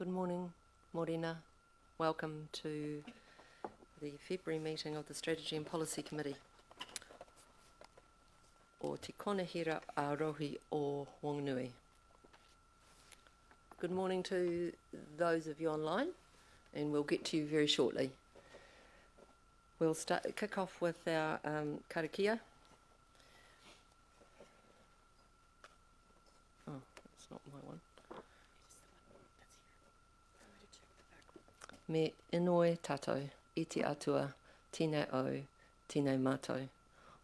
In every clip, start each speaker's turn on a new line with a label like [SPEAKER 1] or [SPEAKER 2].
[SPEAKER 1] Good morning, Morena. Welcome to the February meeting of the Strategy and Policy Committee. O Te Konehira a Rohi o Whanganui. Good morning to those of you online, and we'll get to you very shortly. We'll kick off with our karakia. Oh, that's not my one. Me inoi tātou, I te atua, tēnei au, tēnei mātou.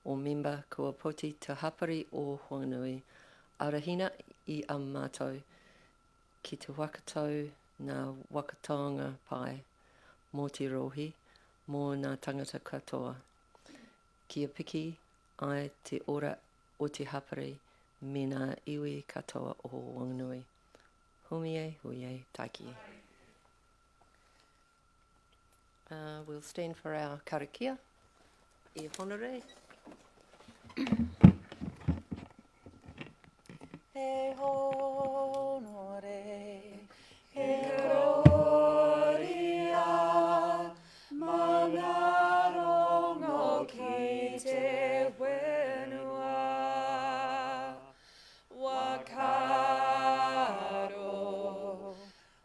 [SPEAKER 1] O member kua poti te hapari o Whanganui, arahina I a mātou, ki te wakatau ngā wakataonga pai, mō te rohi, mō ngā tangata katoa. Kia piki ai te ora o te hapari, me ngā iwi katoa o Whanganui. Humie, huie, taiki. We'll stand for our karakia. E honore.
[SPEAKER 2] E honore, e gloria, mangarongo ki te whenua, wakaro,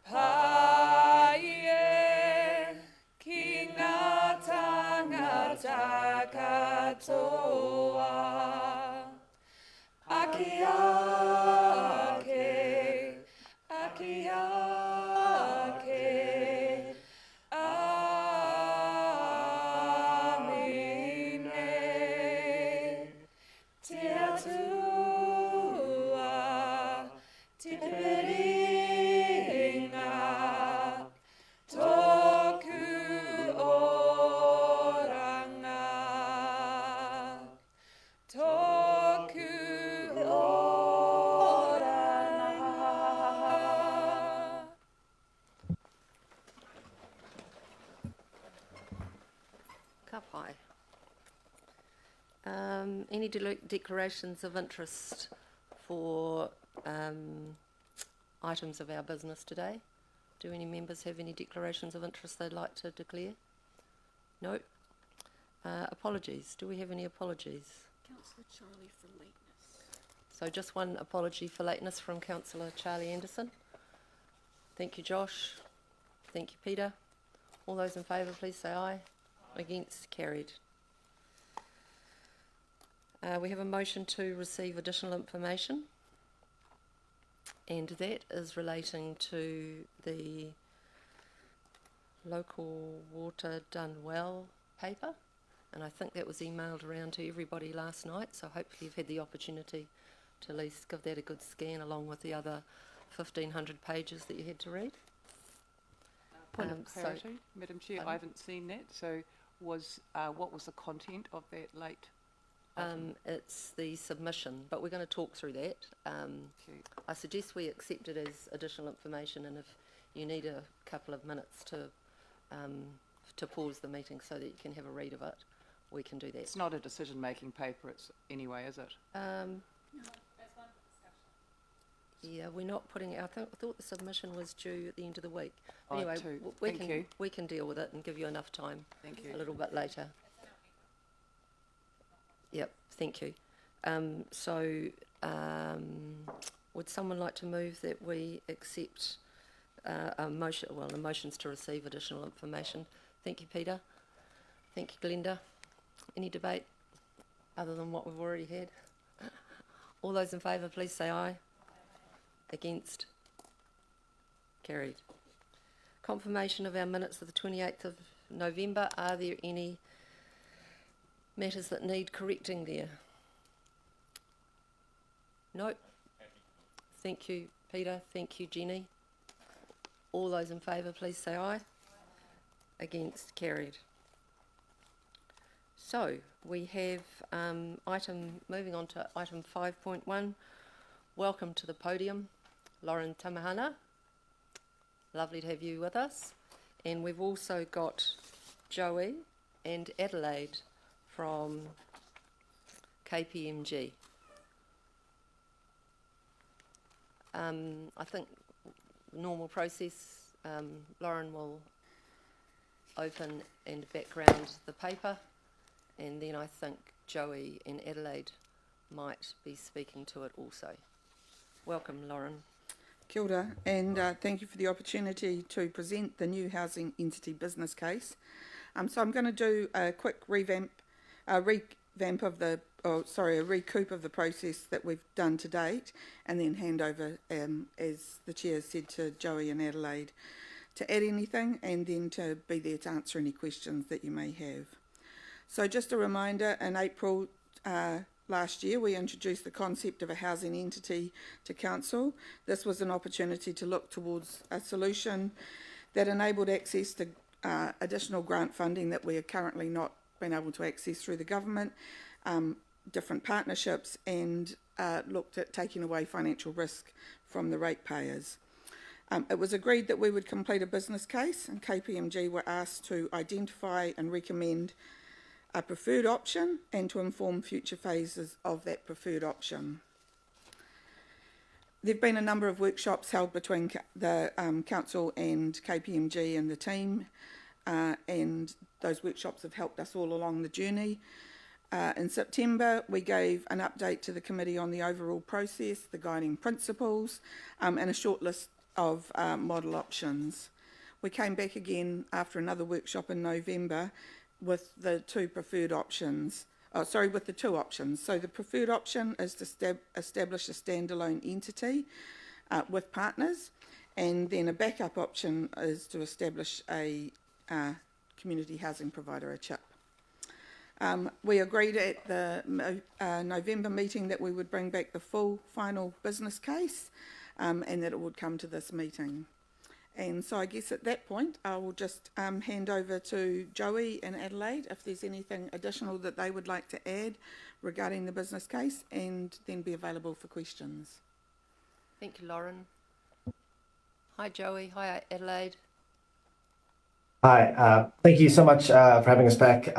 [SPEAKER 2] paie, ki ngā tangata katoa. Aki ake, aki ake, amine. Te atua, te piringa, toku oranga, toku oranga.
[SPEAKER 1] Ka pai. Any declarations of interest for items of our business today? Do any members have any declarations of interest they'd like to declare? No? Apologies. Do we have any apologies?
[SPEAKER 3] Councillor Charlie for lateness.
[SPEAKER 1] So just one apology for lateness from Councillor Charlie Anderson. Thank you, Josh. Thank you, Peter. All those in favour, please say aye. Against, carried. We have a motion to receive additional information, and that is relating to the local water done well paper, and I think that was emailed around to everybody last night, so hopefully you've had the opportunity to at least give that a good scan along with the other 1,500 pages that you had to read.
[SPEAKER 4] Point of clarity, Madam Chair, I haven't seen that, so what was the content of that late item?
[SPEAKER 1] It's the submission, but we're going to talk through that.
[SPEAKER 4] Okay.
[SPEAKER 1] I suggest we accept it as additional information, and if you need a couple of minutes to pause the meeting so that you can have a read of it, we can do that.
[SPEAKER 4] It's not a decision-making paper, it's anyway, is it?
[SPEAKER 1] Yeah, we're not putting out. I thought the submission was due at the end of the week.
[SPEAKER 4] Oh,
[SPEAKER 1] Anyway,
[SPEAKER 4] too.
[SPEAKER 1] we can deal with it and give you enough time.
[SPEAKER 4] Thank you.
[SPEAKER 1] A little bit later. Yep, thank you. Would someone like to move that we accept a motions to receive additional information? Thank you, Peter. Thank you, Glenda. Any debate other than what we've already had? All those in favour, please say aye. Against? Carried. Confirmation of our minutes of the 28th of November. Are there any matters that need correcting there? No. Thank you, Peter. Thank you, Jenny. All those in favour, please say aye. Against? Carried. So we have moving on to item 5.1. Welcome to the podium, Lauren Tamahana. Lovely to have you with us. And we've also got Joey and Adelaide from KPMG. I think normal process, Lauren will open and background the paper, and then I think Joey in Adelaide might be speaking to it also. Welcome, Lauren.
[SPEAKER 5] Kia ora, and thank you for the opportunity to present the new housing entity business case. So I'm going to do a quick recoup of the process that we've done to date, and then hand over, as the Chair said, to Joey in Adelaide to add anything, and then to be there to answer any questions that you may have. So just a reminder, in April last year we introduced the concept of a housing entity to Council. This was an opportunity to look towards a solution that enabled access to additional grant funding that we are currently not been able to access through the government, different partnerships, and looked at taking away financial risk from the ratepayers. It was agreed that we would complete a business case, and KPMG were asked to identify and recommend a preferred option and to inform future phases of that preferred option. There have been a number of workshops held between the Council and KPMG and the team, and those workshops have helped us all along the journey. In September, we gave an update to the committee on the overall process, the guiding principles, and a short list of model options. We came back again after another workshop in November with the two options. So the preferred option is to establish a standalone entity with partners, and then a backup option is to establish a community housing provider, a CHIP. We agreed at the November meeting that we would bring back the full final business case, and that it would come to this meeting. And so I guess at that point I will just hand over to Joey in Adelaide if there's anything additional that they would like to add regarding the business case, and then be available for questions.
[SPEAKER 1] Thank you, Lauren. Hi, Joey. Hi, Adelaide.
[SPEAKER 6] Hi, thank you so much for having us back,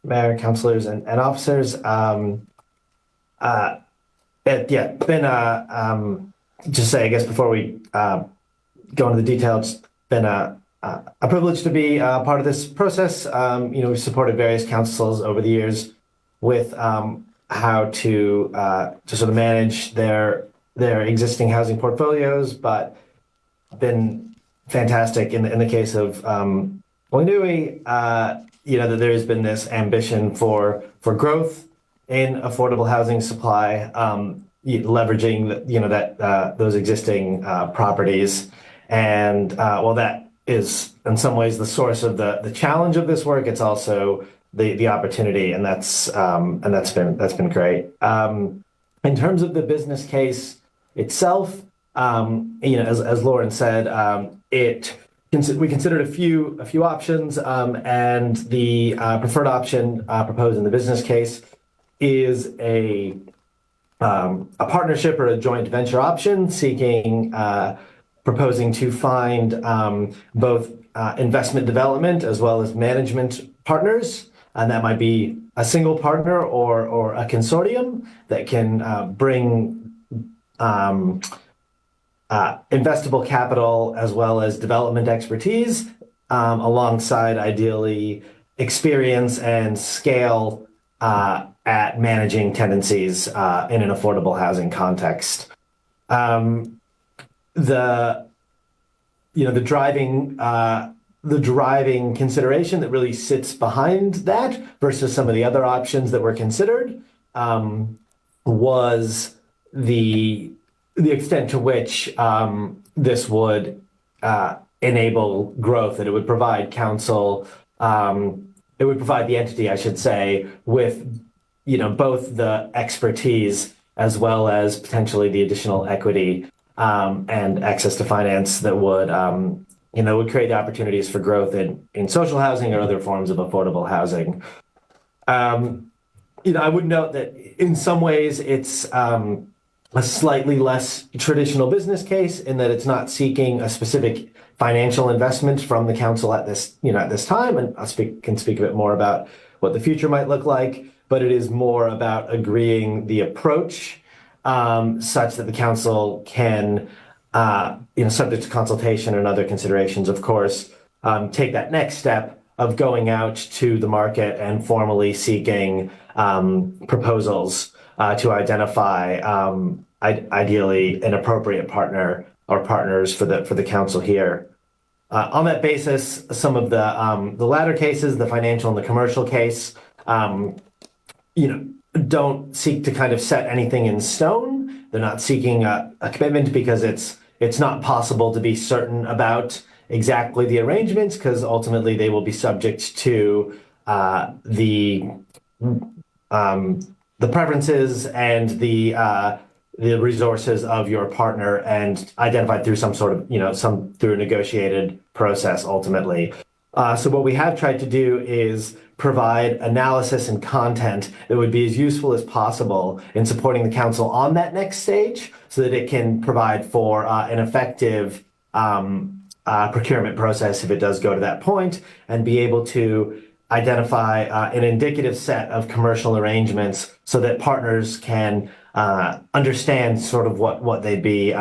[SPEAKER 6] Mayor, councillors, and officers. Just say, I guess, before we go into the details, it's been a privilege to be part of this process. We've supported various councils over the years with how to sort of manage their existing housing portfolios, but been fantastic in the case of Wainui, that there has been this ambition for growth in affordable housing supply, leveraging those existing properties. And while that is in some ways the source of the challenge of this work, it's also the opportunity, and that's been great. In terms of the business case itself, as Lauren said, we considered a few options, and the preferred option proposed in the business case is a partnership or a joint venture option, proposing to find both investment development as well as management partners, and that might be a single partner or a consortium that can bring investable capital as well as development expertise, alongside ideally experience and scale at managing tenancies in an affordable housing context. The driving consideration that really sits behind that versus some of the other options that were considered was the extent to which this would enable growth, that it would provide council, it would provide the entity, I should say, with both the expertise as well as potentially the additional equity and access to finance that would create the opportunities for growth in social housing or other forms of affordable housing. I would note that in some ways it's a slightly less traditional business case in that it's not seeking a specific financial investment from the council at this time, and I can speak a bit more about what the future might look like, but it is more about agreeing the approach such that the council can subject to consultation and other considerations, of course, take that next step of going out to the market and formally seeking proposals to identify ideally an appropriate partner or partners for the council here. On that basis, some of the latter cases, the financial and the commercial case, don't seek to kind of set anything in stone. They're not seeking a commitment because it's not possible to be certain about exactly the arrangements, because ultimately they will be subject to the preferences and the resources of your partner, and identified through some sort of through a negotiated process ultimately. So what we have tried to do is provide analysis and content that would be as useful as possible in supporting the council on that next stage, so that it can provide for an effective procurement process if it does go to that point, and be able to identify an indicative set of commercial arrangements so that partners can understand sort of what they'd be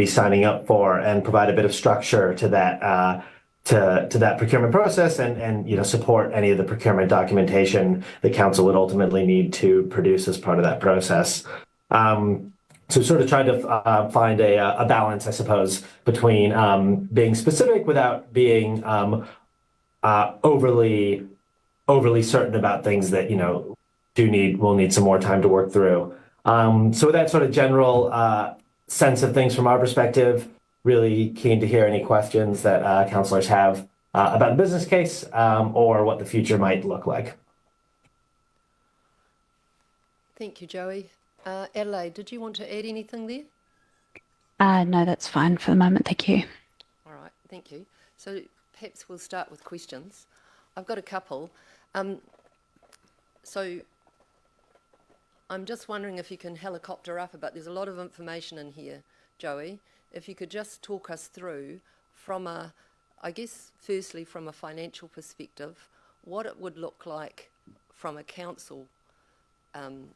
[SPEAKER 6] signing up for, and provide a bit of structure to that to that procurement process, and support any of the procurement documentation the council would ultimately need to produce as part of that process. So sort of trying to find a balance, I suppose, between being specific without being overly certain about things that will need some more time to work through. So with that sort of general sense of things from our perspective, really keen to hear any questions that councillors have about the business case, or what the future might look like.
[SPEAKER 1] Thank you, Joey. Adelaide, did you want to add anything there?
[SPEAKER 7] No, that's fine for the moment. Thank you.
[SPEAKER 1] All right, thank you. So perhaps we'll start with questions. I've got a couple. So I'm just wondering if you can helicopter up about, there's a lot of information in here, Joey. If you could just talk us through from I guess, firstly from a financial perspective, what it would look like from a council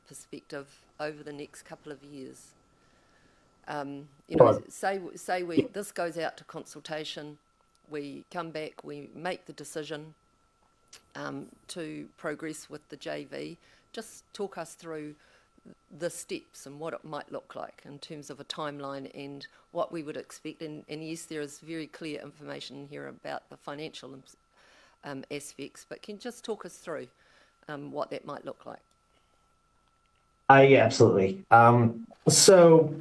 [SPEAKER 1] perspective over the next couple of years. Say this goes out to consultation, we come back, we make the decision to progress with the JV. Just talk us through the steps and what it might look like in terms of a timeline and what we would expect. And yes, there is very clear information here about the financial aspects, but can you just talk us through what that might look like?
[SPEAKER 6] Yeah, absolutely. So,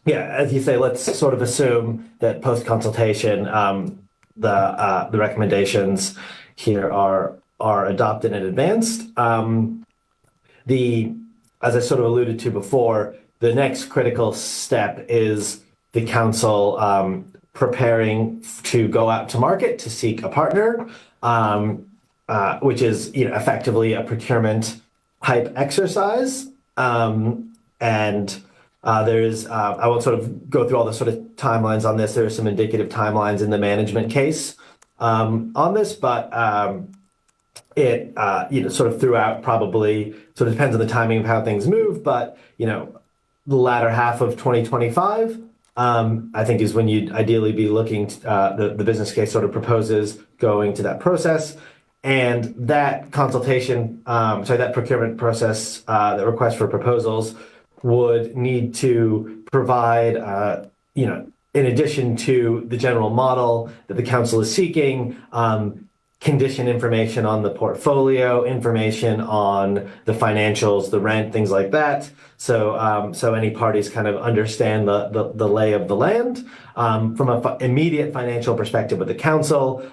[SPEAKER 6] yeah, as you say, let's sort of assume that post-consultation, the recommendations here are adopted and advanced. As I sort of alluded to before, the next critical step is the council preparing to go out to market to seek a partner, which is effectively a procurement type exercise. And there's I won't sort of go through all the sort of timelines on this. There are some indicative timelines in the management case on this, but it sort of throughout probably sort of depends on the timing of how things move, but the latter half of 2025 I think is when you'd ideally be looking the business case sort of proposes going to that process. And that consultation, that procurement process, the request for proposals would need to provide, in addition to the general model that the council is seeking, condition information on the portfolio, information on the financials, the rent, things like that. So any parties kind of understand the lay of the land. From an immediate financial perspective with the council,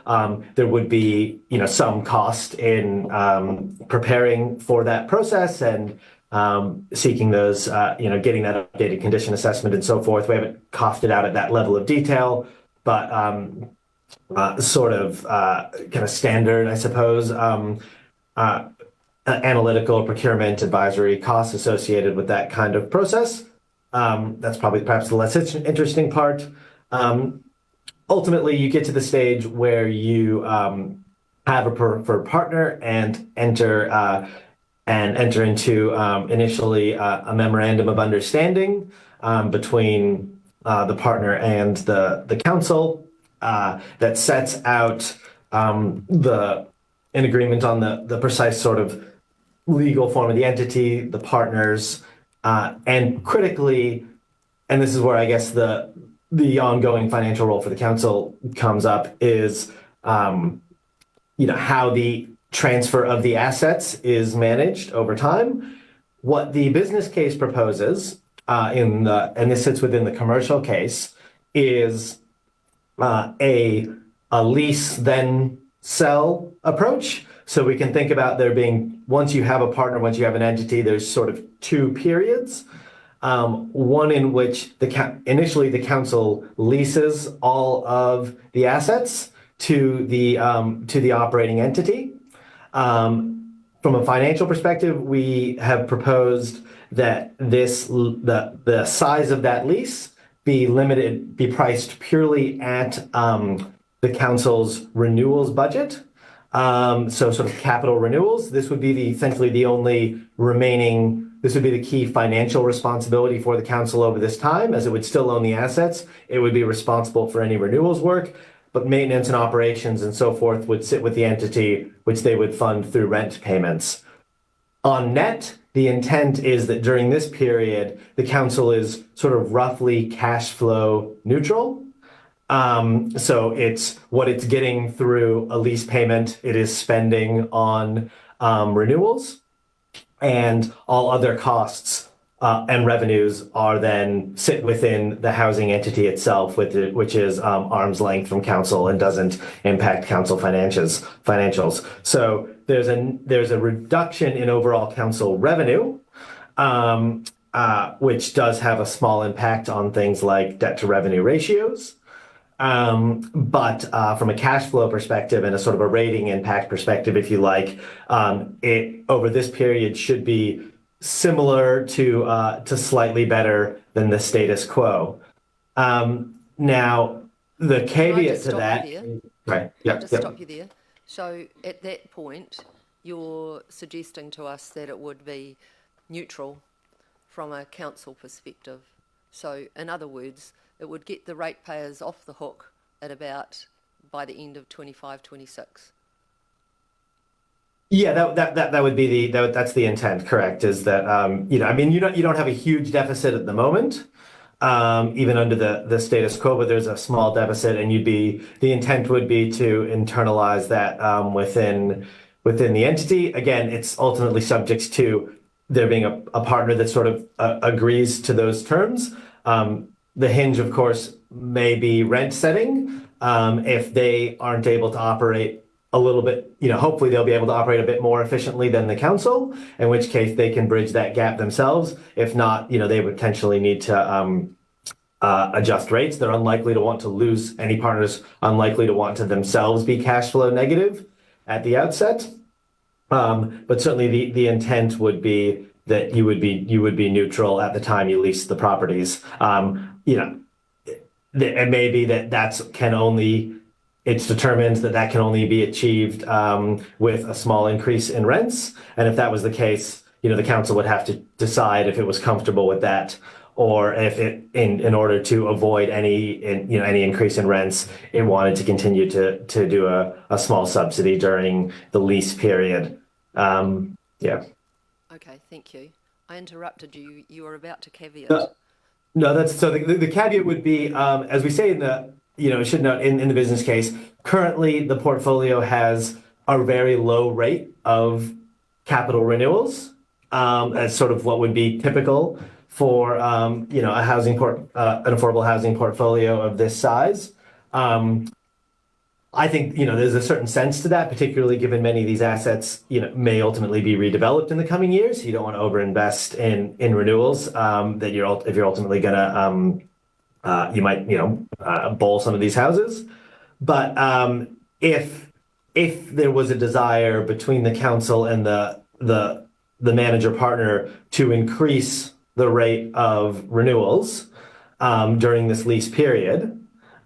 [SPEAKER 6] there would be some cost in preparing for that process and seeking those, getting that updated condition assessment and so forth. We haven't costed out at that level of detail, but sort of kind of standard, I suppose, analytical procurement advisory costs associated with that kind of process. That's probably perhaps the less interesting part. Ultimately, you get to the stage where you have a preferred partner and enter into initially a memorandum of understanding between the partner and the council, that sets out an agreement on the precise sort of legal form of the entity, the partners, and critically, and this is where I guess the ongoing financial role for the council comes up, is how the transfer of the assets is managed over time. What the business case proposes, and this sits within the commercial case, is a lease then sell approach. So we can think about there being, once you have a partner, once you have an entity, there's sort of two periods. One in which initially the council leases all of the assets to the operating entity. From a financial perspective, we have proposed that the size of that lease be priced purely at the council's renewals budget. So sort of capital renewals. This would be essentially the only remaining. This would be the key financial responsibility for the council over this time, as it would still own the assets. It would be responsible for any renewals work, but maintenance and operations and so forth would sit with the entity, which they would fund through rent payments. On net, the intent is that during this period, the council is sort of roughly cash flow neutral. So it's what it's getting through a lease payment, it is spending on renewals, and all other costs and revenues are then sit within the housing entity itself, which is arm's length from council and doesn't impact council financials. So there's a reduction in overall council revenue, which does have a small impact on things like debt to revenue ratios. But from a cash flow perspective and a sort of a rating impact perspective, if you like, it over this period should be similar to slightly better than the status quo. Now, the caveat to that, right? Yeah,
[SPEAKER 1] I'll just stop you there. So at that point, you're suggesting to us that it would be neutral from a council perspective. So in other words, it would get the ratepayers off the hook at about by the end of 25, 26.
[SPEAKER 6] Yeah, that would be that's the intent. Correct. Is that I mean, you don't have a huge deficit at the moment, even under the status quo, but there's a small deficit, and the intent would be to internalize that within the entity. Again, it's ultimately subject to there being a partner that sort of agrees to those terms. The hinge, of course, may be rent setting. If they aren't able to operate a little bit, hopefully they'll be able to operate a bit more efficiently than the council, in which case they can bridge that gap themselves. If not, they would potentially need to adjust rates. They're unlikely to want to lose any partners, unlikely to want to themselves be cash flow negative at the outset. But certainly the intent would be that you would be neutral at the time you lease the properties. It may be that it's determined that can only be achieved with a small increase in rents. And if that was the case, the council would have to decide if it was comfortable with that, or if it, in order to avoid any increase in rents, it wanted to continue to do a small subsidy during the lease period. Yeah.
[SPEAKER 1] Okay, thank you. I interrupted you. You were about to caveat.
[SPEAKER 6] No, that's so. The caveat would be, as we say in the, should note in the business case, currently the portfolio has a very low rate of capital renewals, as sort of what would be typical for an affordable housing portfolio of this size. I think there's a certain sense to that, particularly given many of these assets may ultimately be redeveloped in the coming years. You don't want to overinvest in renewals if you're ultimately gonna you might bowl some of these houses. But if there was a desire between the council and the manager partner to increase the rate of renewals during this lease period,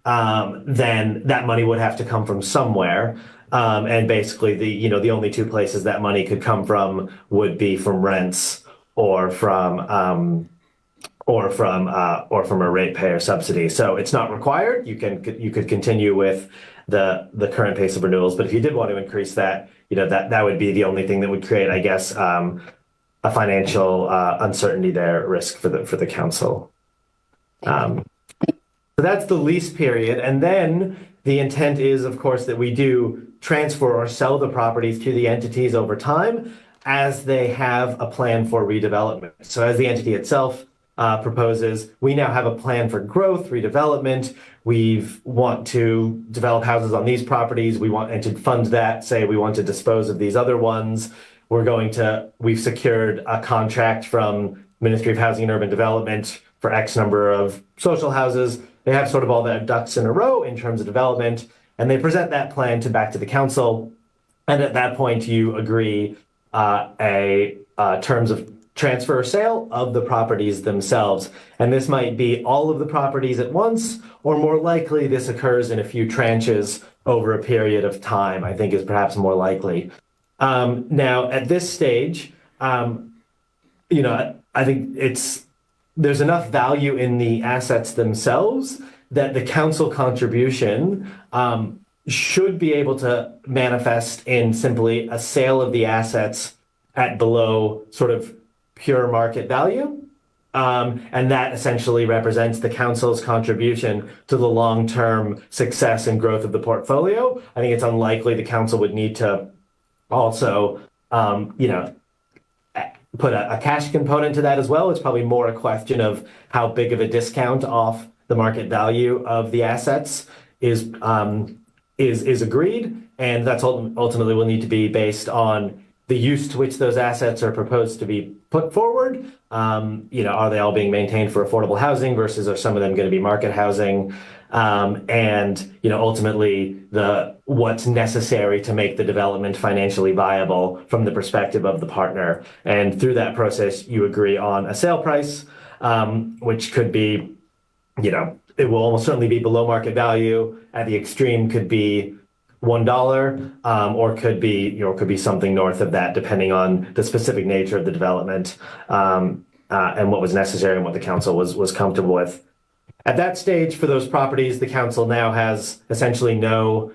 [SPEAKER 6] then that money would have to come from somewhere. And basically the only two places that money could come from would be from rents or from or from a ratepayer subsidy. So it's not required. You could continue with the current pace of renewals, but if you did want to increase that, that would be the only thing that would create, I guess, a financial uncertainty there, risk for the council. So that's the lease period, and then the intent is, of course, that we do transfer or sell the properties to the entities over time as they have a plan for redevelopment. So as the entity itself proposes, we now have a plan for growth, redevelopment. We want to develop houses on these properties. We want and to fund that. Say we want to dispose of these other ones. We've secured a contract from Ministry of Housing and Urban Development for X number of social houses. They have sort of all their ducks in a row in terms of development, and they present that plan back to the council. And at that point, you agree terms of transfer or sale of the properties themselves. And this might be all of the properties at once, or more likely this occurs in a few tranches over a period of time, I think is perhaps more likely. Now, at this stage, I think there's enough value in the assets themselves that the council contribution should be able to manifest in simply a sale of the assets at below sort of pure market value. And that essentially represents the council's contribution to the long-term success and growth of the portfolio. I think it's unlikely the council would need to also, put a cash component to that as well. It's probably more a question of how big of a discount off the market value of the assets is agreed, and that's ultimately will need to be based on the use to which those assets are proposed to be put forward. Are they all being maintained for affordable housing versus are some of them going to be market housing? And ultimately what's necessary to make the development financially viable from the perspective of the partner. And through that process, you agree on a sale price, which could be, it will almost certainly be below market value. At the extreme could be $1, or could be something north of that, depending on the specific nature of the development, and what was necessary and what the council was comfortable with. At that stage, for those properties, the council now has essentially no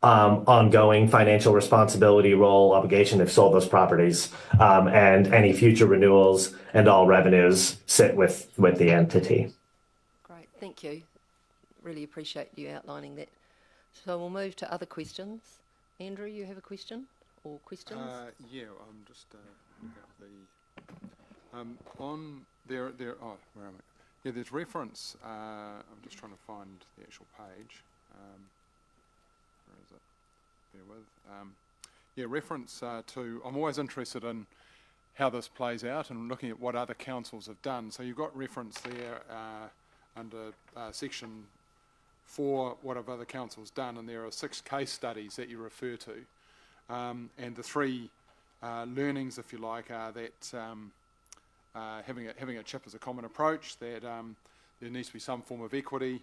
[SPEAKER 6] ongoing financial responsibility, role, obligation. They've sold those properties, and any future renewals and all revenues sit with the entity.
[SPEAKER 1] Great, thank you. Really appreciate you outlining that. So we'll move to other questions. Andrew, you have a question or questions?
[SPEAKER 8] Yeah, I'm just on there. Oh, where am I? Yeah, there's reference. I'm just trying to find the actual page. Where is it? Bear with. Reference to. I'm always interested in how this plays out and looking at what other councils have done. So you've got reference there under section 4, what have other councils done, and there are 6 case studies that you refer to, and the 3 learnings, if you like, are that having a CHIP as a common approach, that there needs to be some form of equity,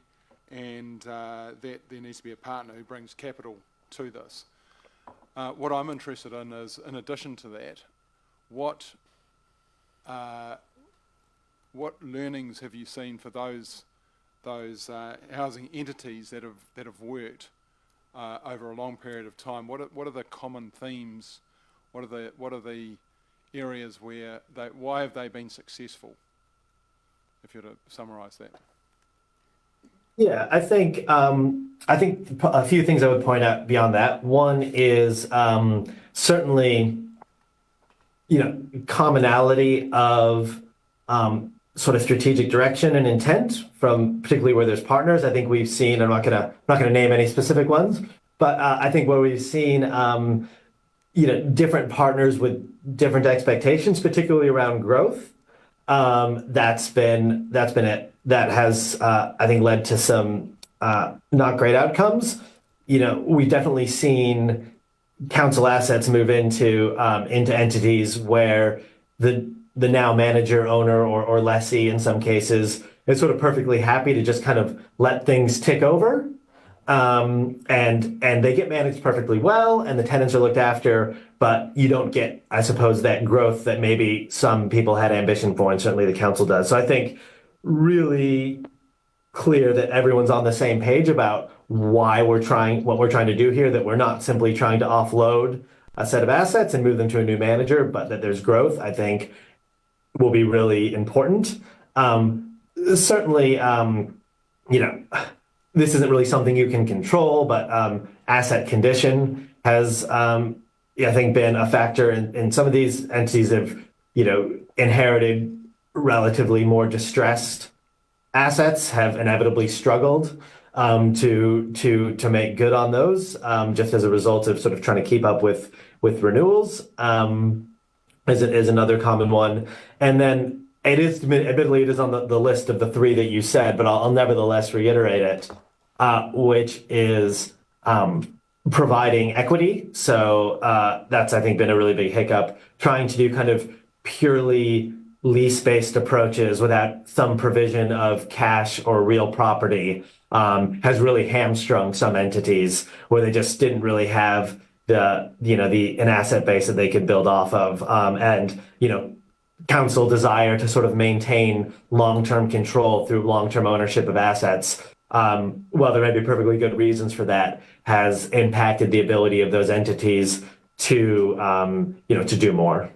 [SPEAKER 8] and that there needs to be a partner who brings capital to this. What I'm interested in is, in addition to that, what learnings have you seen for those housing entities that have worked over a long period of time? What are the common themes? What are the areas where why have they been successful? If you were to summarise that.
[SPEAKER 6] Yeah, I think a few things I would point out beyond that. One is certainly, commonality of sort of strategic direction and intent from particularly where there's partners. I think we've seen. I'm not gonna name any specific ones, but I think where we've seen different partners with different expectations, particularly around growth. That's been it. That has I think led to some not great outcomes. We've definitely seen council assets move into entities where the now manager, owner, or lessee in some cases is sort of perfectly happy to just kind of let things tick over. and they get managed perfectly well, and the tenants are looked after, but you don't get, I suppose, that growth that maybe some people had ambition for, and certainly the council does. So I think really clear that everyone's on the same page about what we're trying to do here, that we're not simply trying to offload a set of assets and move them to a new manager, but that there's growth, I think will be really important. Certainly, this isn't really something you can control, but asset condition has, I think, been a factor in some of these entities have, inherited relatively more distressed assets, have inevitably struggled to make good on those, just as a result of sort of trying to keep up with renewals, is another common one. And then admittedly, it is on the list of the three that you said, but I'll nevertheless reiterate it, which is providing equity. So that's, I think, been a really big hiccup. Trying to do kind of purely lease-based approaches without some provision of cash or real property has really hamstrung some entities where they just didn't really have an asset base that they could build off of, and council desire to sort of maintain long-term control through long-term ownership of assets, while there may be perfectly good reasons for that, has impacted the ability of those entities to do more.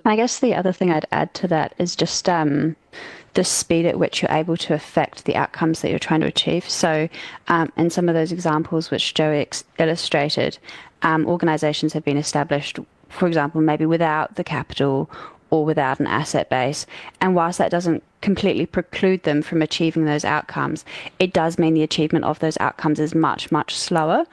[SPEAKER 7] I guess the other thing I'd add to that is just the speed at which you're able to affect the outcomes that you're trying to achieve. So in some of those examples which Joe illustrated, organisations have been established, for example, maybe without the capital or without an asset base. And whilst that doesn't completely preclude them from achieving those outcomes, it does mean the achievement of those outcomes is much, much slower.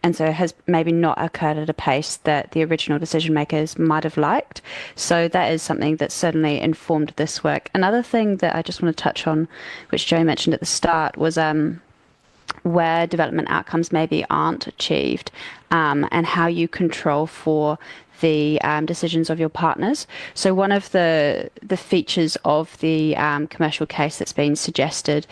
[SPEAKER 7] And so it has maybe not occurred at a pace that the original decision makers might have liked. So that is something that certainly informed this work. Another thing that I just want to touch on, which Joe mentioned at the start, was where development outcomes maybe aren't achieved, and how you control for the decisions of your partners. So one of the features of the commercial case that's been suggested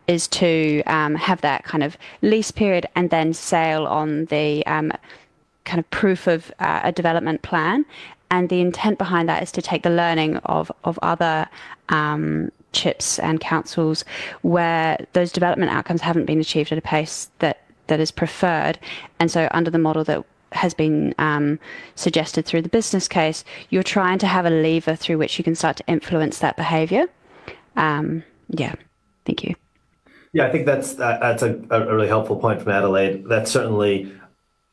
[SPEAKER 7] is to have that kind of lease period and then sale on the kind of proof of a development plan. And the intent behind that is to take the learning of other chips and councils where those development outcomes haven't been achieved at a pace that is preferred. And so under the model that has been suggested through the business case, you're trying to have a lever through which you can start to influence that behaviour. Thank you.
[SPEAKER 6] Yeah, I think that's a really helpful point from Adelaide. That's certainly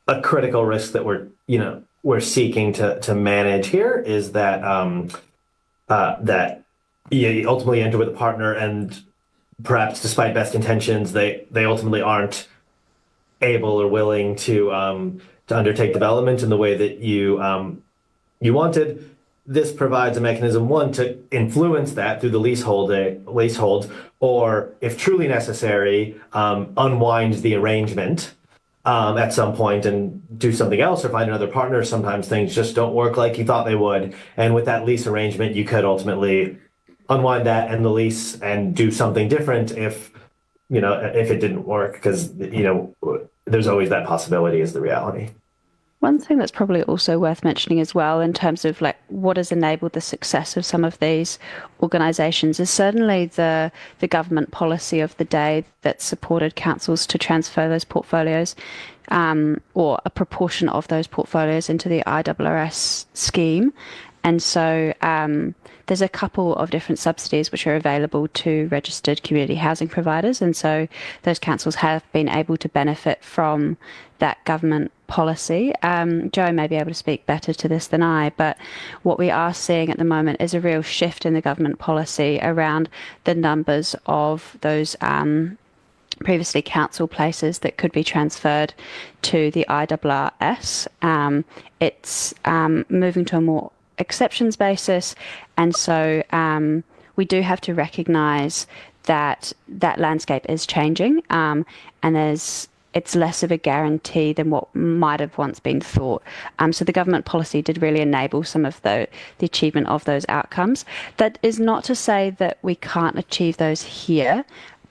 [SPEAKER 6] a critical risk that we're seeking to manage here, is that that you ultimately enter with a partner, and perhaps despite best intentions, they ultimately aren't able or willing to undertake development in the way that you wanted. This provides a mechanism, one, to influence that through the leasehold, or if truly necessary, unwind the arrangement at some point and do something else or find another partner. Sometimes things just don't work like you thought they would. And with that lease arrangement, you could ultimately unwind that and the lease and do something different if it didn't work, because, there's always that possibility, is the reality.
[SPEAKER 7] One thing that's probably also worth mentioning as well, in terms of like what has enabled the success of some of these organisations, is certainly the government policy of the day that supported councils to transfer those portfolios, or a proportion of those portfolios, into the IRRS scheme. And so there's a couple of different subsidies which are available to registered community housing providers. And so those councils have been able to benefit from that government policy. Joe may be able to speak better to this than I, but what we are seeing at the moment is a real shift in the government policy around the numbers of those previously council places that could be transferred to the IRRS. It's moving to a more exceptions basis, and so we do have to recognise that landscape is changing, and it's less of a guarantee than what might have once been thought. So the government policy did really enable some of the achievement of those outcomes. That is not to say that we can't achieve those here,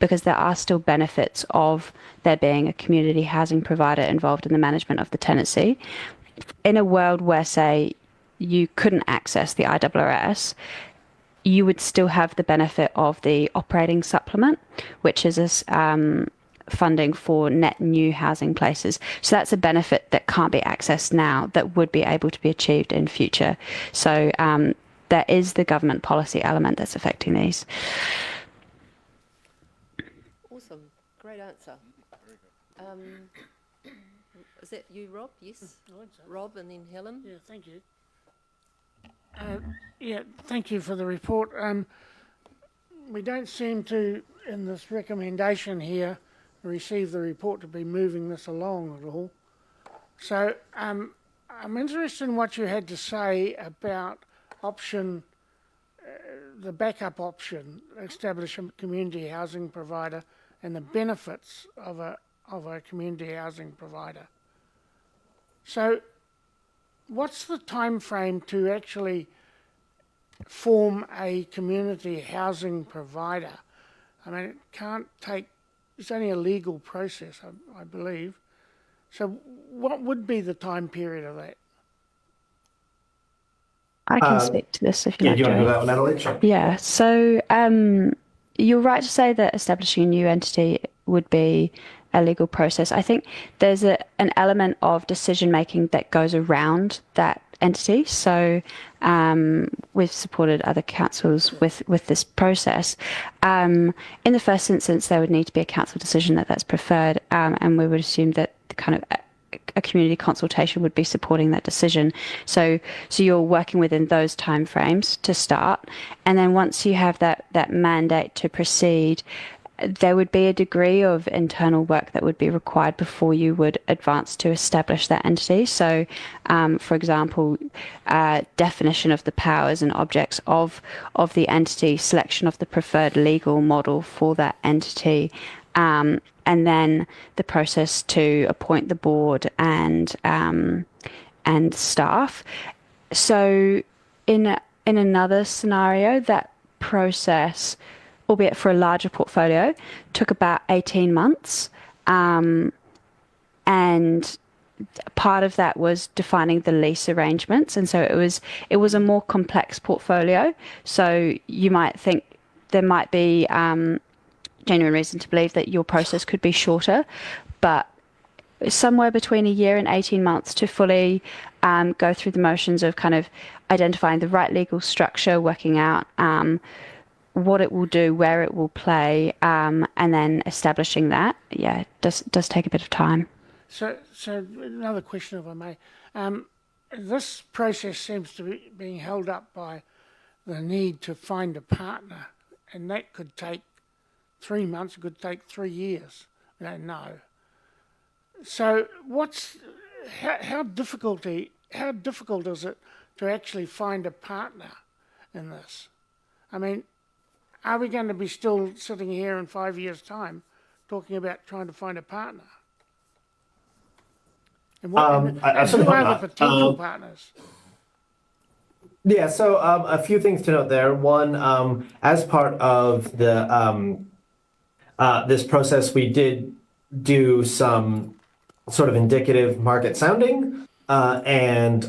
[SPEAKER 7] because there are still benefits of there being a community housing provider involved in the management of the tenancy. In a world where, say, you couldn't access the IRRS, you would still have the benefit of the operating supplement, which is funding for net new housing places. So that's a benefit that can't be accessed now that would be able to be achieved in future. So there is the government policy element that's affecting these.
[SPEAKER 1] Awesome. Great answer. Is that you, Rob? Yes. Rob and then Helen.
[SPEAKER 9] Yeah, thank you. Thank you for the report. We don't seem to, in this recommendation here, receive the report to be moving this along at all. So I'm interested in what you had to say about option, the backup option, establish a community housing provider, and the benefits of a community housing provider. So what's the time frame to actually form a community housing provider? I mean, it can't take, it's only a legal process, I believe. So what would be the time period of that?
[SPEAKER 7] I can speak to this if you like.
[SPEAKER 6] Do you want to
[SPEAKER 7] Joey.
[SPEAKER 6] go that one, Natalie? Sure.
[SPEAKER 7] Yeah, so you're right to say that establishing a new entity would be a legal process. I think there's an element of decision making that goes around that entity. So we've supported other councils with this process. In the first instance, there would need to be a council decision that's preferred, and we would assume that the kind of a community consultation would be supporting that decision. So you're working within those timeframes to start, and then once you have that mandate to proceed, there would be a degree of internal work that would be required before you would advance to establish that entity. So, for example, definition of the powers and objects of the entity, selection of the preferred legal model for that entity, and then the process to appoint the board and staff. So, in another scenario, that process, albeit for a larger portfolio, took about 18 months. And part of that was defining the lease arrangements. And so it was a more complex portfolio. So you might think there might be genuine reason to believe that your process could be shorter, but somewhere between a year and 18 months to fully go through the motions of kind of identifying the right legal structure, working out what it will do, where it will play, and then establishing that. Yeah, it does take a bit of time.
[SPEAKER 9] So another question, if I may. This process seems to be being held up by the need to find a partner, and that could take 3 months, it could take 3 years. We don't know. So how difficult is it to actually find a partner in this? I mean, are we going to be still sitting here in 5 years' time talking about trying to find a partner? And who are the potential partners?
[SPEAKER 6] Yeah, so a few things to note there. One, as part of the this process, we did do some sort of indicative market sounding and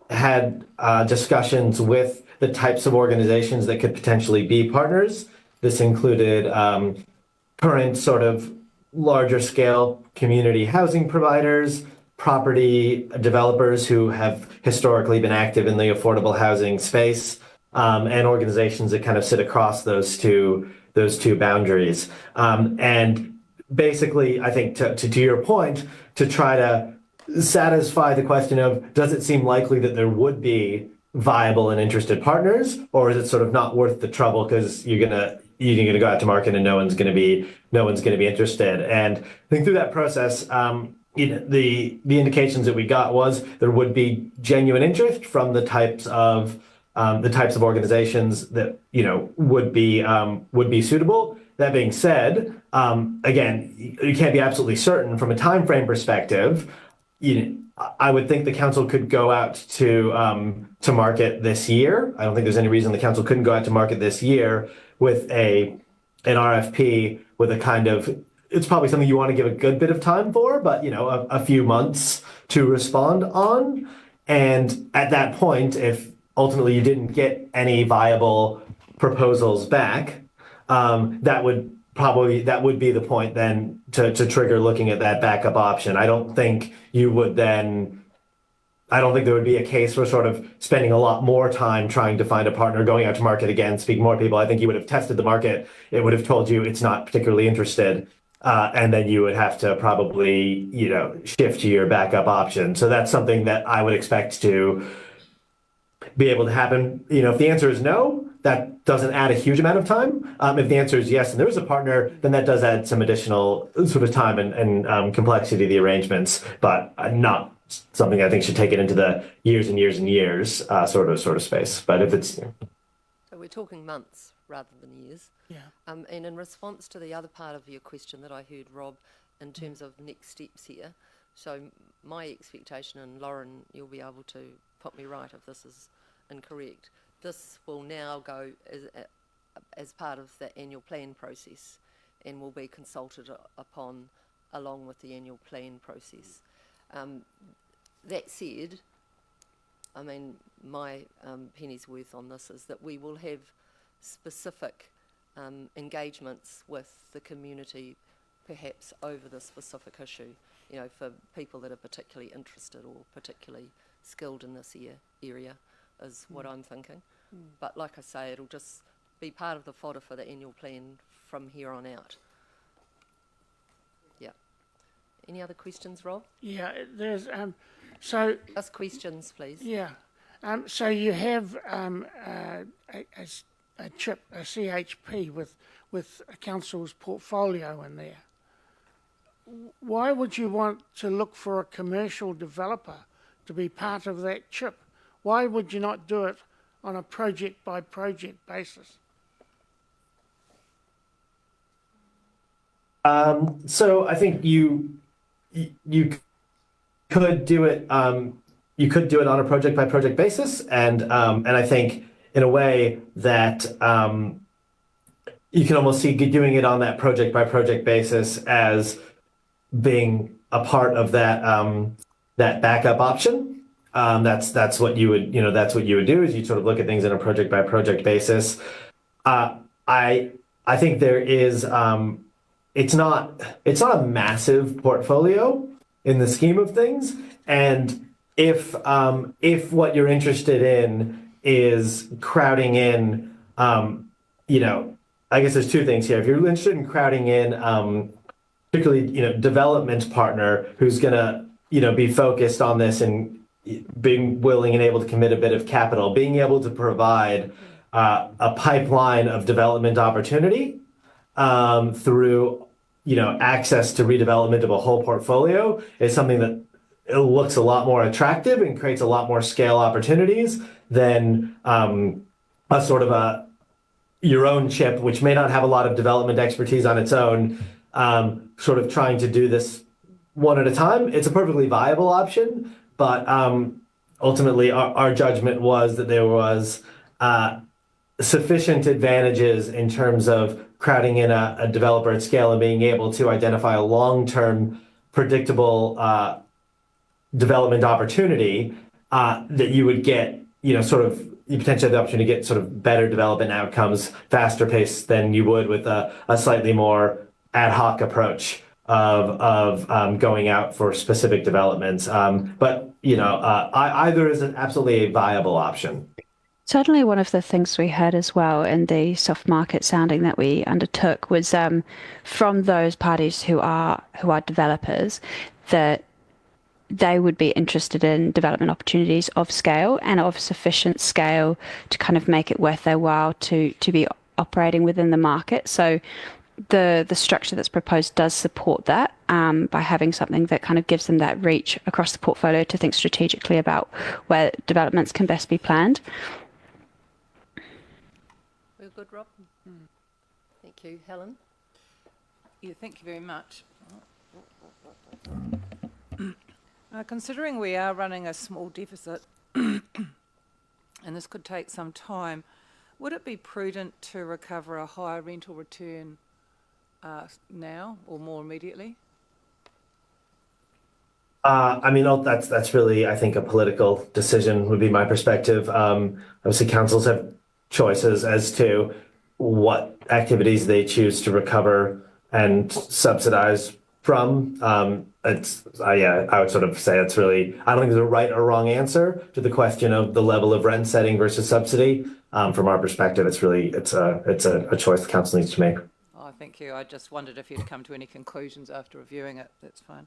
[SPEAKER 6] had discussions with the types of organizations that could potentially be partners. This included current sort of larger scale community housing providers, property developers who have historically been active in the affordable housing space, and organizations that kind of sit across those two boundaries. And basically, I think to your point, to try to satisfy the question of, does it seem likely that there would be viable and interested partners, or is it sort of not worth the trouble because you're gonna go out to market and no one's gonna be interested? And I think through that process, the indications that we got was there would be genuine interest from the types of organizations that would be suitable. That being said, again, you can't be absolutely certain from a time frame perspective. I would think the council could go out to market this year. I don't think there's any reason the council couldn't go out to market this year with a an RFP with a kind of, it's probably something you want to give a good bit of time for, but a few months to respond on. And at that point, if ultimately you didn't get any viable proposals back, that would be the point then to trigger looking at that backup option. I don't think there would be a case for sort of spending a lot more time trying to find a partner, going out to market again, speaking more people. I think you would have tested the market. It would have told you it's not particularly interested. And then you would have to probably, shift to your backup option. So that's something that I would expect to be able to happen. If the answer is no, that doesn't add a huge amount of time. If the answer is yes, and there is a partner, then that does add some additional sort of time and complexity to the arrangements, but not something I think should take it into the years and years and years sort of space. But if it's
[SPEAKER 1] So we're talking months rather than years.
[SPEAKER 9] Yeah.
[SPEAKER 1] And in response to the other part of your question that I heard, Rob, in terms of next steps here, so my expectation, and Lauren, you'll be able to put me right if this is incorrect, this will now go as part of the annual plan process and will be consulted upon along with the annual plan process. That said, I mean, my penny's worth on this is that we will have specific engagements with the community, perhaps over the specific issue, for people that are particularly interested or particularly skilled in this area is what I'm thinking. But like I say, it'll just be part of the fodder for the annual plan from here on out. Yeah. Any other questions, Rob?
[SPEAKER 9] Yeah, there's, so,
[SPEAKER 1] Just questions, please.
[SPEAKER 9] yeah. So you have a chip, a CHP with a council's portfolio in there. Why would you want to look for a commercial developer to be part of that chip? Why would you not do it on a project by project basis?
[SPEAKER 6] So I think you could do it. You could do it on a project by project basis, and I think in a way that you can almost see doing it on that project by project basis as being a part of that that backup option. That's what you would do, is you sort of look at things on a project by project basis. I think there is it's not a massive portfolio in the scheme of things, and if what you're interested in is crowding in, I guess there's two things here. If you're interested in crowding in, particularly development partner who's gonna be focused on this and being willing and able to commit a bit of capital, being able to provide a pipeline of development opportunity through access to redevelopment of a whole portfolio is something that it looks a lot more attractive and creates a lot more scale opportunities than a sort of your own chip, which may not have a lot of development expertise on its own, sort of trying to do this one at a time. It's a perfectly viable option, but ultimately our judgment was that there was sufficient advantages in terms of crowding in a developer at scale and being able to identify a long-term predictable development opportunity that you would get, sort of, you potentially have the opportunity to get sort of better development outcomes, faster pace than you would with a slightly more ad hoc approach of going out for specific developments. But either is absolutely a viable option.
[SPEAKER 7] Certainly one of the things we heard as well in the soft market sounding that we undertook was from those parties who are developers that they would be interested in development opportunities of scale and of sufficient scale to kind of make it worth their while to be operating within the market. So the structure that's proposed does support that by having something that kind of gives them that reach across the portfolio to think strategically about where developments can best be planned.
[SPEAKER 1] We're good, Rob? Thank you. Helen?
[SPEAKER 4] Yeah, thank you very much. Considering we are running a small deficit, and this could take some time, would it be prudent to recover a higher rental return now or more immediately?
[SPEAKER 6] I mean, that's really, I think, a political decision would be my perspective. Obviously, councils have choices as to what activities they choose to recover and subsidize from. Yeah, I would sort of say it's really, I don't think there's a right or wrong answer to the question of the level of rent setting versus subsidy. From our perspective, it's a choice the council needs to make.
[SPEAKER 4] Oh, thank you. I just wondered if you'd come to any conclusions after reviewing it. That's fine.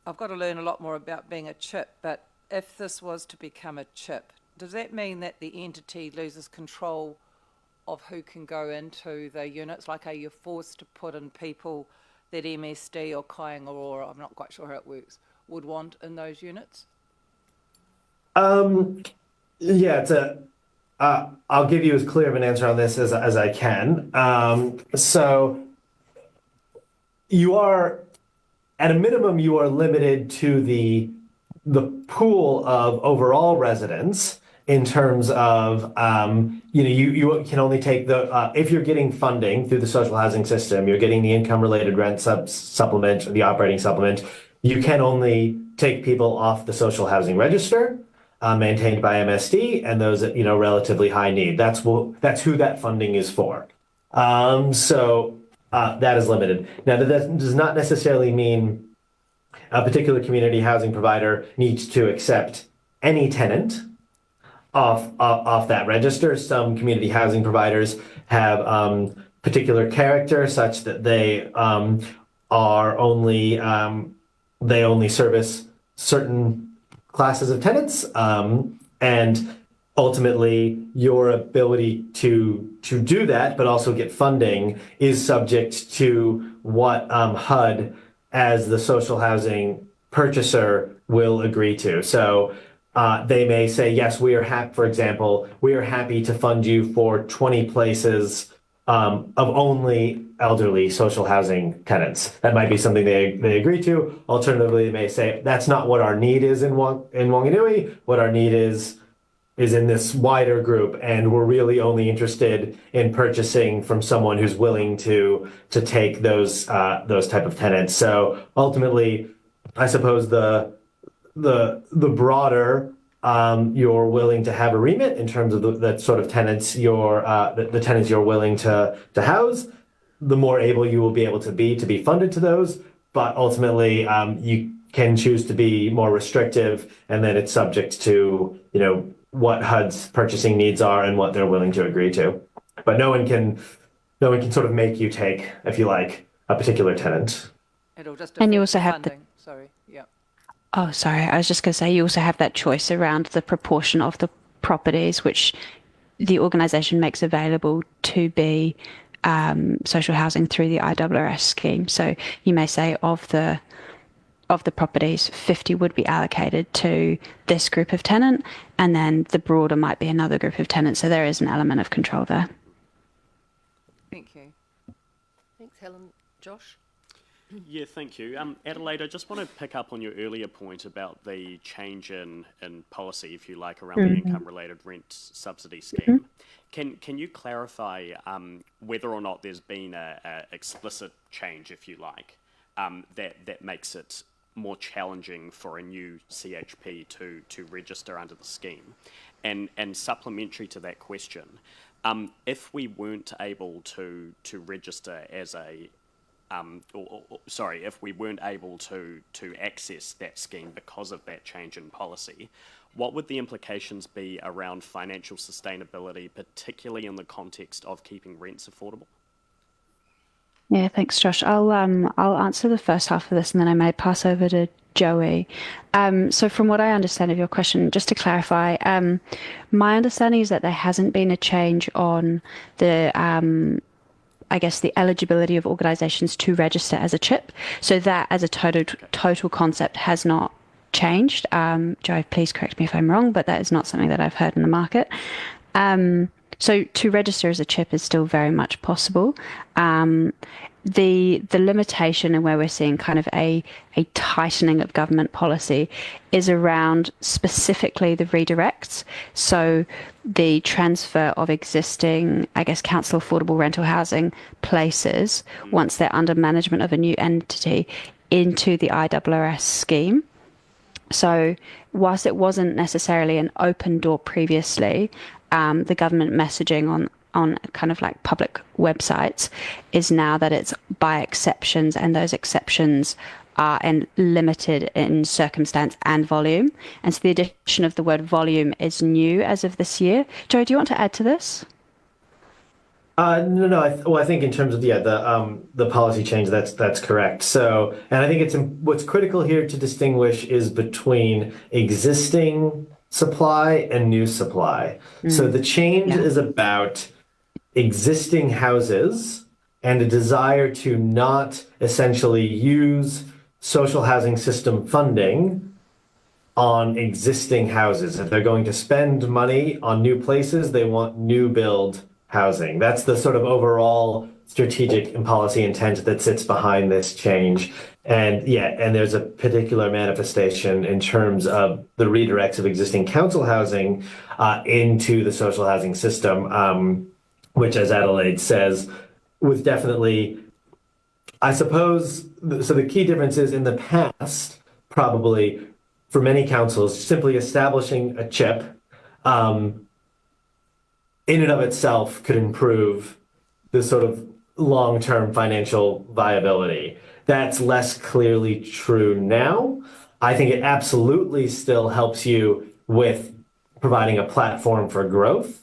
[SPEAKER 4] I've got to learn a lot more about being a CHIP, but if this was to become a CHIP, does that mean that the entity loses control of who can go into the units? Like, are you forced to put in people that MSD or Kying Aurora, I'm not quite sure how it works, would want in those units?
[SPEAKER 6] Yeah, I'll give you as clear of an answer on this as I can. So you are, at a minimum, you are limited to the pool of overall residents in terms of, you can only take if you're getting funding through the social housing system, you're getting the income related rent supplement, or the operating supplement, you can only take people off the social housing register maintained by MSD and those at, relatively high need. That's who that funding is for. That is limited. Now, that does not necessarily mean a particular community housing provider needs to accept any tenant off that register. Some community housing providers have particular character such that they they only service certain classes of tenants, and ultimately your ability to do that but also get funding is subject to what HUD as the social housing purchaser will agree to. So they may say, yes, we are happy, for example, we are happy to fund you for 20 places of only elderly social housing tenants. That might be something they agree to. Alternatively, they may say, that's not what our need is in Wanganui. What our need is in this wider group, and we're really only interested in purchasing from someone who's willing to take those type of tenants. So ultimately, I suppose the broader you're willing to have a remit in terms of the sort of tenants the tenants you're willing to house, the more able you will be able to be funded to those. But ultimately, you can choose to be more restrictive, and then it's subject to what HUD's purchasing needs are and what they're willing to agree to. But no one can sort of make you take, if you like, a particular tenant.
[SPEAKER 4] It'll just
[SPEAKER 7] And you
[SPEAKER 4] affect
[SPEAKER 7] also
[SPEAKER 4] the
[SPEAKER 7] have
[SPEAKER 4] funding. Sorry, yeah.
[SPEAKER 7] Oh, sorry. I was just going to say you also have that choice around the proportion of the properties which the organisation makes available to be social housing through the IRRS scheme. So you may say of the properties, 50 would be allocated to this group of tenant, and then the broader might be another group of tenants. So there is an element of control there.
[SPEAKER 4] Thank you.
[SPEAKER 1] Thanks, Helen. Josh?
[SPEAKER 10] Yeah, thank you. Adelaide, I just want to pick up on your earlier point about the change in policy, if you like, around the income-related rent subsidy scheme. Can you clarify whether or not there's been a explicit change, if you like, that makes it more challenging for a new CHP to register under the scheme? And supplementary to that question, if we weren't able to register as a if we weren't able to access that scheme because of that change in policy, what would the implications be around financial sustainability, particularly in the context of keeping rents affordable?
[SPEAKER 7] Yeah, thanks, Josh. I'll answer the first half of this, and then I may pass over to Joey. So from what I understand of your question, just to clarify, my understanding is that there hasn't been a change on the the eligibility of organisations to register as a CHIP. So that as a total concept has not changed. Joe, please correct me if I'm wrong, but that is not something that I've heard in the market. So to register as a CHIP is still very much possible. the limitation and where we're seeing kind of a tightening of government policy is around specifically the redirects. So the transfer of existing, I guess, council affordable rental housing places once they're under management of a new entity into the IRRS scheme. So whilst it wasn't necessarily an open door previously, the government messaging on kind of like public websites is now that it's by exceptions, and those exceptions are limited in circumstance and volume. And so the addition of the word volume is new as of this year. Joe, do you want to add to this?
[SPEAKER 6] No. I think in terms of the policy change, that's correct. So, and I think what's critical here to distinguish is between existing supply and new supply. So the change is about existing houses and a desire to not essentially use social housing system funding on existing houses. If they're going to spend money on new places, they want new build housing. That's the sort of overall strategic and policy intent that sits behind this change. And there's a particular manifestation in terms of the redirects of existing council housing into the social housing system, which, as Adelaide says, was definitely, I suppose, so the key difference is in the past, probably for many councils, simply establishing a CHIP in and of itself could improve the sort of long-term financial viability. That's less clearly true now. I think it absolutely still helps you with providing a platform for growth,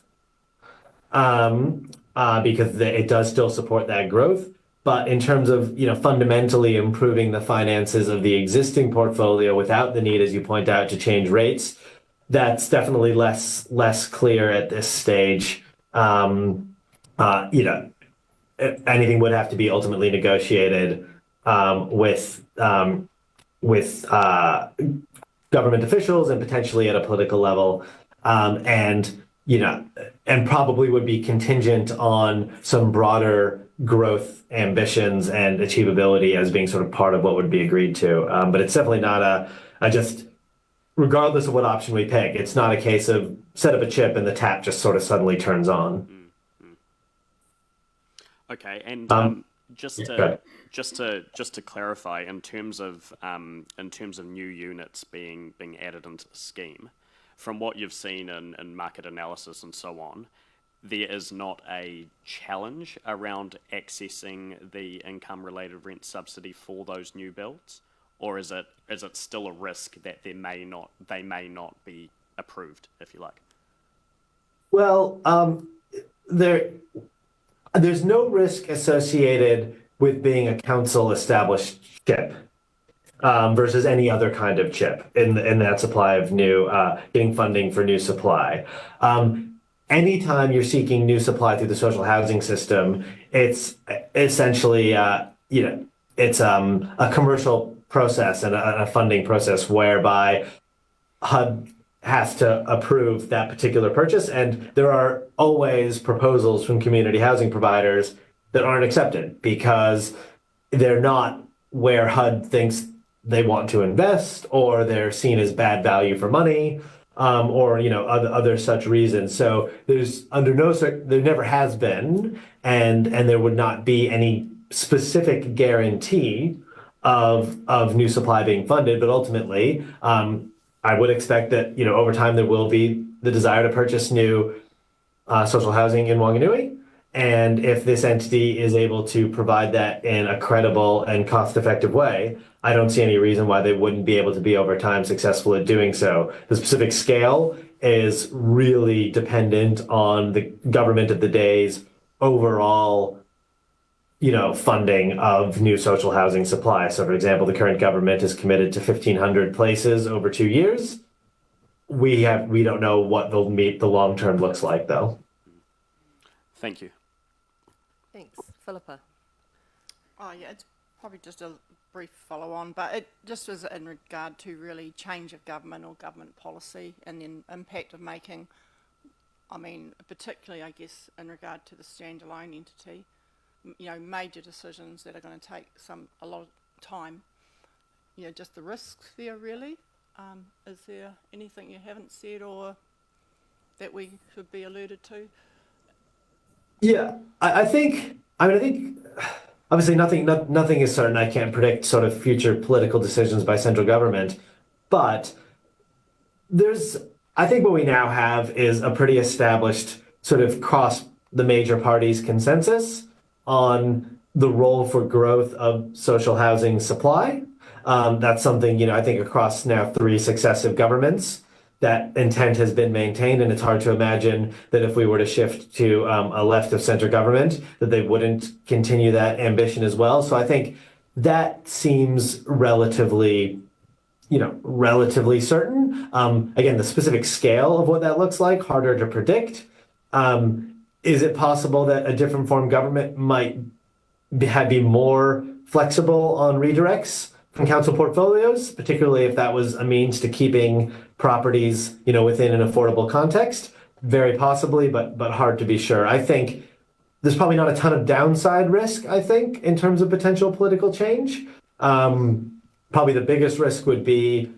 [SPEAKER 6] because it does still support that growth. But in terms of fundamentally improving the finances of the existing portfolio without the need, as you point out, to change rates, that's definitely less clear at this stage. Anything would have to be ultimately negotiated with government officials and potentially at a political level, and probably would be contingent on some broader growth ambitions and achievability as being sort of part of what would be agreed to. But it's definitely not a just, regardless of what option we pick, it's not a case of set up a chip and the tap just sort of suddenly turns on.
[SPEAKER 10] Okay, and just
[SPEAKER 6] yeah,
[SPEAKER 10] to clarify, in terms of new units being added into the scheme, from what you've seen in market analysis and so on, there is not a challenge around accessing the income-related rent subsidy for those new builds, or is it still a risk that they may not be approved, if you like?
[SPEAKER 6] Well, there's no risk associated with being a council established CHIP versus any other kind of CHIP in that supply of new, getting funding for new supply. Anytime you're seeking new supply through the social housing system, it's essentially, it's a commercial process and a funding process whereby HUD has to approve that particular purchase, and there are always proposals from community housing providers that aren't accepted because they're not where HUD thinks they want to invest, or they're seen as bad value for money, or other such reasons. So there's there never has been, and there would not be any specific guarantee of new supply being funded, but ultimately, I would expect that over time there will be the desire to purchase new social housing in Wanganui, and if this entity is able to provide that in a credible and cost-effective way, I don't see any reason why they wouldn't be able to be over time successful at doing so. The specific scale is really dependent on the government of the day's overall funding of new social housing supply. So, for example, the current government is committed to 1,500 places over 2 years. We don't know what the long term looks like, though.
[SPEAKER 10] Thank you.
[SPEAKER 1] Thanks. Philippa.
[SPEAKER 3] Oh, yeah, it's probably just a brief follow-on, but it just was in regard to really change of government or government policy and the impact of particularly, I guess, in regard to the standalone entity, major decisions that are going to take a lot of time. Just the risks there really. Is there anything you haven't said or that we should be alerted to?
[SPEAKER 6] Yeah, I think. I think obviously nothing is certain. I can't predict sort of future political decisions by central government, but there's. I think what we now have is a pretty established sort of cross the major parties consensus on the role for growth of social housing supply. That's something, I think across now 3 successive governments, that intent has been maintained, and it's hard to imagine that if we were to shift to a left of center government, that they wouldn't continue that ambition as well. So I think that seems relatively certain. Again, the specific scale of what that looks like, harder to predict. Is it possible that a different form of government might be more flexible on redirects from council portfolios, particularly if that was a means to keeping properties, within an affordable context? Very possibly, but hard to be sure. I think there's probably not a ton of downside risk, I think, in terms of potential political change. Probably the biggest risk would be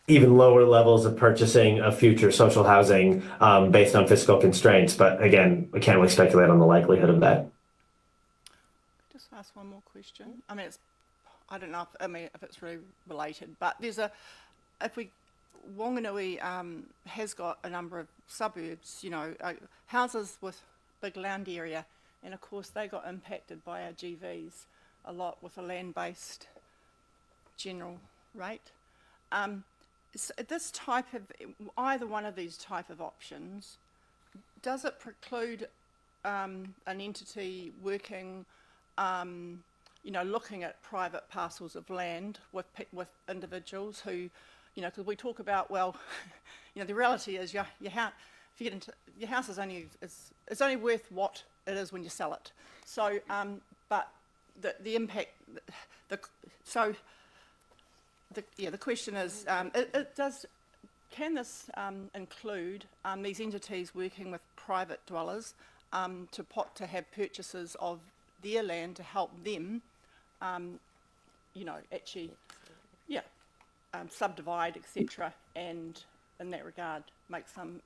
[SPEAKER 6] even lower levels of purchasing of future social housing based on fiscal constraints. But again, we can't really speculate on the likelihood of that.
[SPEAKER 3] Just ask one more question. I mean, I don't know if it's really related, but Wanganui has got a number of suburbs, houses with big land area, and of course they got impacted by our GVs a lot with a land-based general rate. So this type of, either one of these type of options, does it preclude an entity working, looking at private parcels of land with individuals who, because we talk about, the reality is your house is only worth what it is when you sell it. So, but the impact, the question is, can this include these entities working with private dwellers to have purchases of their land to help them, actually, subdivide, etc., and in that regard make some,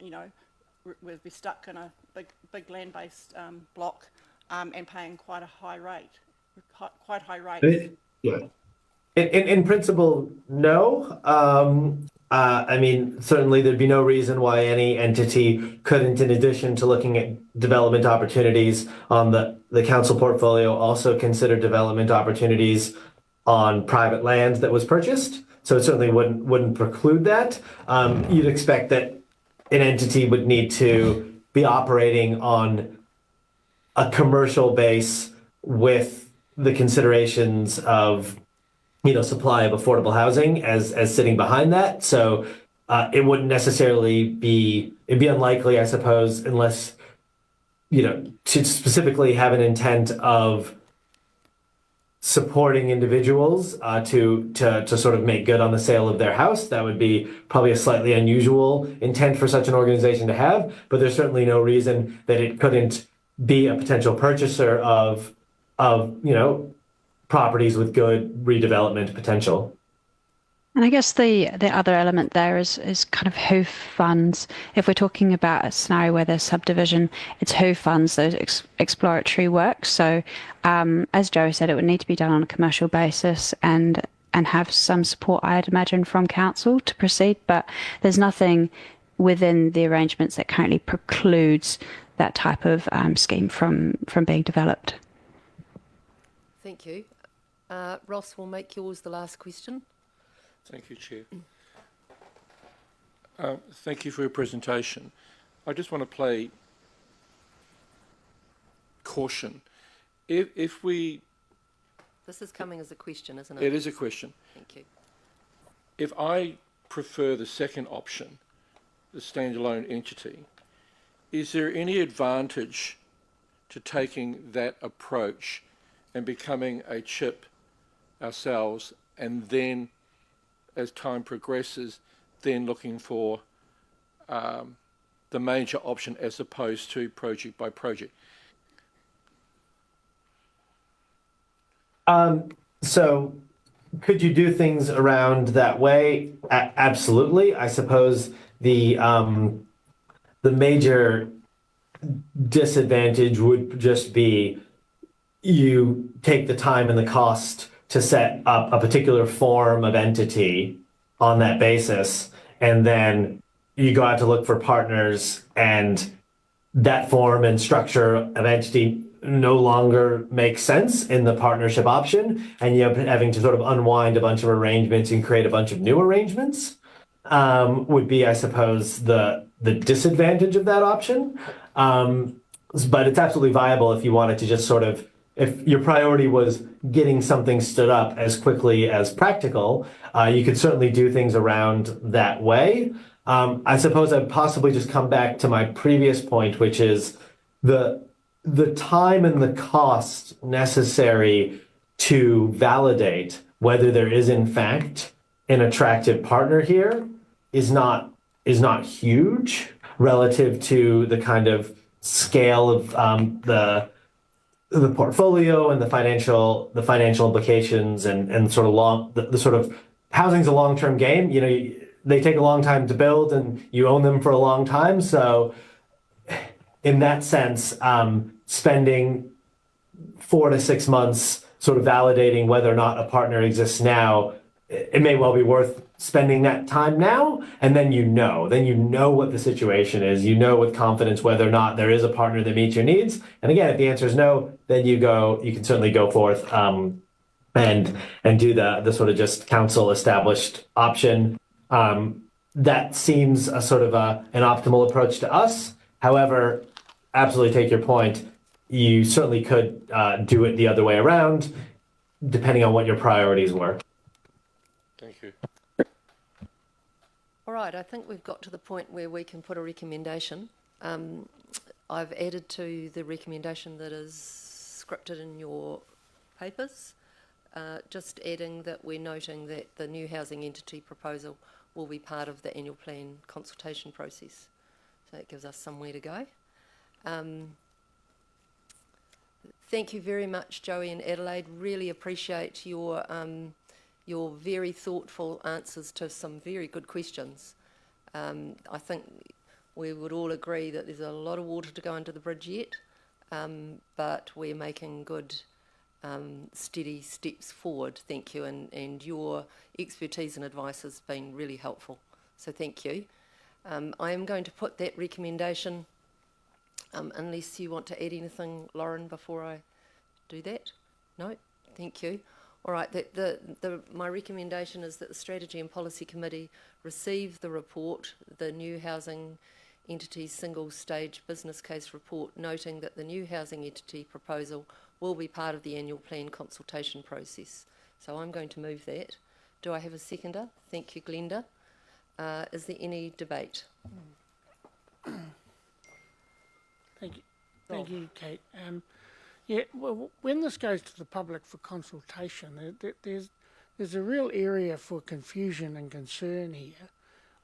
[SPEAKER 3] we'll be stuck in a big land-based block and paying quite a high rate, quite high rates.
[SPEAKER 6] Yeah. In principle, no. I mean, certainly there'd be no reason why any entity couldn't, in addition to looking at development opportunities on the council portfolio, also consider development opportunities on private land that was purchased. So it certainly wouldn't preclude that. You'd expect that an entity would need to be operating on a commercial base with the considerations of supply of affordable housing as sitting behind that. So it wouldn't necessarily it'd be unlikely, I suppose, unless, to specifically have an intent of supporting individuals to sort of make good on the sale of their house. That would be probably a slightly unusual intent for such an organization to have, but there's certainly no reason that it couldn't be a potential purchaser of properties with good redevelopment potential.
[SPEAKER 7] And I guess the other element there is kind of who funds. If we're talking about a scenario where there's subdivision, it's who funds those exploratory works. So, as Joe said, it would need to be done on a commercial basis and have some support, I'd imagine, from council to proceed. But there's nothing within the arrangements that currently precludes that type of scheme from being developed.
[SPEAKER 1] Thank you. Ross, will make yours the last question.
[SPEAKER 11] Thank you, Chair. Thank you for your presentation. I just want to play caution. If we...
[SPEAKER 1] This is coming as a question, isn't it?
[SPEAKER 11] It is a question.
[SPEAKER 1] Thank you.
[SPEAKER 11] If I prefer the second option, the standalone entity, is there any advantage to taking that approach and becoming a chip ourselves, and then as time progresses, then looking for the major option as opposed to project by project?
[SPEAKER 6] So could you do things around that way? Absolutely. I suppose the major disadvantage would just be you take the time and the cost to set up a particular form of entity on that basis, and then you go out to look for partners, and that form and structure of entity no longer makes sense in the partnership option, and you're having to sort of unwind a bunch of arrangements and create a bunch of new arrangements. Would be, I suppose, the disadvantage of that option. But it's absolutely viable if you wanted to just sort of, if your priority was getting something stood up as quickly as practical, you could certainly do things around that way. I suppose I'd possibly just come back to my previous point, which is the time and the cost necessary to validate whether there is in fact an attractive partner here is not huge relative to the kind of scale of the portfolio and the financial implications and sort of the sort of housing's a long-term game. You know, they take a long time to build and you own them for a long time. So in that sense, spending 4 to 6 months sort of validating whether or not a partner exists now, it may well be worth spending that time now, and then you know what the situation is. You know with confidence whether or not there is a partner that meets your needs. And again, if the answer is no, then you can certainly go forth and do the sort of just council established option. That seems a sort of an optimal approach to us. However, absolutely take your point. You certainly could do it the other way around, depending on what your priorities were.
[SPEAKER 11] Thank you.
[SPEAKER 1] All right, I think we've got to the point where we can put a recommendation. I've added to the recommendation that is scripted in your papers, just adding that we're noting that the new housing entity proposal will be part of the annual plan consultation process. So that gives us somewhere to go. Thank you very much, Joey and Adelaide. Really appreciate your very thoughtful answers to some very good questions. I think we would all agree that there's a lot of water to go under the bridge yet, but we're making good, steady steps forward. Thank you, and your expertise and advice has been really helpful. So thank you. I am going to put that recommendation, unless you want to add anything, Lauren, before I do that. No? Thank you. All right, my recommendation is that the Strategy and Policy Committee receive the report, the new housing entity single stage business case report, noting that the new housing entity proposal will be part of the annual plan consultation process. So I'm going to move that. Do I have a seconder? Thank you, Glenda. Is there any debate?
[SPEAKER 9] Thank you, Kate. Yeah, well, when this goes to the public for consultation, there's a real area for confusion and concern here.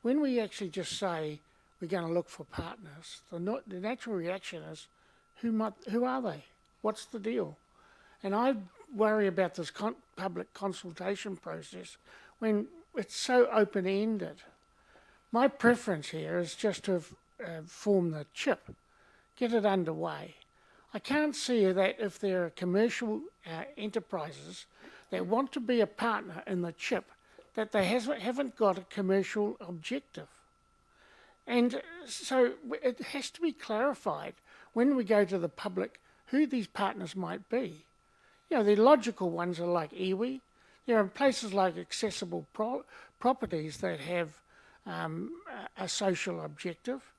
[SPEAKER 9] When we actually just say we're going to look for partners, the natural reaction is, who are they? What's the deal? And I worry about this public consultation process when it's so open-ended. My preference here is just to form the chip, get it underway. I can't see that if there are commercial enterprises that want to be a partner in the chip, that they haven't got a commercial objective. And so it has to be clarified when we go to the public who these partners might be. You know, the logical ones are like iwi. There are places like accessible properties that have a social objective.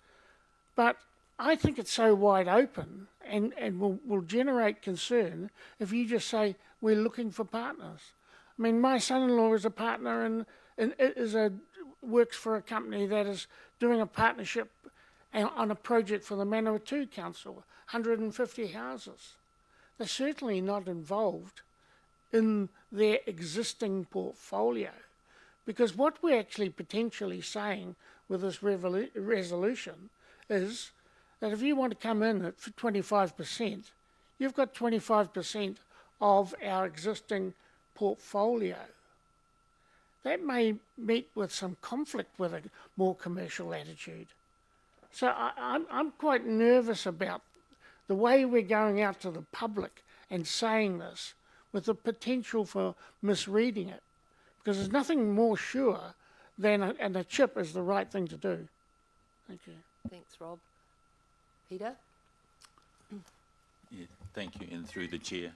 [SPEAKER 9] But I think it's so wide open and will generate concern if you just say, we're looking for partners. I mean, my son-in-law is a partner and works for a company that is doing a partnership on a project for the Manawatu Council, 150 houses. They're certainly not involved in their existing portfolio, because what we're actually potentially saying with this resolution is that if you want to come in at 25%, you've got 25% of our existing portfolio. That may meet with some conflict with a more commercial attitude. So I'm quite nervous about the way we're going out to the public and saying this, with the potential for misreading it, because there's nothing more sure than a chip is the right thing to do. Thank you.
[SPEAKER 1] Thanks, Rob. Peter?
[SPEAKER 12] Yeah, thank you, and through the chair.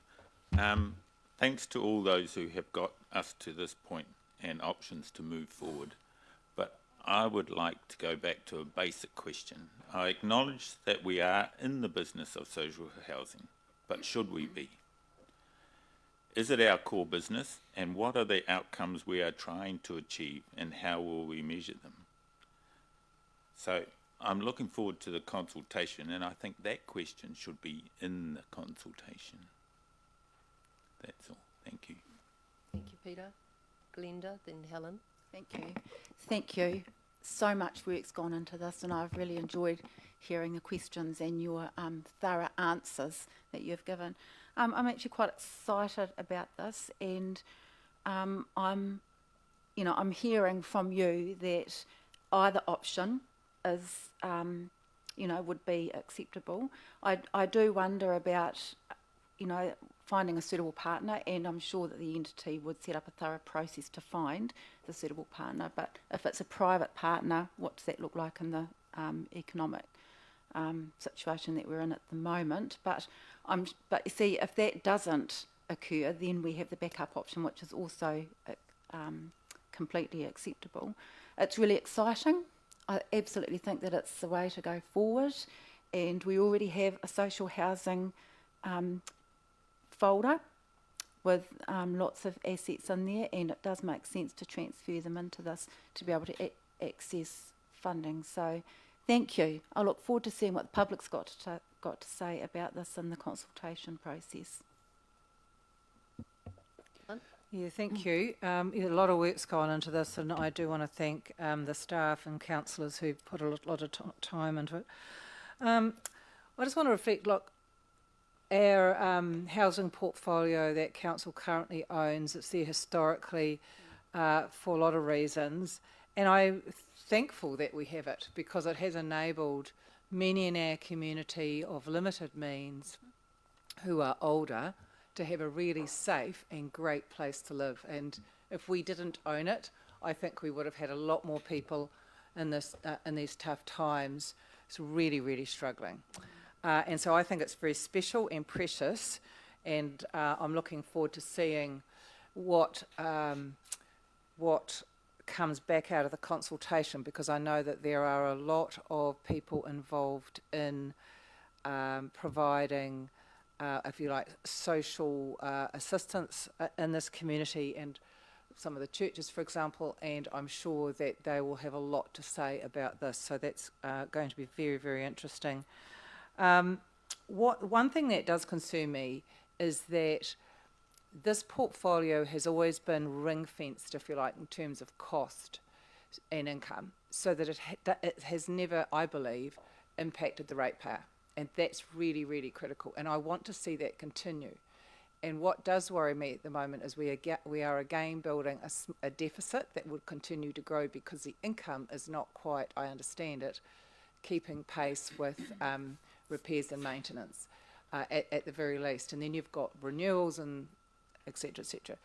[SPEAKER 12] Thanks to all those who have got us to this point and options to move forward. But I would like to go back to a basic question. I acknowledge that we are in the business of social housing, but should we be? Is it our core business, and what are the outcomes we are trying to achieve, and how will we measure them? So I'm looking forward to the consultation, and I think that question should be in the consultation. That's all. Thank you.
[SPEAKER 1] Thank you, Peter. Glenda, then Helen.
[SPEAKER 13] Thank you. Thank you. So much work's gone into this, and I've really enjoyed hearing the questions and your thorough answers that you've given. I'm actually quite excited about this, and I'm hearing from you that either option is, would be acceptable. I do wonder about, finding a suitable partner, and I'm sure that the entity would set up a thorough process to find the suitable partner. But if it's a private partner, what does that look like in the economic situation that we're in at the moment? But you see, if that doesn't occur, then we have the backup option, which is also completely acceptable. It's really exciting. I absolutely think that it's the way to go forward, and we already have a social housing folder with lots of assets in there, and it does make sense to transfer them into this to be able to access funding. So thank you. I look forward to seeing what the public's got to say about this in the consultation process.
[SPEAKER 4] Yeah, thank you. A lot of work's gone into this, and I do want to thank the staff and councillors who put a lot of time into it. I just want to reflect, look, our housing portfolio that council currently owns, it's there historically for a lot of reasons, and I'm thankful that we have it because it has enabled many in our community of limited means who are older to have a really safe and great place to live. And if we didn't own it, I think we would have had a lot more people in these tough times. It's really, really struggling. And so I think it's very special and precious, and I'm looking forward to seeing what comes back out of the consultation, because I know that there are a lot of people involved in providing if you like, social assistance in this community, and some of the churches, for example, and I'm sure that they will have a lot to say about this. So that's going to be very, very interesting. One thing that does concern me is that this portfolio has always been ring-fenced, if you like, in terms of cost and income, so that it has never, I believe, impacted the ratepayer. And that's really, really critical. And I want to see that continue. And what does worry me at the moment is we are again building a deficit that would continue to grow because the income is not quite, I understand it, keeping pace with repairs and maintenance at the very least. And then you've got renewals and et cetera, et cetera.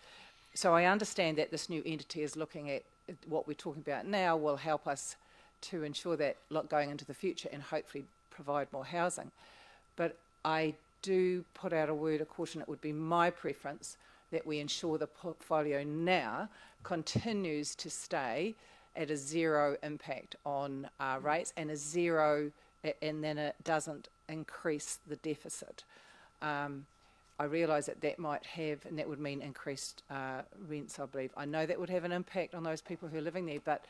[SPEAKER 4] So I understand that this new entity is looking at what we're talking about now will help us to ensure that going into the future and hopefully provide more housing. But I do put out a word of caution. It would be my preference that we ensure the portfolio now continues to stay at a zero impact on rates and a zero, and then it doesn't increase the deficit. I realise that might have, and that would mean increased rents, I believe. I know that would have an impact on those people who are living there, but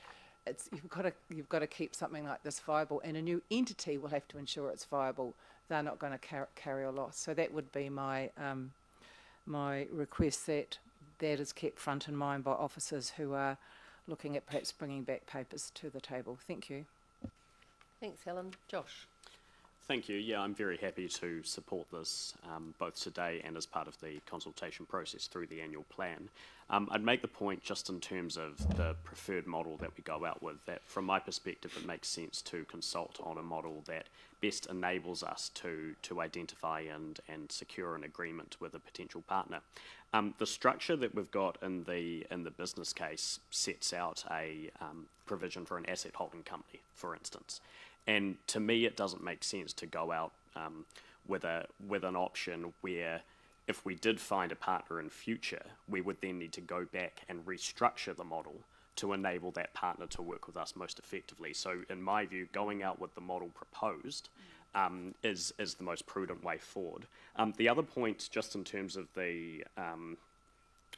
[SPEAKER 4] you've got to keep something like this viable, and a new entity will have to ensure it's viable. They're not going to carry a loss. So that would be my my request, that is kept front in mind by officers who are looking at perhaps bringing back papers to the table. Thank you.
[SPEAKER 1] Thanks, Helen. Josh.
[SPEAKER 10] Thank you. Yeah, I'm very happy to support this both today and as part of the consultation process through the annual plan. I'd make the point just in terms of the preferred model that we go out with, that from my perspective it makes sense to consult on a model that best enables us to identify and secure an agreement with a potential partner. The structure that we've got in the business case sets out a provision for an asset holding company, for instance. And to me, it doesn't make sense to go out with an option where, if we did find a partner in future, we would then need to go back and restructure the model to enable that partner to work with us most effectively. So in my view, going out with the model proposed is the most prudent way forward. The other point, just in terms of the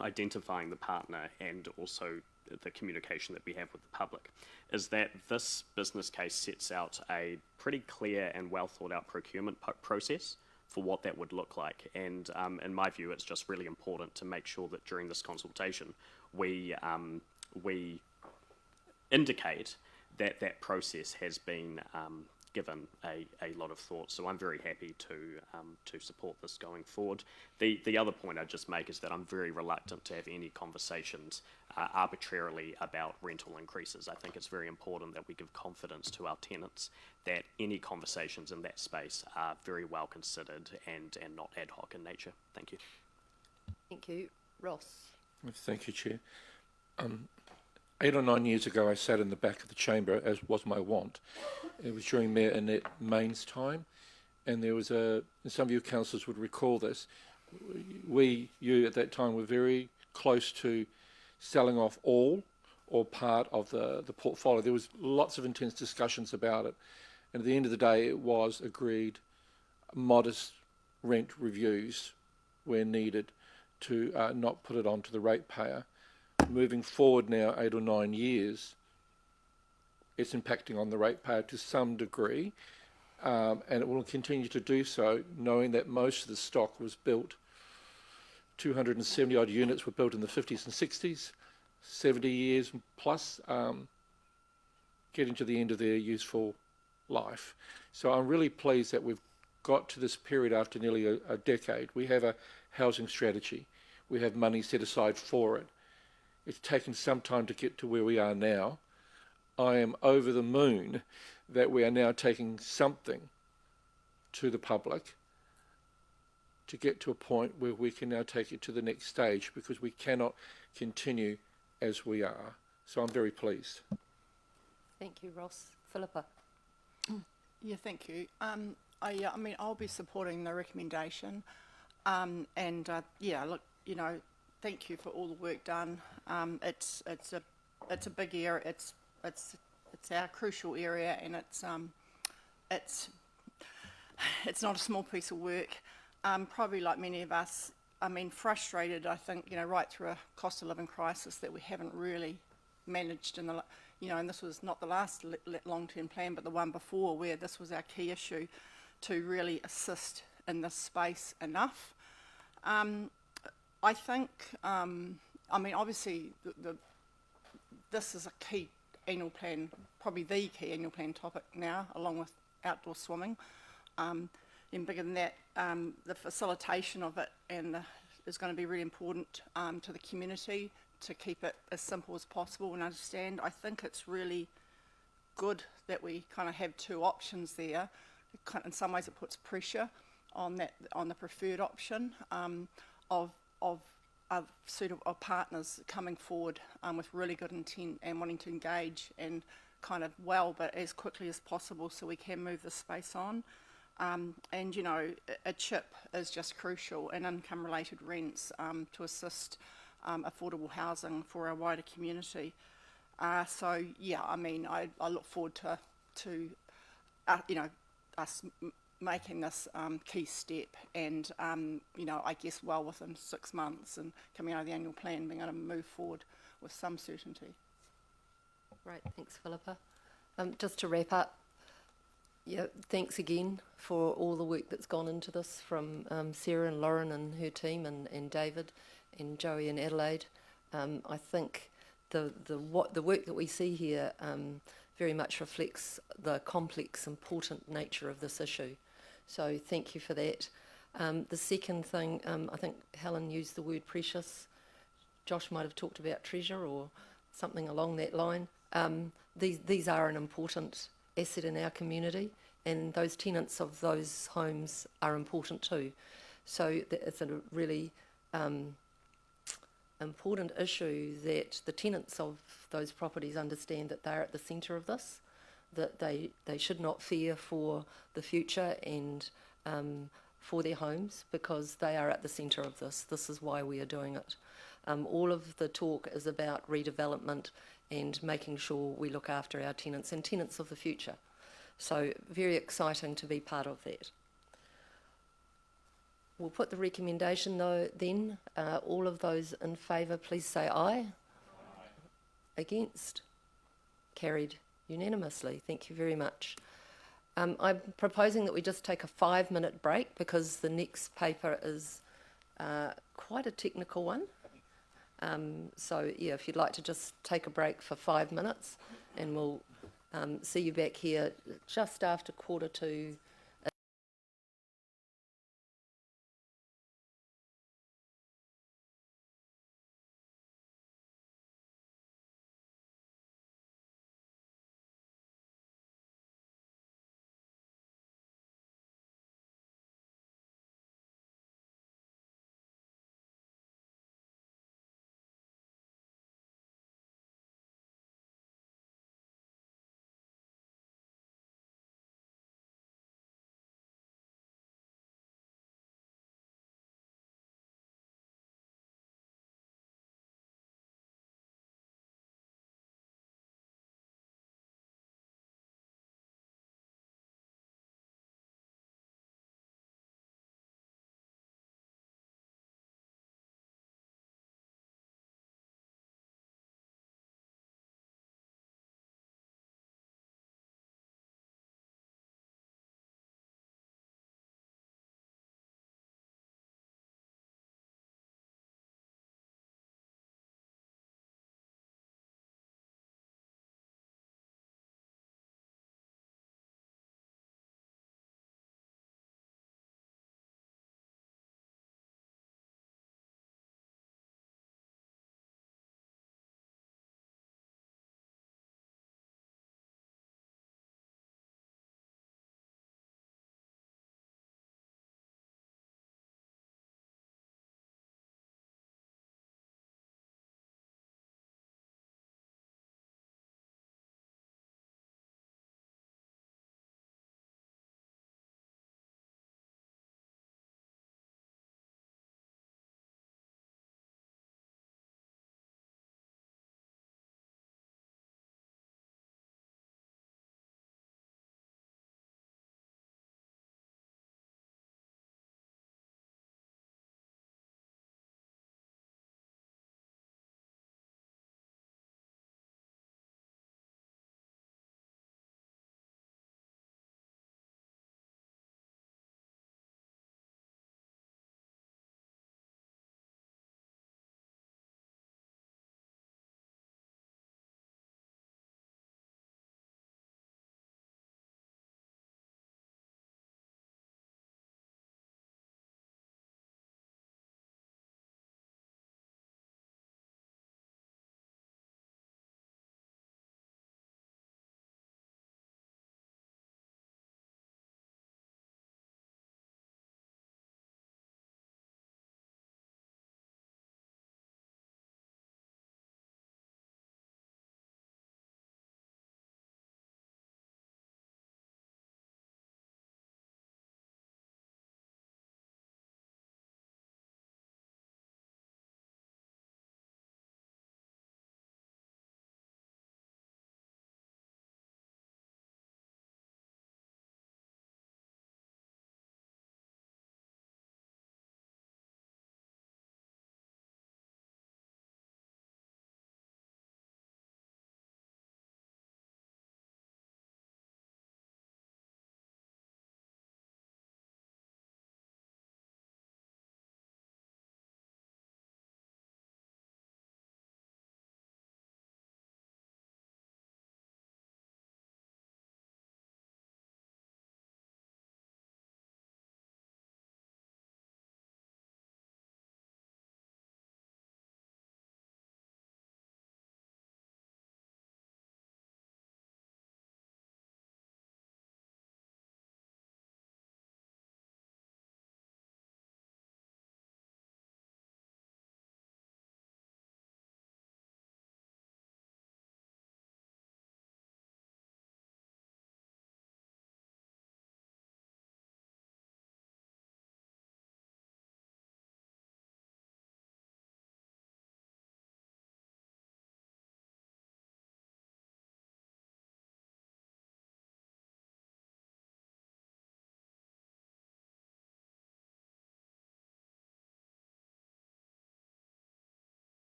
[SPEAKER 10] identifying the partner and also the communication that we have with the public, is that this business case sets out a pretty clear and well thought out procurement process for what that would look like. And in my view, it's just really important to make sure that during this consultation, we indicate that that process has been given a lot of thought. So I'm very happy to support this going forward. The other point I'd just make is that I'm very reluctant to have any conversations arbitrarily about rental increases. I think it's very important that we give confidence to our tenants that any conversations in that space are very well considered and not ad hoc in nature. Thank you.
[SPEAKER 1] Thank you. Ross.
[SPEAKER 11] Thank you, Chair. 8 or 9 years ago, I sat in the back of the chamber, as was my wont. It was during Mayor Annette Main's time, and there was and some of you councillors would recall this, you at that time were very close to selling off all or part of the portfolio. There was lots of intense discussions about it, and at the end of the day, it was agreed modest rent reviews where needed to not put it onto the ratepayer. Moving forward now 8 or 9 years, it's impacting on the ratepayer to some degree, and it will continue to do so, knowing that most of the stock was built, 270 odd units were built in the 50s and 60s, 70 years plus, getting to the end of their useful life. So I'm really pleased that we've got to this period after nearly a decade. We have a housing strategy. We have money set aside for it. It's taken some time to get to where we are now. I am over the moon that we are now taking something to the public to get to a point where we can now take it to the next stage, because we cannot continue as we are. So I'm very pleased.
[SPEAKER 1] Thank you, Ross. Philippa.
[SPEAKER 3] Yeah, thank you. I mean, I'll be supporting the recommendation, yeah, look, you know, thank you for all the work done. It's a big area. It's our crucial area, and it's not a small piece of work. Probably like many of us, I mean, frustrated, I think, you know, right through a cost of living crisis that we haven't really managed in the, you know, and this was not the last long-term plan, but the one before, where this was our key issue, to really assist in this space enough. I think, I mean, obviously, this is a key annual plan, probably the key annual plan topic now, along with outdoor swimming. And bigger than that, the facilitation of it is going to be really important to the community, to keep it as simple as possible and understand. I think it's really good that we kind of have two options there. In some ways, it puts pressure on the preferred option of partners coming forward with really good intent and wanting to engage and kind of but as quickly as possible, so we can move the space on. And you know, a chip is just crucial, and income related rents to assist affordable housing for our wider community. So yeah, I mean, I look forward to you know, us making this key step, and you know, I guess well within 6 months and coming out of the annual plan, being able to move forward with some certainty.
[SPEAKER 1] Great, thanks, Philippa. Just to wrap up, yeah, thanks again for all the work that's gone into this from Sarah and Lauren and her team, and David and Joey and Adelaide. I think the work that we see here very much reflects the complex, important nature of this issue. So thank you for that. The second thing, I think Helen used the word precious. Josh might have talked about treasure or something along that line. These are an important asset in our community, and those tenants of those homes are important too. So it's a really important issue that the tenants of those properties understand that they're at the centre of this, that they should not fear for the future and for their homes, because they are at the centre of this. This is why we are doing it. All of the talk is about redevelopment and making sure we look after our tenants and tenants of the future. So very exciting to be part of that. We'll put the recommendation though then. All of those in favour, please say aye. Aye. Against? Carried unanimously. Thank you very much. I'm proposing that we just take a 5-minute break because the next paper is quite a technical one. So yeah, if you'd like to just take a break for 5 minutes, and we'll see you back here just after 1:45.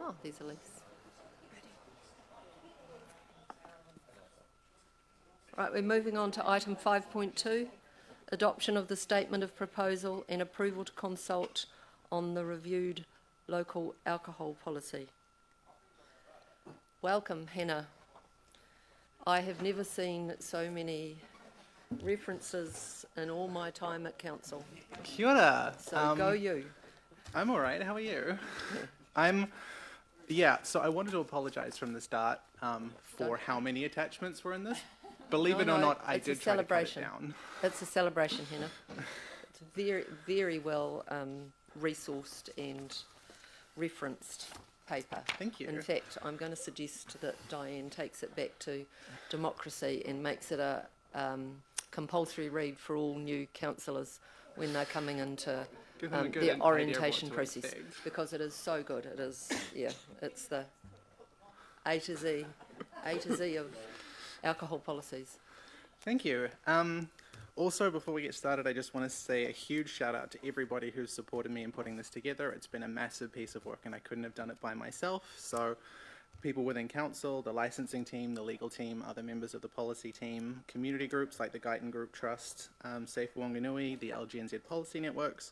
[SPEAKER 1] Oh, there's Elise. Right, we're moving on to item 5.2, adoption of the statement of proposal and approval to consult on the reviewed local alcohol policy. Welcome, Hannah. I have never seen so many references in all my time at council.
[SPEAKER 14] Kia ora.
[SPEAKER 1] So go you.
[SPEAKER 14] I'm all right. How are you? So I wanted to apologise from the start for how many attachments were in this. Believe it or not, I did try to cut it down.
[SPEAKER 1] It's a celebration, Hannah. It's very, very well resourced and referenced paper.
[SPEAKER 14] Thank you.
[SPEAKER 1] In fact, I'm going to suggest that Diane takes it back to democracy and makes it a compulsory read for all new councillors when they're coming into their orientation process, because it is so good. It is, yeah, it's the A to Z of alcohol policies.
[SPEAKER 14] Thank you. Also, before we get started, I just want to say a huge shout out to everybody who's supported me in putting this together. It's been a massive piece of work and I couldn't have done it by myself. So people within council, the licensing team, the legal team, other members of the policy team, community groups like the Guyton Group Trust, Safe Wanganui, the LGNZ policy networks,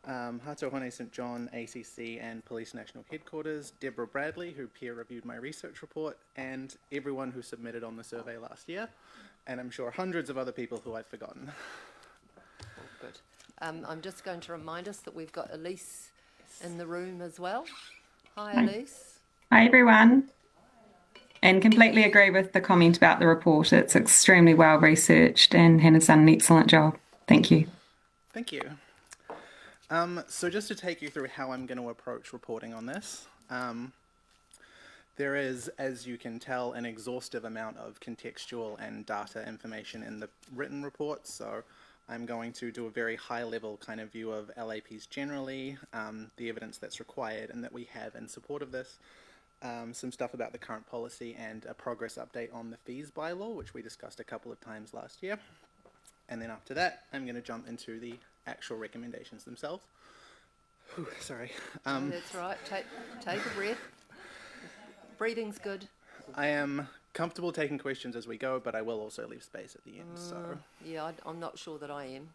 [SPEAKER 14] Hatohone St John, ACC and Police National Headquarters, Deborah Bradley, who peer reviewed my research report, and everyone who submitted on the survey last year, and I'm sure hundreds of other people who I've forgotten.
[SPEAKER 1] Oh, good. I'm just going to remind us that we've got Elise in the room as well. Hi, Elise.
[SPEAKER 15] Hi, everyone. And completely agree with the comment about the report. It's extremely well researched and Hannah's done an excellent job. Thank you.
[SPEAKER 14] Thank you. So just to take you through how I'm going to approach reporting on this, there is, as you can tell, an exhaustive amount of contextual and data information in the written report. So I'm going to do a very high-level kind of view of LAPs generally, the evidence that's required and that we have in support of this, some stuff about the current policy and a progress update on the fees bylaw, which we discussed a couple of times last year. And then after that, I'm going to jump into the actual recommendations themselves. Whew, sorry.
[SPEAKER 1] No, that's right. Take a breath. Breathing's good.
[SPEAKER 14] I am comfortable taking questions as we go, but I will also leave space at the end. So
[SPEAKER 1] yeah, I'm not sure that I am.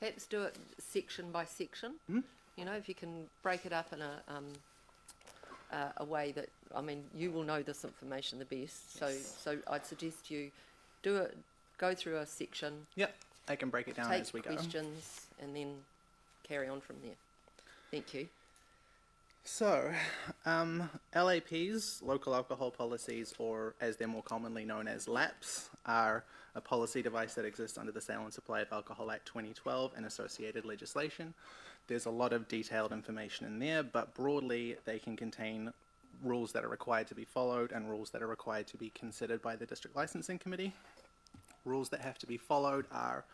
[SPEAKER 1] Perhaps do it section by section. You know, if you can break it up in a way that, I mean, you will know this information the best. So I'd suggest you do it. Go through a section.
[SPEAKER 14] Yep, I can break it down as we go.
[SPEAKER 1] Take questions and then carry on from there. Thank you.
[SPEAKER 14] So, LAPs, local alcohol policies, or as they're more commonly known as LAPs, are a policy device that exists under the Sale and Supply of Alcohol Act 2012 and associated legislation. There's a lot of detailed information in there, but broadly they can contain rules that are required to be followed and rules that are required to be considered by the District Licensing Committee. Rules that have to be followed are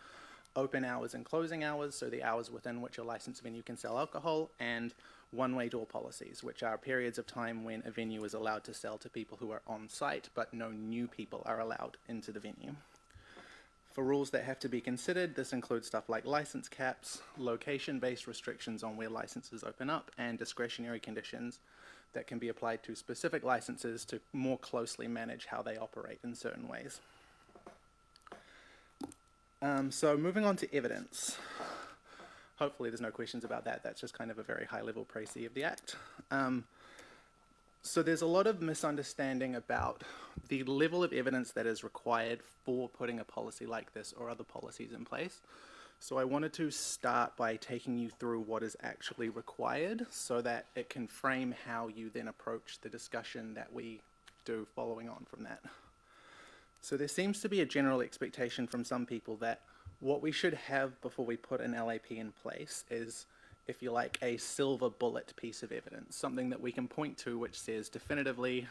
[SPEAKER 14] open hours and closing hours, so the hours within which a licensed venue can sell alcohol, and one-way door policies, which are periods of time when a venue is allowed to sell to people who are on site, but no new people are allowed into the venue. For rules that have to be considered, this includes stuff like license caps, location-based restrictions on where licenses open up, and discretionary conditions that can be applied to specific licenses to more closely manage how they operate in certain ways. So moving on to evidence. Hopefully there's no questions about that. That's just kind of a very high-level précis of the Act. So there's a lot of misunderstanding about the level of evidence that is required for putting a policy like this or other policies in place. So I wanted to start by taking you through what is actually required so that it can frame how you then approach the discussion that we do following on from that. So there seems to be a general expectation from some people that what we should have before we put an LAP in place is, if you like, a silver bullet piece of evidence, something that we can point to which says definitively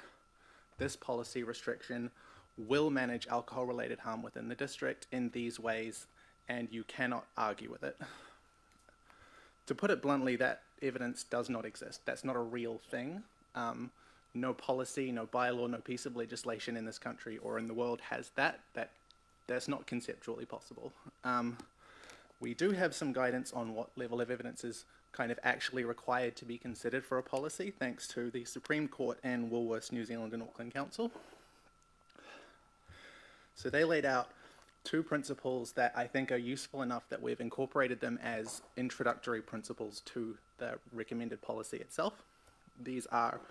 [SPEAKER 14] this policy restriction will manage alcohol-related harm within the district in these ways, and you cannot argue with it. To put it bluntly, that evidence does not exist. That's not a real thing. No policy, no bylaw, no piece of legislation in this country or in the world has that. That's not conceptually possible. We do have some guidance on what level of evidence is kind of actually required to be considered for a policy, thanks to the Supreme Court and Woolworths New Zealand and Auckland Council. So they laid out 2 principles that I think are useful enough that we've incorporated them as introductory principles to the recommended policy itself. These are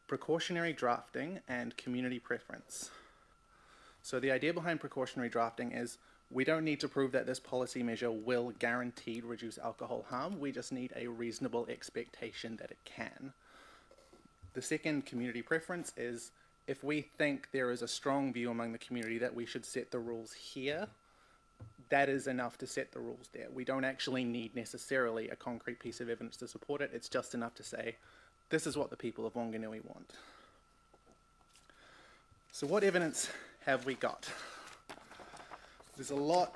[SPEAKER 14] precautionary drafting and community preference. So the idea behind precautionary drafting is we don't need to prove that this policy measure will guaranteed reduce alcohol harm. We just need a reasonable expectation that it can. The second, community preference, is if we think there is a strong view among the community that we should set the rules here, that is enough to set the rules there. We don't actually need necessarily a concrete piece of evidence to support it. It's just enough to say, this is what the people of Wanganui want. So what evidence have we got? There's a lot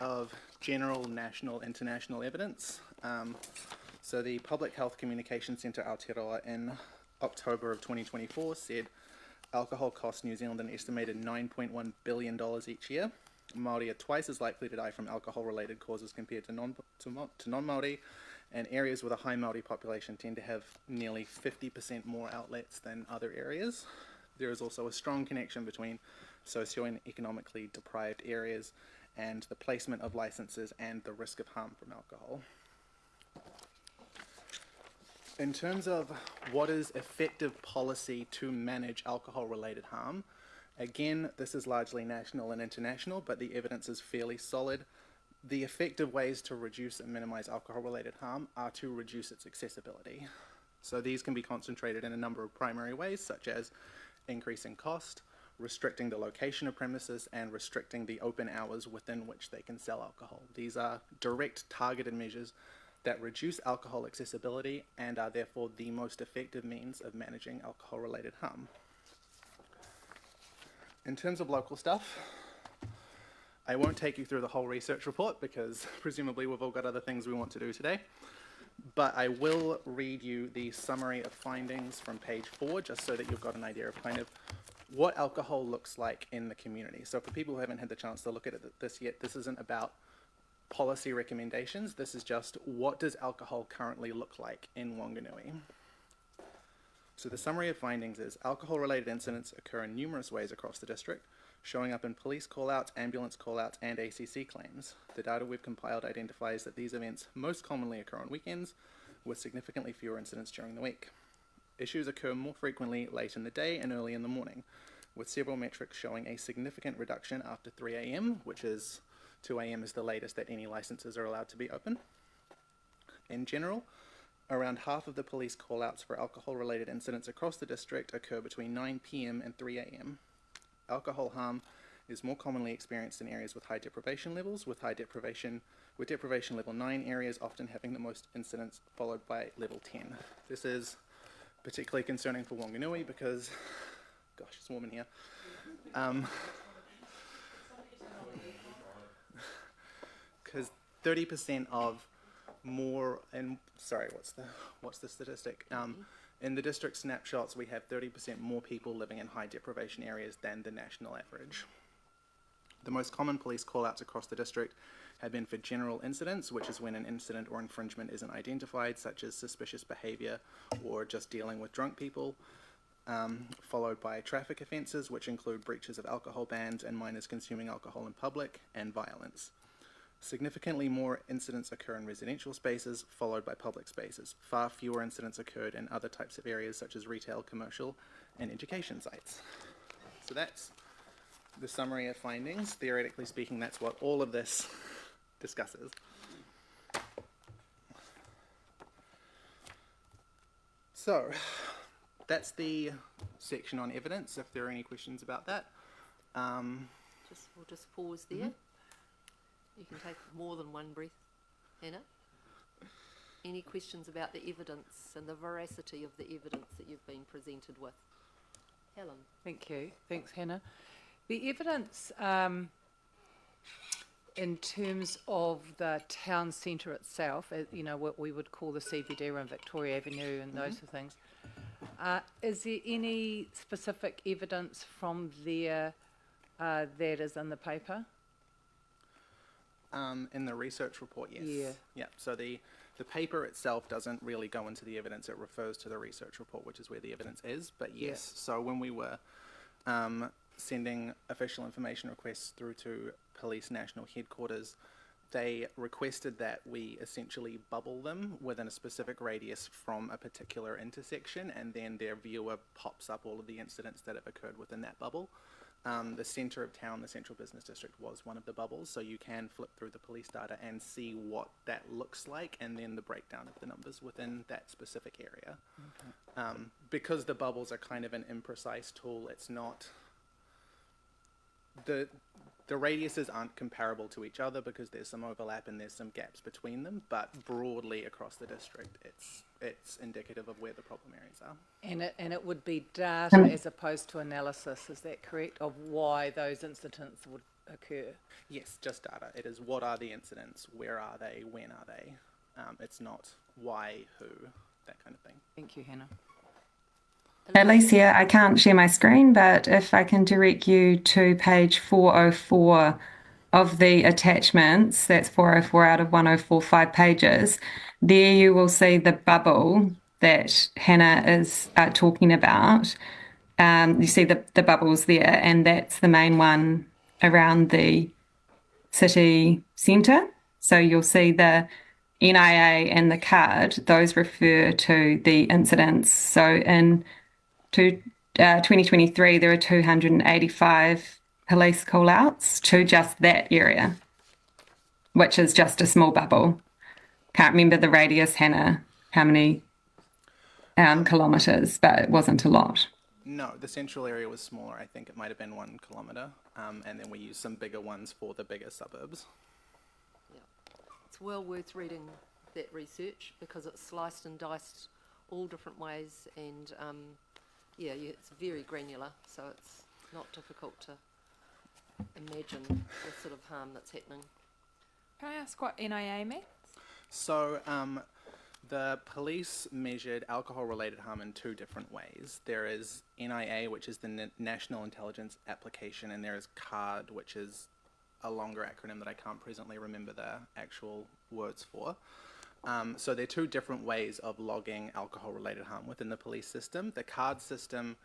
[SPEAKER 14] of general, national, international evidence. So the Public Health Communication Centre Aotearoa in October of 2024 said alcohol costs New Zealand an estimated $9.1 billion each year. Māori are twice as likely to die from alcohol-related causes compared to non-Māori, and areas with a high Māori population tend to have nearly 50% more outlets than other areas. There is also a strong connection between socio-economically deprived areas and the placement of licenses and the risk of harm from alcohol. In terms of what is effective policy to manage alcohol-related harm, again, this is largely national and international, but the evidence is fairly solid. The effective ways to reduce and minimize alcohol-related harm are to reduce its accessibility. So these can be concentrated in a number of primary ways, such as increasing cost, restricting the location of premises, and restricting the open hours within which they can sell alcohol. These are direct, targeted measures that reduce alcohol accessibility and are therefore the most effective means of managing alcohol-related harm. In terms of local stuff, I won't take you through the whole research report because presumably we've all got other things we want to do today, but I will read you the summary of findings from page 4 just so that you've got an idea of kind of what alcohol looks like in the community. So for people who haven't had the chance to look at this yet, this isn't about policy recommendations, this is just what does alcohol currently look like in Wanganui. So the summary of findings is alcohol-related incidents occur in numerous ways across the district, showing up in police call-outs, ambulance call-outs, and ACC claims. The data we've compiled identifies that these events most commonly occur on weekends, with significantly fewer incidents during the week. Issues occur more frequently late in the day and early in the morning, with several metrics showing a significant reduction after 3 a.m., which is 2 a.m. is the latest that any licenses are allowed to be open. In general, around half of the police call-outs for alcohol-related incidents across the district occur between 9 p.m. and 3 a.m. Alcohol harm is more commonly experienced in areas with high deprivation levels, with deprivation level 9 areas often having the most incidents, followed by level 10. This is particularly concerning for Wanganui because, gosh, it's warm in here. Because 30% of more, and sorry, what's the statistic? In the district snapshots, we have 30% more people living in high deprivation areas than the national average. The most common police call-outs across the district have been for general incidents, which is when an incident or infringement isn't identified, such as suspicious behaviour or just dealing with drunk people, followed by traffic offences, which include breaches of alcohol bans and minors consuming alcohol in public, and violence. Significantly more incidents occur in residential spaces, followed by public spaces. Far fewer incidents occurred in other types of areas such as retail, commercial, and education sites. So that's the summary of findings. Theoretically speaking, that's what all of this discusses. So that's the section on evidence, if there are any questions about that.
[SPEAKER 1] We'll just pause there. Mm-hmm. You can take more than one breath, Hannah. Any questions about the evidence and the veracity of the evidence that you've been presented with? Helen.
[SPEAKER 4] Thank you. Thanks, Hannah. The evidence in terms of the town centre itself, you know, what we would call the CBD around Victoria Avenue and those sort of things, is there any specific evidence from there that is in the paper?
[SPEAKER 14] In the research report, yes.
[SPEAKER 4] Yeah.
[SPEAKER 14] Yeah. So the The paper itself doesn't really go into the evidence. It refers to the research report, which is where the evidence is. But yes, so when we were sending official information requests through to Police National Headquarters, they requested that we essentially bubble them within a specific radius from a particular intersection, and then their viewer pops up all of the incidents that have occurred within that bubble. The centre of town, the central business district, was one of the bubbles, so you can flip through the police data and see what that looks like, and then the breakdown of the numbers within that specific area. Okay. Because the bubbles are kind of an imprecise tool, it's not... The radiuses aren't comparable to each other because there's some overlap and there's some gaps between them, but broadly across the district, it's indicative of where the problem areas are.
[SPEAKER 4] And it would be data as opposed to analysis, is that correct, of why those incidents would occur?
[SPEAKER 14] Yes, just data. It is what are the incidents, where are they, when are they. It's not why, who, that kind of thing.
[SPEAKER 4] Thank you, Hannah.
[SPEAKER 15] Alicia, I can't share my screen, but if I can direct you to page 404 of the attachments, that's 404 out of 104, 5 pages, there you will see the bubble that Hannah is talking about. You see the bubbles there, and that's the main one around the city centre. So you'll see the NIA and the card, those refer to the incidents. So in 2023, there are 285 police call-outs to just that area, which is just a small bubble. Can't remember the radius, Hannah, how many kilometres, but it wasn't a lot.
[SPEAKER 14] No, the central area was smaller. I think it might have been 1 kilometre, and then we used some bigger ones for the bigger suburbs.
[SPEAKER 1] Yeah. It's well worth reading that research because it's sliced and diced all different ways, and yeah, it's very granular, so it's not difficult to imagine the sort of harm that's happening.
[SPEAKER 2] Can I ask what NIA means?
[SPEAKER 14] So the police measured alcohol-related harm in 2 different ways. There is NIA, which is the National Intelligence Application, and there is CARD, which is a longer acronym that I can't presently remember the actual words for. So there are 2 different ways of logging alcohol-related harm within the police system. The card system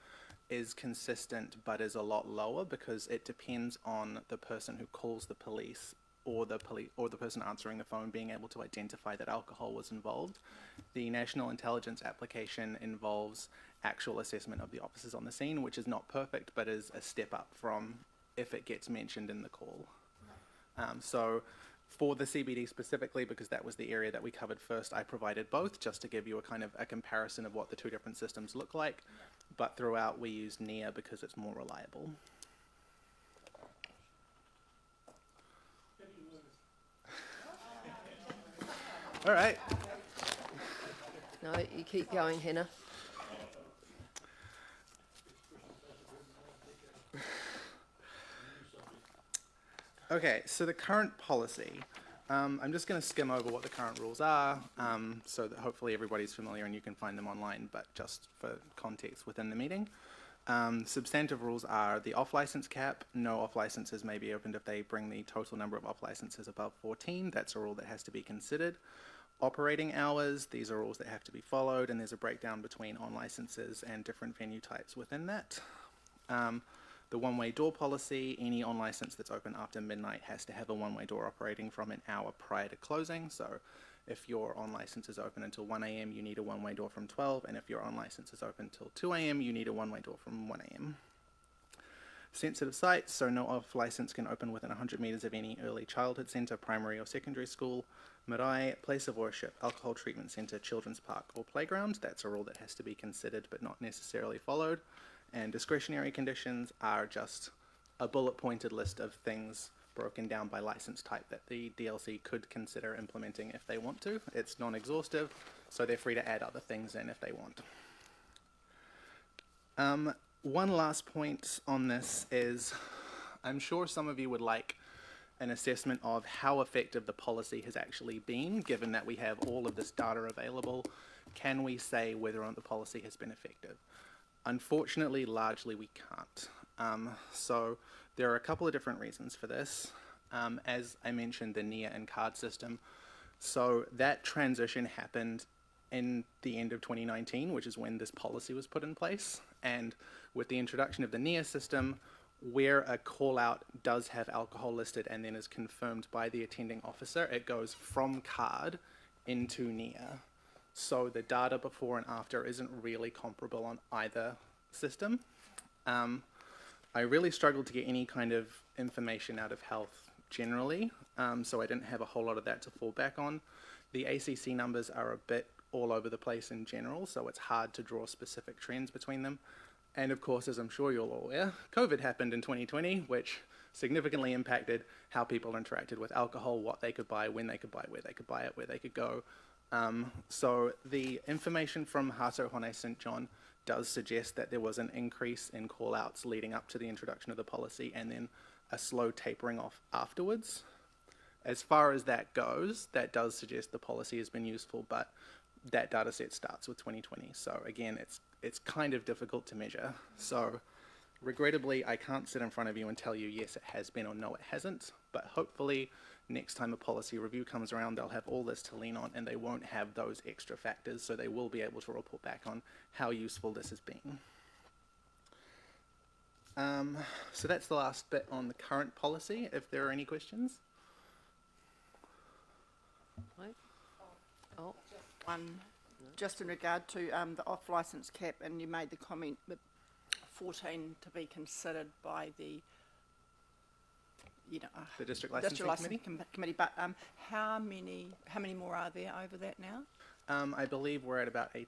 [SPEAKER 14] is consistent but is a lot lower because it depends on the person who calls the police or the person answering the phone being able to identify that alcohol was involved. The National Intelligence Application involves actual assessment of the officers on the scene, which is not perfect but is a step up from if it gets mentioned in the call. So for the CBD specifically, because that was the area that we covered first, I provided both just to give you a kind of a comparison of what the 2 different systems look like. But throughout we use NIA because it's more reliable. All right.
[SPEAKER 1] No, you keep going, Hannah.
[SPEAKER 14] Okay, so the current policy, I'm just going to skim over what the current rules are, so that hopefully everybody's familiar and you can find them online, but just for context within the meeting. Substantive rules are the off-license cap. No off-licenses may be opened if they bring the total number of off-licenses above 14. That's a rule that has to be considered. Operating hours, these are rules that have to be followed, and there's a breakdown between on-licenses and different venue types within that. The one-way door policy, any on-license that's open after midnight has to have a one-way door operating from an hour prior to closing. So if your on-license is open until 1 a.m., you need a one-way door from 12, and if your on-license is open until 2 a.m., you need a one-way door from 1 a.m. Sensitive sites, so no off-license can open within 100 metres of any early childhood centre, primary or secondary school. Marae, place of worship, alcohol treatment centre, children's park or playground. That's a rule that has to be considered but not necessarily followed. And discretionary conditions are just a bullet-pointed list of things broken down by license type that the DLC could consider implementing if they want to. It's non-exhaustive, so they're free to add other things in if they want. One last point on this is, I'm sure some of you would like an assessment of how effective the policy has actually been, given that we have all of this data available. Can we say whether or not the policy has been effective? Unfortunately, largely we can't. So there are a couple of different reasons for this. As I mentioned, the NIA and card system So that transition happened in the end of 2019, which is when this policy was put in place. And with the introduction of the NEA system, where a call out does have alcohol listed and then is confirmed by the attending officer, it goes from card into NEA. So the data before and after isn't really comparable on either system. I really struggled to get any kind of information out of health generally, so I didn't have a whole lot of that to fall back on. The ACC numbers are a bit all over the place in general, so it's hard to draw specific trends between them. And of course, as I'm sure you're all aware, COVID happened in 2020, which significantly impacted how people interacted with alcohol, what they could buy, when they could buy, where they could buy it, where they could go. So the information from Hato Hone St. John does suggest that there was an increase in call-outs leading up to the introduction of the policy and then a slow tapering off afterwards. As far as that goes, that does suggest the policy has been useful, but that data set starts with 2020. So again, it's kind of difficult to measure. So regrettably, I can't sit in front of you and tell you, yes, it has been or no, it hasn't. But hopefully, next time a policy review comes around, they'll have all this to lean on and they won't have those extra factors. So they will be able to report back on how useful this has been. So that's the last bit on the current policy. If there are any questions.
[SPEAKER 1] Oh.
[SPEAKER 3] One, just in regard to the off-licence cap, and you made the comment that 14 to be considered by the,
[SPEAKER 14] The District Licensing
[SPEAKER 3] Committee. But how many more are there over that now?
[SPEAKER 14] I believe we're at about 18.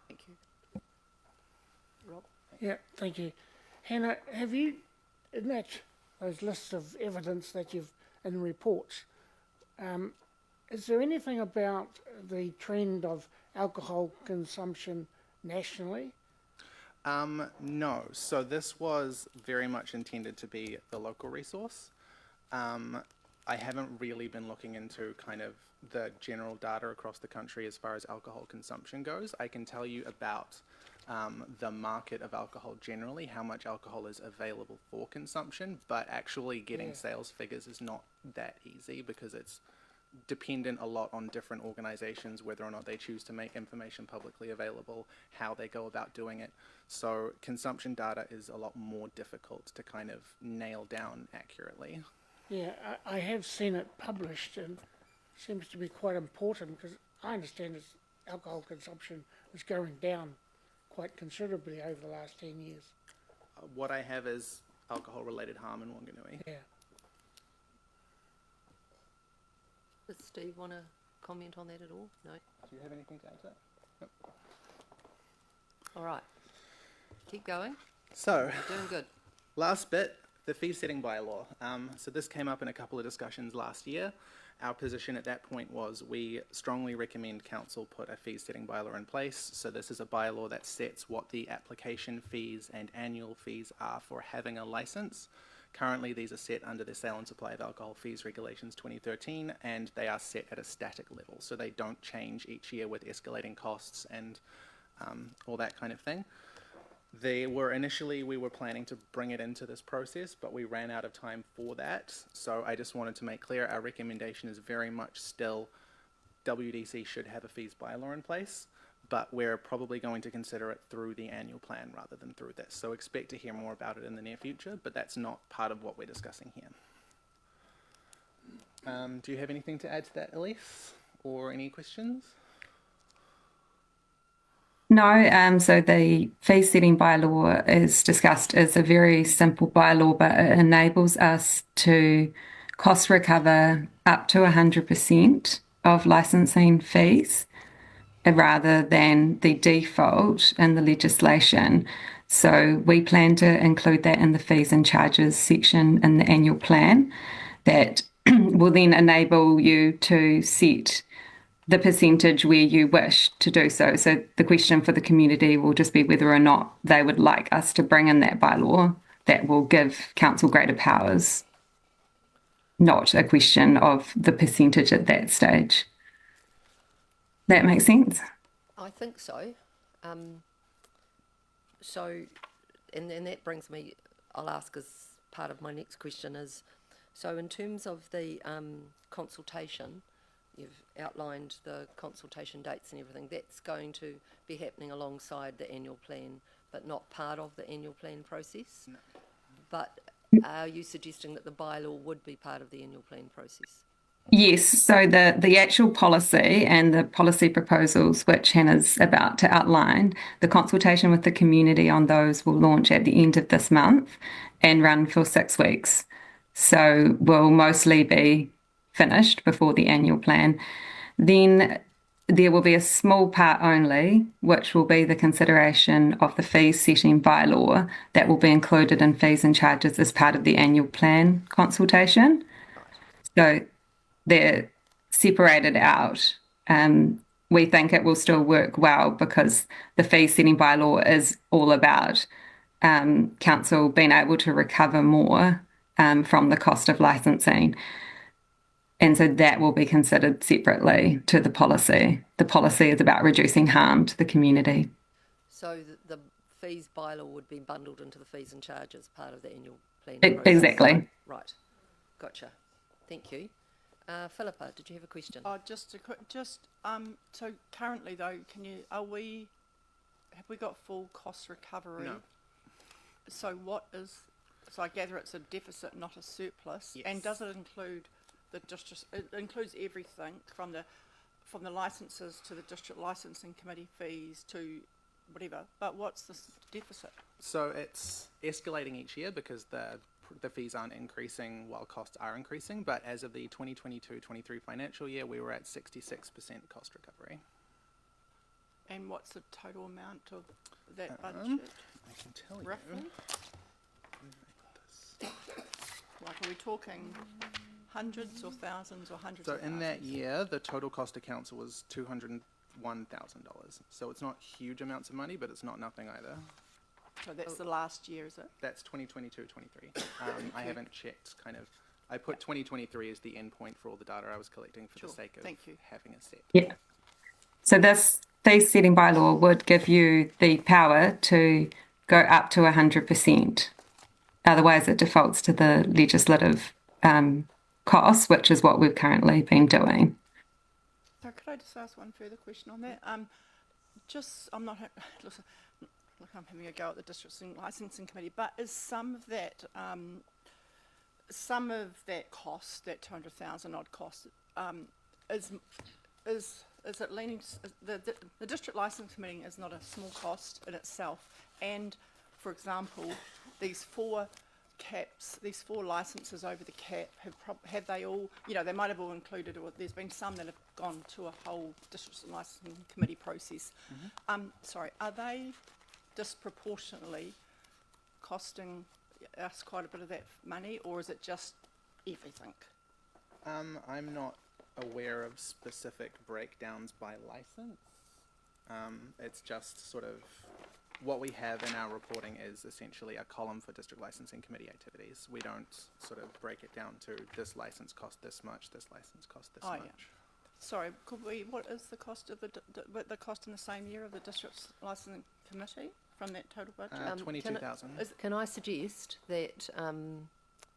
[SPEAKER 3] Thank you. Rob?
[SPEAKER 9] Yeah, thank you. Hannah, have you, in those lists of evidence that you've in reports, is there anything about the trend of alcohol consumption nationally?
[SPEAKER 14] No. So this was very much intended to be the local resource. I haven't really been looking into kind of the general data across the country as far as alcohol consumption goes. I can tell you about the market of alcohol generally, how much alcohol is available for consumption, but actually getting sales figures is not that easy because it's dependent a lot on different organizations, whether or not they choose to make information publicly available, how they go about doing it. So consumption data is a lot more difficult to kind of nail down accurately.
[SPEAKER 9] Yeah, I have seen it published and seems to be quite important because I understand alcohol consumption is going down quite considerably over the last 10 years.
[SPEAKER 14] What I have is alcohol-related harm in Wanganui.
[SPEAKER 9] Yeah.
[SPEAKER 1] Does Steve want to comment on that at all? No.
[SPEAKER 14] Do you have anything to add to that? Nope.
[SPEAKER 1] All right. Keep going.
[SPEAKER 14] So,
[SPEAKER 1] you're doing good.
[SPEAKER 14] Last bit, the fee setting bylaw. So this came up in a couple of discussions last year. Our position at that point was we strongly recommend council put a fee setting bylaw in place. So this is a bylaw that sets what the application fees and annual fees are for having a license. Currently, these are set under the Sale and Supply of Alcohol Fees Regulations 2013, and they are set at a static level, so they don't change each year with escalating costs and all that kind of thing. We were planning to bring it into this process, but we ran out of time for that, so I just wanted to make clear our recommendation is very much still WDC should have a fees bylaw in place, but we're probably going to consider it through the annual plan rather than through this. So expect to hear more about it in the near future, but that's not part of what we're discussing here. Do you have anything to add to that, Elise, or any questions?
[SPEAKER 15] No, so the fee setting bylaw is discussed as a very simple bylaw, but it enables us to cost recover up to 100% of licensing fees, rather than the default in the legislation. So we plan to include that in the fees and charges section in the annual plan that will then enable you to set the percentage where you wish to do so. So the question for the community will just be whether or not they would like us to bring in that bylaw that will give council greater powers, not a question of the percentage at that stage. That makes sense?
[SPEAKER 1] I think so. And that brings me, I'll ask as part of my next question is, so in terms of the consultation, you've outlined the consultation dates and everything. That's going to be happening alongside the annual plan, but not part of the annual plan process.
[SPEAKER 14] No.
[SPEAKER 1] But are you suggesting that the bylaw would be part of the annual plan process?
[SPEAKER 15] Yes, so the actual policy and the policy proposals, which Hannah's about to outline, the consultation with the community on those will launch at the end of this month and run for 6 weeks. So will mostly be finished before the annual plan. Then there will be a small part only, which will be the consideration of the fees setting bylaw that will be included in fees and charges as part of the annual plan consultation. So they're separated out. We think it will still work well because the fee setting bylaw is all about council being able to recover more from the cost of licensing. And so that will be considered separately to the policy. The policy is about reducing harm to the community.
[SPEAKER 1] So the fees bylaw would be bundled into the fees and charges part of the annual plan process?
[SPEAKER 15] Exactly.
[SPEAKER 1] Right. Gotcha. Thank you. Philippa, did you have a question?
[SPEAKER 3] Just a quick, so currently though, have we got full cost recovery?
[SPEAKER 14] No.
[SPEAKER 3] So so I gather it's a deficit, not a surplus.
[SPEAKER 14] Yes.
[SPEAKER 3] And does it include it includes everything from the licenses to the district licensing committee fees to whatever, but what's the deficit?
[SPEAKER 14] So it's escalating each year because the fees aren't increasing while costs are increasing, but as of the 2022-23 financial year, we were at 66% cost recovery.
[SPEAKER 3] And what's the total amount of that budget?
[SPEAKER 14] I can tell
[SPEAKER 3] roughly?
[SPEAKER 14] you.
[SPEAKER 3] Like, are we talking hundreds or thousands or hundreds of
[SPEAKER 14] So
[SPEAKER 3] thousands?
[SPEAKER 14] in that year, the total cost to council was $201,000. So it's not huge amounts of money, but it's not nothing either.
[SPEAKER 3] So that's the last year, is it?
[SPEAKER 14] That's 2022-23. I haven't checked I put 2023 as the end point for all the data I was collecting for the sake of having it set.
[SPEAKER 15] Yeah. So this fee setting bylaw would give you the power to go up to 100%. Otherwise, it defaults to the legislative costs, which is what we've currently been doing.
[SPEAKER 3] So could I just ask one further question on that? I'm not, look, I'm having a go at the district licensing committee, but is some of that cost, that 200,000 odd cost, is it leaning? The district licensing committee is not a small cost in itself, and for example, these 4 caps, these 4 licenses over the cap, have they all, they might have all included, or there's been some that have gone to a whole district licensing committee process. Are they disproportionately costing us quite a bit of that money, or is it just everything?
[SPEAKER 14] I'm not aware of specific breakdowns by license. It's just sort of what we have in our reporting is essentially a column for district licensing committee activities. We don't sort of break it down to this license cost this much, this license cost this much.
[SPEAKER 3] Yeah. Sorry, what is the cost of the cost in the same year of the district licensing committee from that total budget?
[SPEAKER 14] 22,000.
[SPEAKER 1] Can I suggest that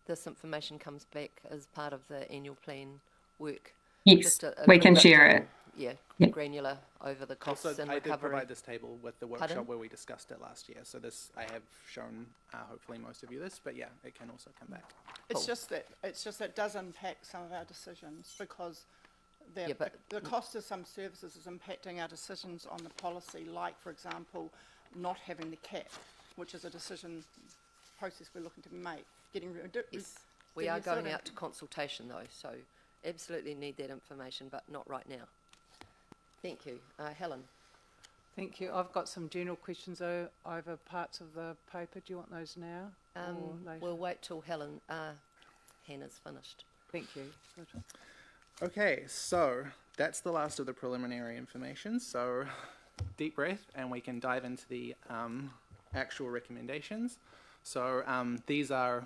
[SPEAKER 1] this information comes back as part of the annual plan work?
[SPEAKER 15] Yes, we can share it.
[SPEAKER 1] Yeah, granular over the costs
[SPEAKER 14] Also,
[SPEAKER 1] and
[SPEAKER 14] I did
[SPEAKER 1] recovery.
[SPEAKER 14] provide this table with the workshop
[SPEAKER 1] Pardon?
[SPEAKER 14] where we discussed it last year. So this, I have shown hopefully most of you this, but yeah, it can also come back.
[SPEAKER 3] It's just that it does impact some of our decisions because the cost of some services is impacting our decisions on the policy, like, for example, not having the cap, which is a decision process we're looking to make.
[SPEAKER 1] Yes, we are going out to consultation though, so absolutely need that information, but not right now. Thank you. Helen.
[SPEAKER 4] Thank you. I've got some general questions over parts of the paper. Do you want those now? Or later?
[SPEAKER 1] We'll wait till Hannah's finished.
[SPEAKER 4] Thank you. Good.
[SPEAKER 14] Okay, so that's the last of the preliminary information. So deep breath and we can dive into the actual recommendations. So these are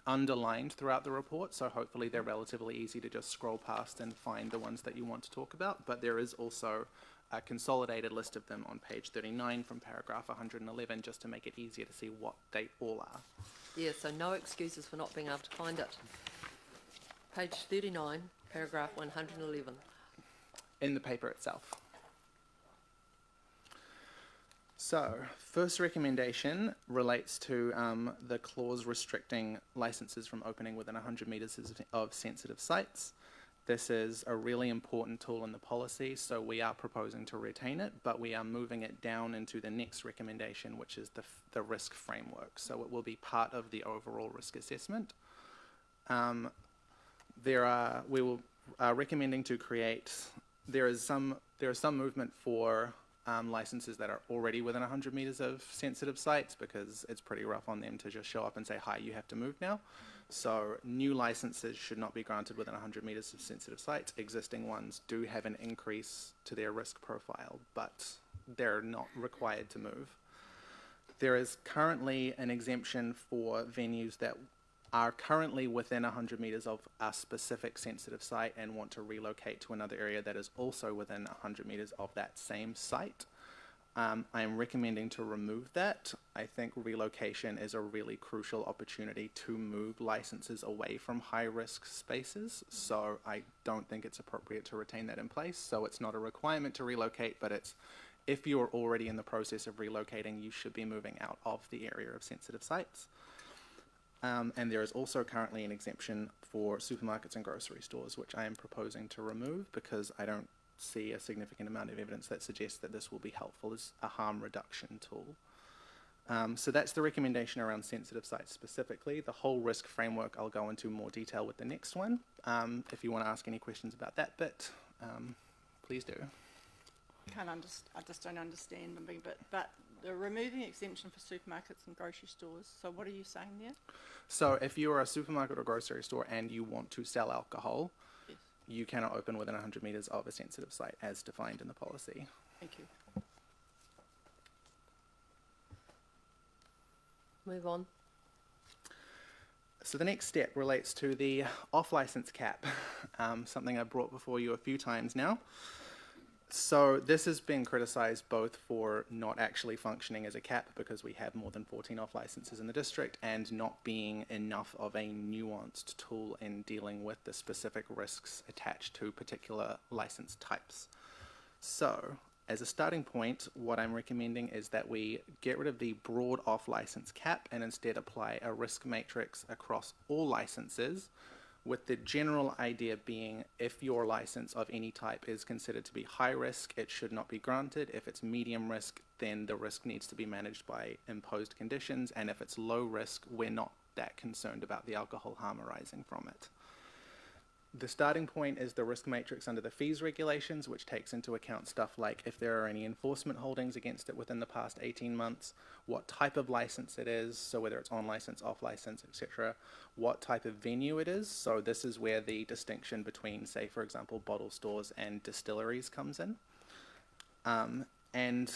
[SPEAKER 14] underlined throughout the report, so hopefully they're relatively easy to just scroll past and find the ones that you want to talk about, but there is also a consolidated list of them on page 39 from paragraph 111, just to make it easier to see what they all are.
[SPEAKER 1] Yeah, so no excuses for not being able to find it. Page 39, paragraph 111.
[SPEAKER 14] in the paper itself. So, first recommendation relates to the clause restricting licenses from opening within 100 metres of sensitive sites. This is a really important tool in the policy, so we are proposing to retain it, but we are moving it down into the next recommendation, which is the risk framework. So it will be part of the overall risk assessment. We are recommending to create. There is some movement for licenses that are already within 100 metres of sensitive sites, because it's pretty rough on them to just show up and say, hi, you have to move now. So new licenses should not be granted within 100 metres of sensitive sites. Existing ones do have an increase to their risk profile, but they're not required to move. There is currently an exemption for venues that are currently within 100 metres of a specific sensitive site and want to relocate to another area that is also within 100 metres of that same site. I am recommending to remove that. I think relocation is a really crucial opportunity to move licenses away from high-risk spaces, so I don't think it's appropriate to retain that in place. So it's not a requirement to relocate, but it's, if you're already in the process of relocating, you should be moving out of the area of sensitive sites. And there is also currently an exemption for supermarkets and grocery stores, which I am proposing to remove because I don't see a significant amount of evidence that suggests that this will be helpful as a harm reduction tool. So that's the recommendation around sensitive sites specifically. The whole risk framework I'll go into more detail with the next one. If you want to ask any questions about that bit, please do.
[SPEAKER 3] I just don't understand them, but they're removing exemption for supermarkets and grocery stores. So what are you saying there?
[SPEAKER 14] So if you are a supermarket or grocery store and you want to sell alcohol, yes, you cannot open within 100 metres of a sensitive site as defined in the policy.
[SPEAKER 3] Thank you.
[SPEAKER 1] Move on.
[SPEAKER 14] So the next step relates to the off-licence cap, something I've brought before you a few times now. So this has been criticised both for not actually functioning as a cap because we have more than 14 off-licences in the district, and not being enough of a nuanced tool in dealing with the specific risks attached to particular licence types. So as a starting point, what I'm recommending is that we get rid of the broad off-licence cap and instead apply a risk matrix across all licences, with the general idea being if your license of any type is considered to be high risk, it should not be granted. If it's medium risk, then the risk needs to be managed by imposed conditions. And if it's low risk, we're not that concerned about the alcohol harm arising from it. The starting point is the risk matrix under the fees regulations, which takes into account stuff like if there are any enforcement holdings against it within the past 18 months, what type of license it is, so whether it's on license, off license, etc., what type of venue it is. So this is where the distinction between, say, for example, bottle stores and distilleries comes in. And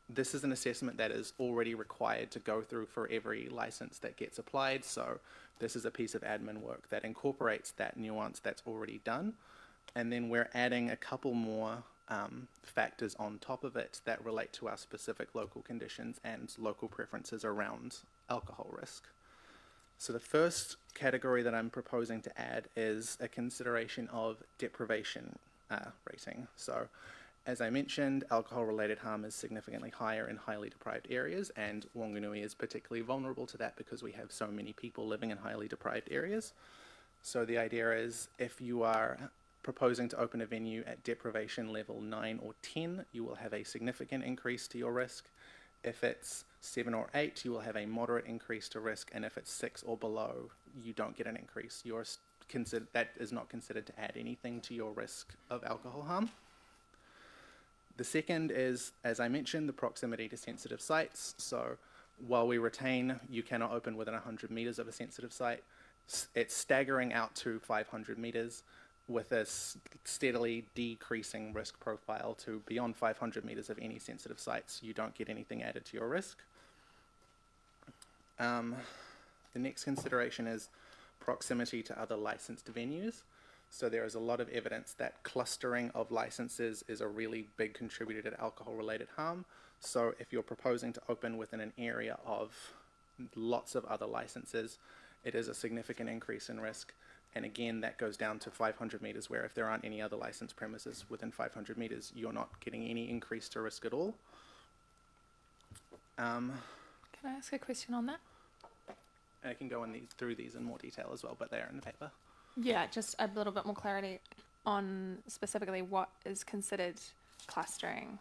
[SPEAKER 14] this is an assessment that is already required to go through for every license that gets applied. So this is a piece of admin work that incorporates that nuance that's already done. And then we're adding a couple more factors on top of it that relate to our specific local conditions and local preferences around alcohol risk. So the first category that I'm proposing to add is a consideration of deprivation rating. So as I mentioned, alcohol-related harm is significantly higher in highly deprived areas, and Wanganui is particularly vulnerable to that because we have so many people living in highly deprived areas. So the idea is if you are proposing to open a venue at deprivation level 9 or 10, you will have a significant increase to your risk. If it's 7 or 8, you will have a moderate increase to risk, and if it's 6 or below, you don't get an increase. That is not considered to add anything to your risk of alcohol harm. The second is, as I mentioned, the proximity to sensitive sites. So while we retain you cannot open within 100 metres of a sensitive site, it's staggering out to 500 metres with a steadily decreasing risk profile to beyond 500 metres of any sensitive sites. You don't get anything added to your risk. The next consideration is proximity to other licensed venues. So there is a lot of evidence that clustering of licenses is a really big contributor to alcohol-related harm. So if you're proposing to open within an area of lots of other licenses, it is a significant increase in risk. And again, that goes down to 500 metres, where if there aren't any other licensed premises within 500 metres, you're not getting any increase to risk at all.
[SPEAKER 2] Can I ask a question on that?
[SPEAKER 14] And I can go through these in more detail as well, but they're in the paper.
[SPEAKER 2] Yeah, just a little bit more clarity on specifically what is considered clustering,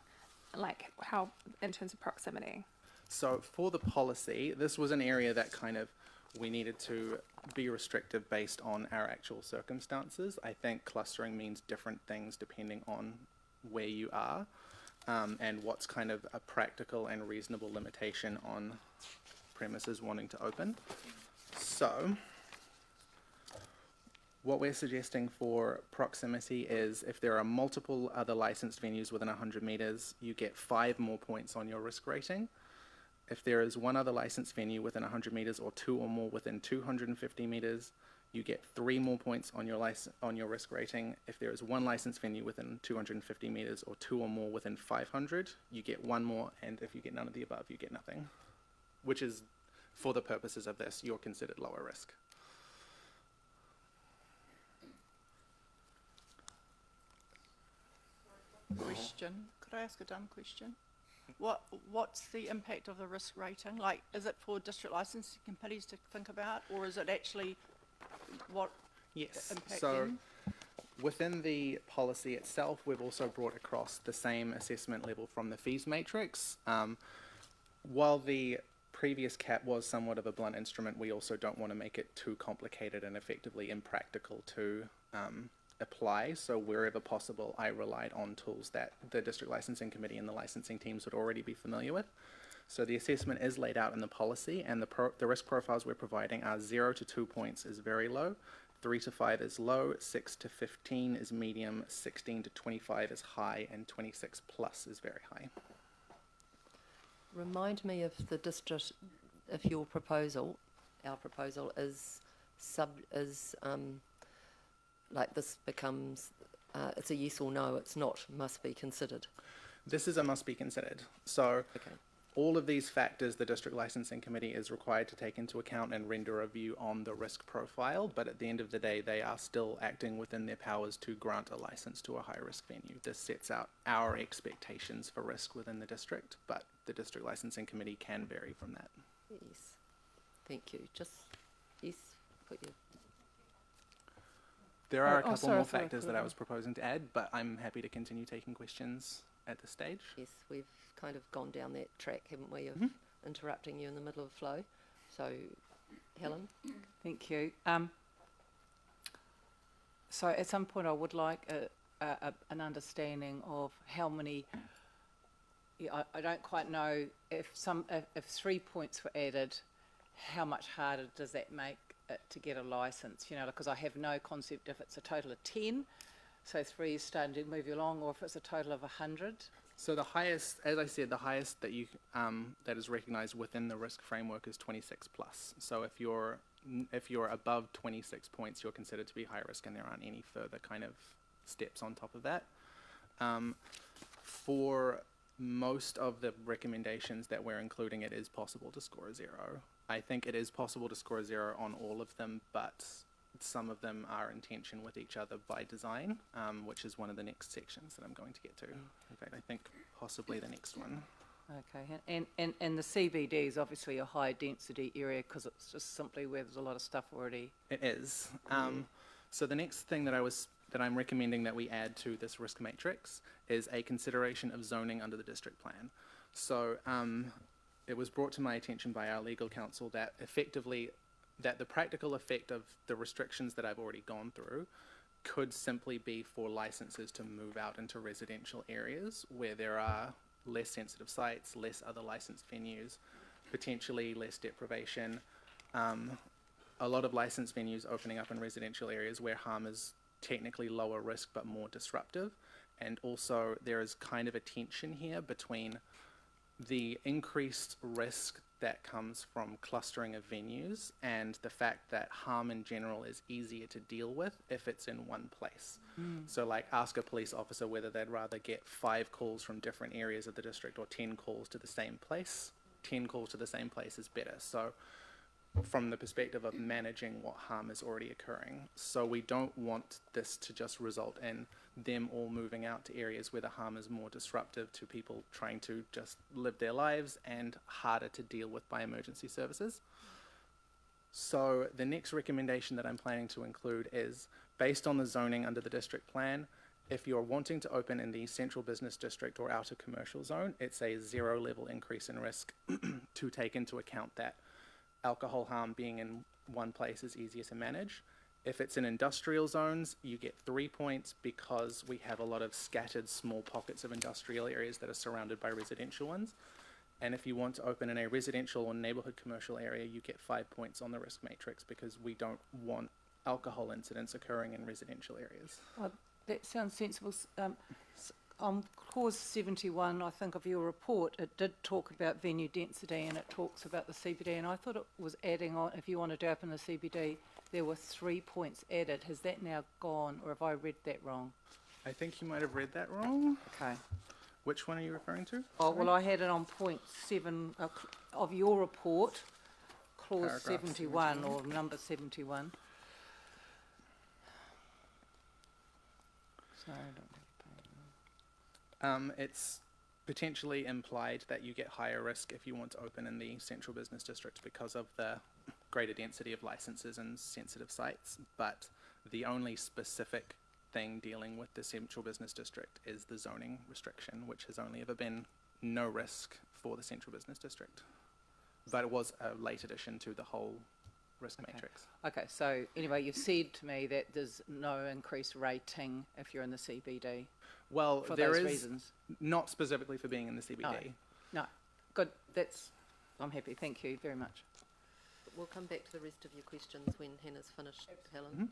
[SPEAKER 2] like how in terms of proximity.
[SPEAKER 14] So for the policy, this was an area that kind of we needed to be restrictive based on our actual circumstances. I think clustering means different things depending on where you are, and what's kind of a practical and reasonable limitation on premises wanting to open. So what we're suggesting for proximity is if there are multiple other licensed venues within 100 metres, you get 5 more points on your risk rating. If there is one other licensed venue within 100 metres or 2 or more within 250 metres, you get 3 more points on your risk rating. If there is one licensed venue within 250 metres or 2 or more within 500, you get 1 more, and if you get none of the above, you get nothing. Which is, for the purposes of this, you're considered lower risk.
[SPEAKER 3] Question. Could I ask a dumb question? What's the impact of the risk rating? Like, is it for district licensing committees to think about, or is it actually what impact
[SPEAKER 14] So
[SPEAKER 3] them?
[SPEAKER 14] within the policy itself, we've also brought across the same assessment level from the fees matrix. While the previous cap was somewhat of a blunt instrument, we also don't want to make it too complicated and effectively impractical to apply. So wherever possible, I relied on tools that the district licensing committee and the licensing teams would already be familiar with. So the assessment is laid out in the policy, and the risk profiles we're providing are 0 to 2 points is very low, 3 to 5 is low, 6 to 15 is medium, 16 to 25 is high, and 26 plus is very high.
[SPEAKER 1] Remind me of the district, if your proposal, our proposal is like this becomes, it's a yes or no, it's not must be considered.
[SPEAKER 14] This is a must be considered. So all of these factors the district licensing committee is required to take into account and render a view on the risk profile, but at the end of the day, they are still acting within their powers to grant a license to a high risk venue. This sets out our expectations for risk within the district, but the district licensing committee can vary from that.
[SPEAKER 1] Yes, thank you. Just, yes, put your...
[SPEAKER 14] There are a couple more factors that I was proposing to add, but I'm happy to continue taking questions at this stage.
[SPEAKER 1] Yes, we've kind of gone down that track, haven't we, of interrupting you in the middle of flow. So, Helen?
[SPEAKER 4] Thank you. So at some point I would like an understanding of how many, I don't quite know if 3 points were added, how much harder does that make it to get a license, you know, because I have no concept if it's a total of 10, so 3 is starting to move you along, or if it's a total of 100.
[SPEAKER 14] So the highest, as I said, the highest that you that is recognised within the risk framework is 26 plus. So if you're above 26 points, you're considered to be high risk, and there aren't any further kind of steps on top of that. For most of the recommendations that we're including, it is possible to score a 0. I think it is possible to score a 0 on all of them, but some of them are in tension with each other by design, which is one of the next sections that I'm going to get to. In fact, I think possibly the next one.
[SPEAKER 4] Okay, and the CBD is obviously a high density area because it's just simply where there's a lot of stuff already.
[SPEAKER 14] It is. So the next thing that I'm recommending that we add to this risk matrix is a consideration of zoning under the district plan. So it was brought to my attention by our legal counsel that effectively that the practical effect of the restrictions that I've already gone through could simply be for licenses to move out into residential areas where there are less sensitive sites, less other licensed venues, potentially less deprivation. A lot of licensed venues opening up in residential areas where harm is technically lower risk but more disruptive. And also there is kind of a tension here between the increased risk that comes from clustering of venues and the fact that harm in general is easier to deal with if it's in one place. So like ask a police officer whether they'd rather get 5 calls from different areas of the district or 10 calls to the same place. 10 calls to the same place is better. So from the perspective of managing what harm is already occurring. So we don't want this to just result in them all moving out to areas where the harm is more disruptive to people trying to just live their lives and harder to deal with by emergency services. So the next recommendation that I'm planning to include is, based on the zoning under the district plan, if you're wanting to open in the central business district or outer commercial zone, it's a 0 level increase in risk to take into account that alcohol harm being in one place is easier to manage. If it's in industrial zones, you get 3 points because we have a lot of scattered small pockets of industrial areas that are surrounded by residential ones. And if you want to open in a residential or neighborhood commercial area, you get 5 points on the risk matrix because we don't want alcohol incidents occurring in residential areas.
[SPEAKER 4] That sounds sensible. On clause 71, I think, of your report, it did talk about venue density and it talks about the CBD, and I thought it was adding on, if you wanted to open the CBD, there were 3 points added. Has that now gone, or have I read that wrong?
[SPEAKER 14] I think you might have read that wrong.
[SPEAKER 4] Okay.
[SPEAKER 14] Which one are you referring to?
[SPEAKER 4] Oh, well, I had it on point 7 of your report, clause
[SPEAKER 14] Paragraph
[SPEAKER 4] 71, or number 71. Sorry, I don't have
[SPEAKER 14] It's potentially implied that you get higher risk if you want to open in the central business district because of the greater density of licenses and sensitive sites, but the only specific thing dealing with the central business district is the zoning restriction, which has only ever been no risk for the central business district. But it was a late addition to the whole risk matrix.
[SPEAKER 4] Okay, so anyway, you've said to me that there's no increased rating if you're in the CBD.
[SPEAKER 14] Well,
[SPEAKER 4] for
[SPEAKER 14] there
[SPEAKER 4] those
[SPEAKER 14] is
[SPEAKER 4] reasons.
[SPEAKER 14] Not specifically for being in the CBD.
[SPEAKER 4] No, good. I'm happy. Thank you very much.
[SPEAKER 1] We'll come back to the rest of your questions when Hannah's finished, Helen.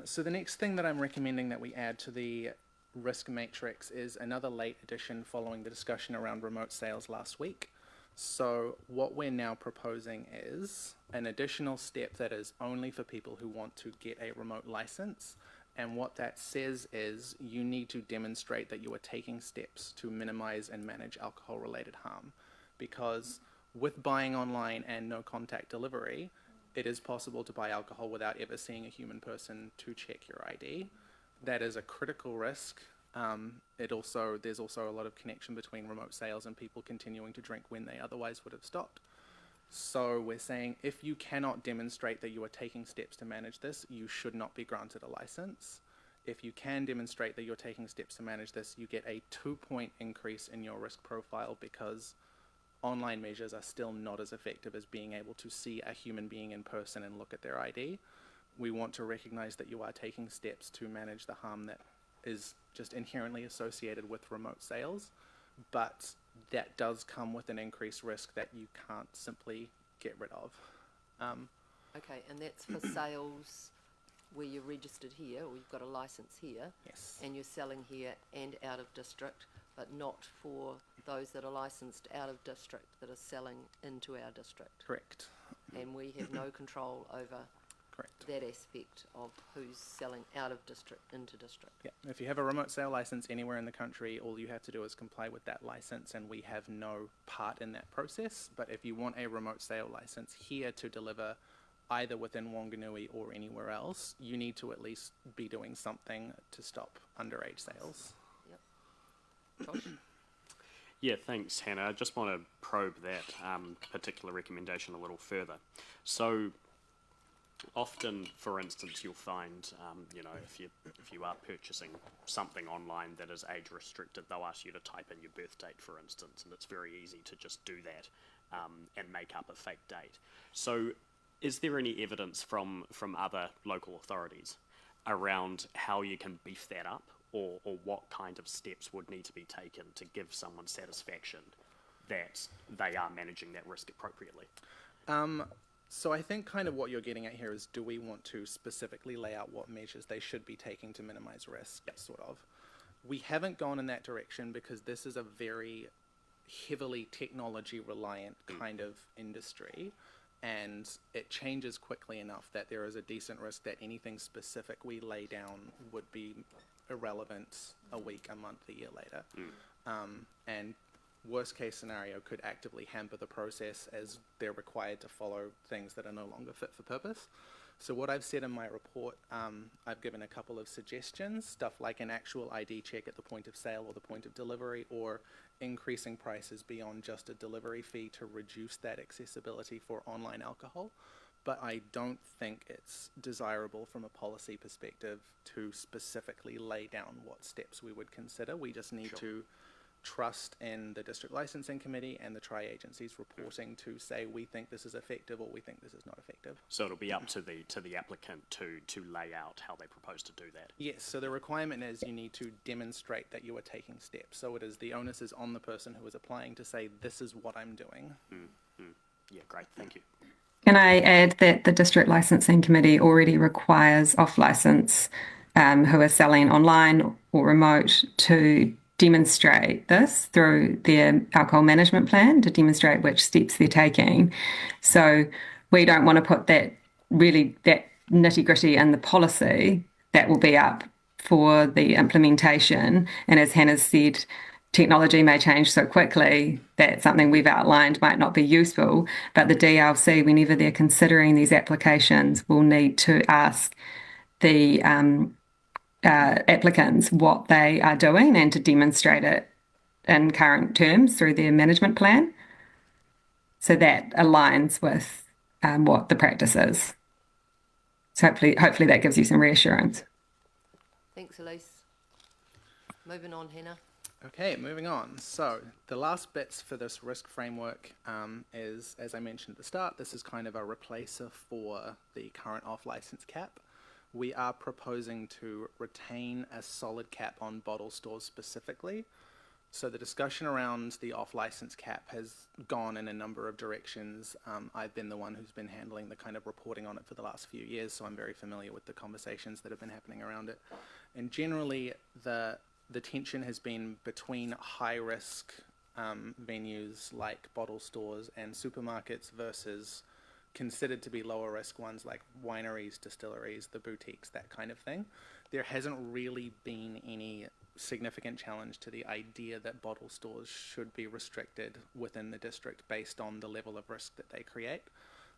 [SPEAKER 14] So the next thing that I'm recommending that we add to the risk matrix is another late addition following the discussion around remote sales last week. So what we're now proposing is an additional step that is only for people who want to get a remote license. And what that says is you need to demonstrate that you are taking steps to minimize and manage alcohol-related harm. Because with buying online and no contact delivery, it is possible to buy alcohol without ever seeing a human person to check your ID. That is a critical risk. There's also a lot of connection between remote sales and people continuing to drink when they otherwise would have stopped. So we're saying if you cannot demonstrate that you are taking steps to manage this, you should not be granted a license. If you can demonstrate that you're taking steps to manage this, you get a 2-point increase in your risk profile because online measures are still not as effective as being able to see a human being in person and look at their ID. We want to recognize that you are taking steps to manage the harm that is just inherently associated with remote sales, but that does come with an increased risk that you can't simply get rid of.
[SPEAKER 1] Okay, and that's for sales where you're registered here, or you've got a license here,
[SPEAKER 14] Yes.
[SPEAKER 1] and you're selling here and out of district, but not for those that are licensed out of district that are selling into our district.
[SPEAKER 14] Correct.
[SPEAKER 1] And we have no control over
[SPEAKER 14] Correct.
[SPEAKER 1] that aspect of who's selling out of district into district.
[SPEAKER 14] Yeah. If you have a remote sale license anywhere in the country, all you have to do is comply with that license, and we have no part in that process. But if you want a remote sale license here to deliver either within Wanganui or anywhere else, you need to at least be doing something to stop underage sales.
[SPEAKER 1] Yep. Josh?
[SPEAKER 10] Yeah, thanks, Hannah. I just want to probe that particular recommendation a little further. So often, for instance, you'll find, if you are purchasing something online that is age restricted, they'll ask you to type in your birth date, for instance, and it's very easy to just do that and make up a fake date. So is there any evidence from other local authorities around how you can beef that up, or what kind of steps would need to be taken to give someone satisfaction that they are managing that risk appropriately?
[SPEAKER 14] So I think kind of what you're getting at here is, do we want to specifically lay out what measures they should be taking to minimize risk, sort of. We haven't gone in that direction because this is a very heavily technology reliant kind of industry, and it changes quickly enough that there is a decent risk that anything specific we lay down would be irrelevant a week, a month, a year later. And worst case scenario, could actively hamper the process as they're required to follow things that are no longer fit for purpose. So what I've said in my report, I've given a couple of suggestions, stuff like an actual ID check at the point of sale or the point of delivery, or increasing prices beyond just a delivery fee to reduce that accessibility for online alcohol. But I don't think it's desirable from a policy perspective to specifically lay down what steps we would consider. We just need to trust in the district licensing committee and the tri-agencies reporting to say we think this is effective or we think this is not effective.
[SPEAKER 10] So it'll be up to the applicant to lay out how they propose to do that.
[SPEAKER 14] Yes, so the requirement is you need to demonstrate that you are taking steps. So it is the onus is on the person who is applying to say this is what I'm doing.
[SPEAKER 10] Yeah, great, thank you.
[SPEAKER 15] Can I add that the District Licensing Committee already requires off-licence who are selling online or remote to demonstrate this through their alcohol management plan, to demonstrate which steps they're taking. So we don't want to put that nitty-gritty in the policy. That will be up for the implementation. And as Hannah said, technology may change so quickly that something we've outlined might not be useful, but the DLC, whenever they're considering these applications, will need to ask the applicants what they are doing and to demonstrate it in current terms through their management plan. So that aligns with what the practice is. So hopefully that gives you some reassurance.
[SPEAKER 1] Thanks, Elise. Moving on, Hannah.
[SPEAKER 14] Okay, moving on. So the last bits for this risk framework is, as I mentioned at the start, this is kind of a replacer for the current off-license cap. We are proposing to retain a solid cap on bottle stores specifically. So the discussion around the off-license cap has gone in a number of directions. I've been the one who's been handling the kind of reporting on it for the last few years, so I'm very familiar with the conversations that have been happening around it. And generally, the tension has been between high-risk venues like bottle stores and supermarkets versus considered to be lower risk ones like wineries, distilleries, the boutiques, that kind of thing. There hasn't really been any significant challenge to the idea that bottle stores should be restricted within the district based on the level of risk that they create.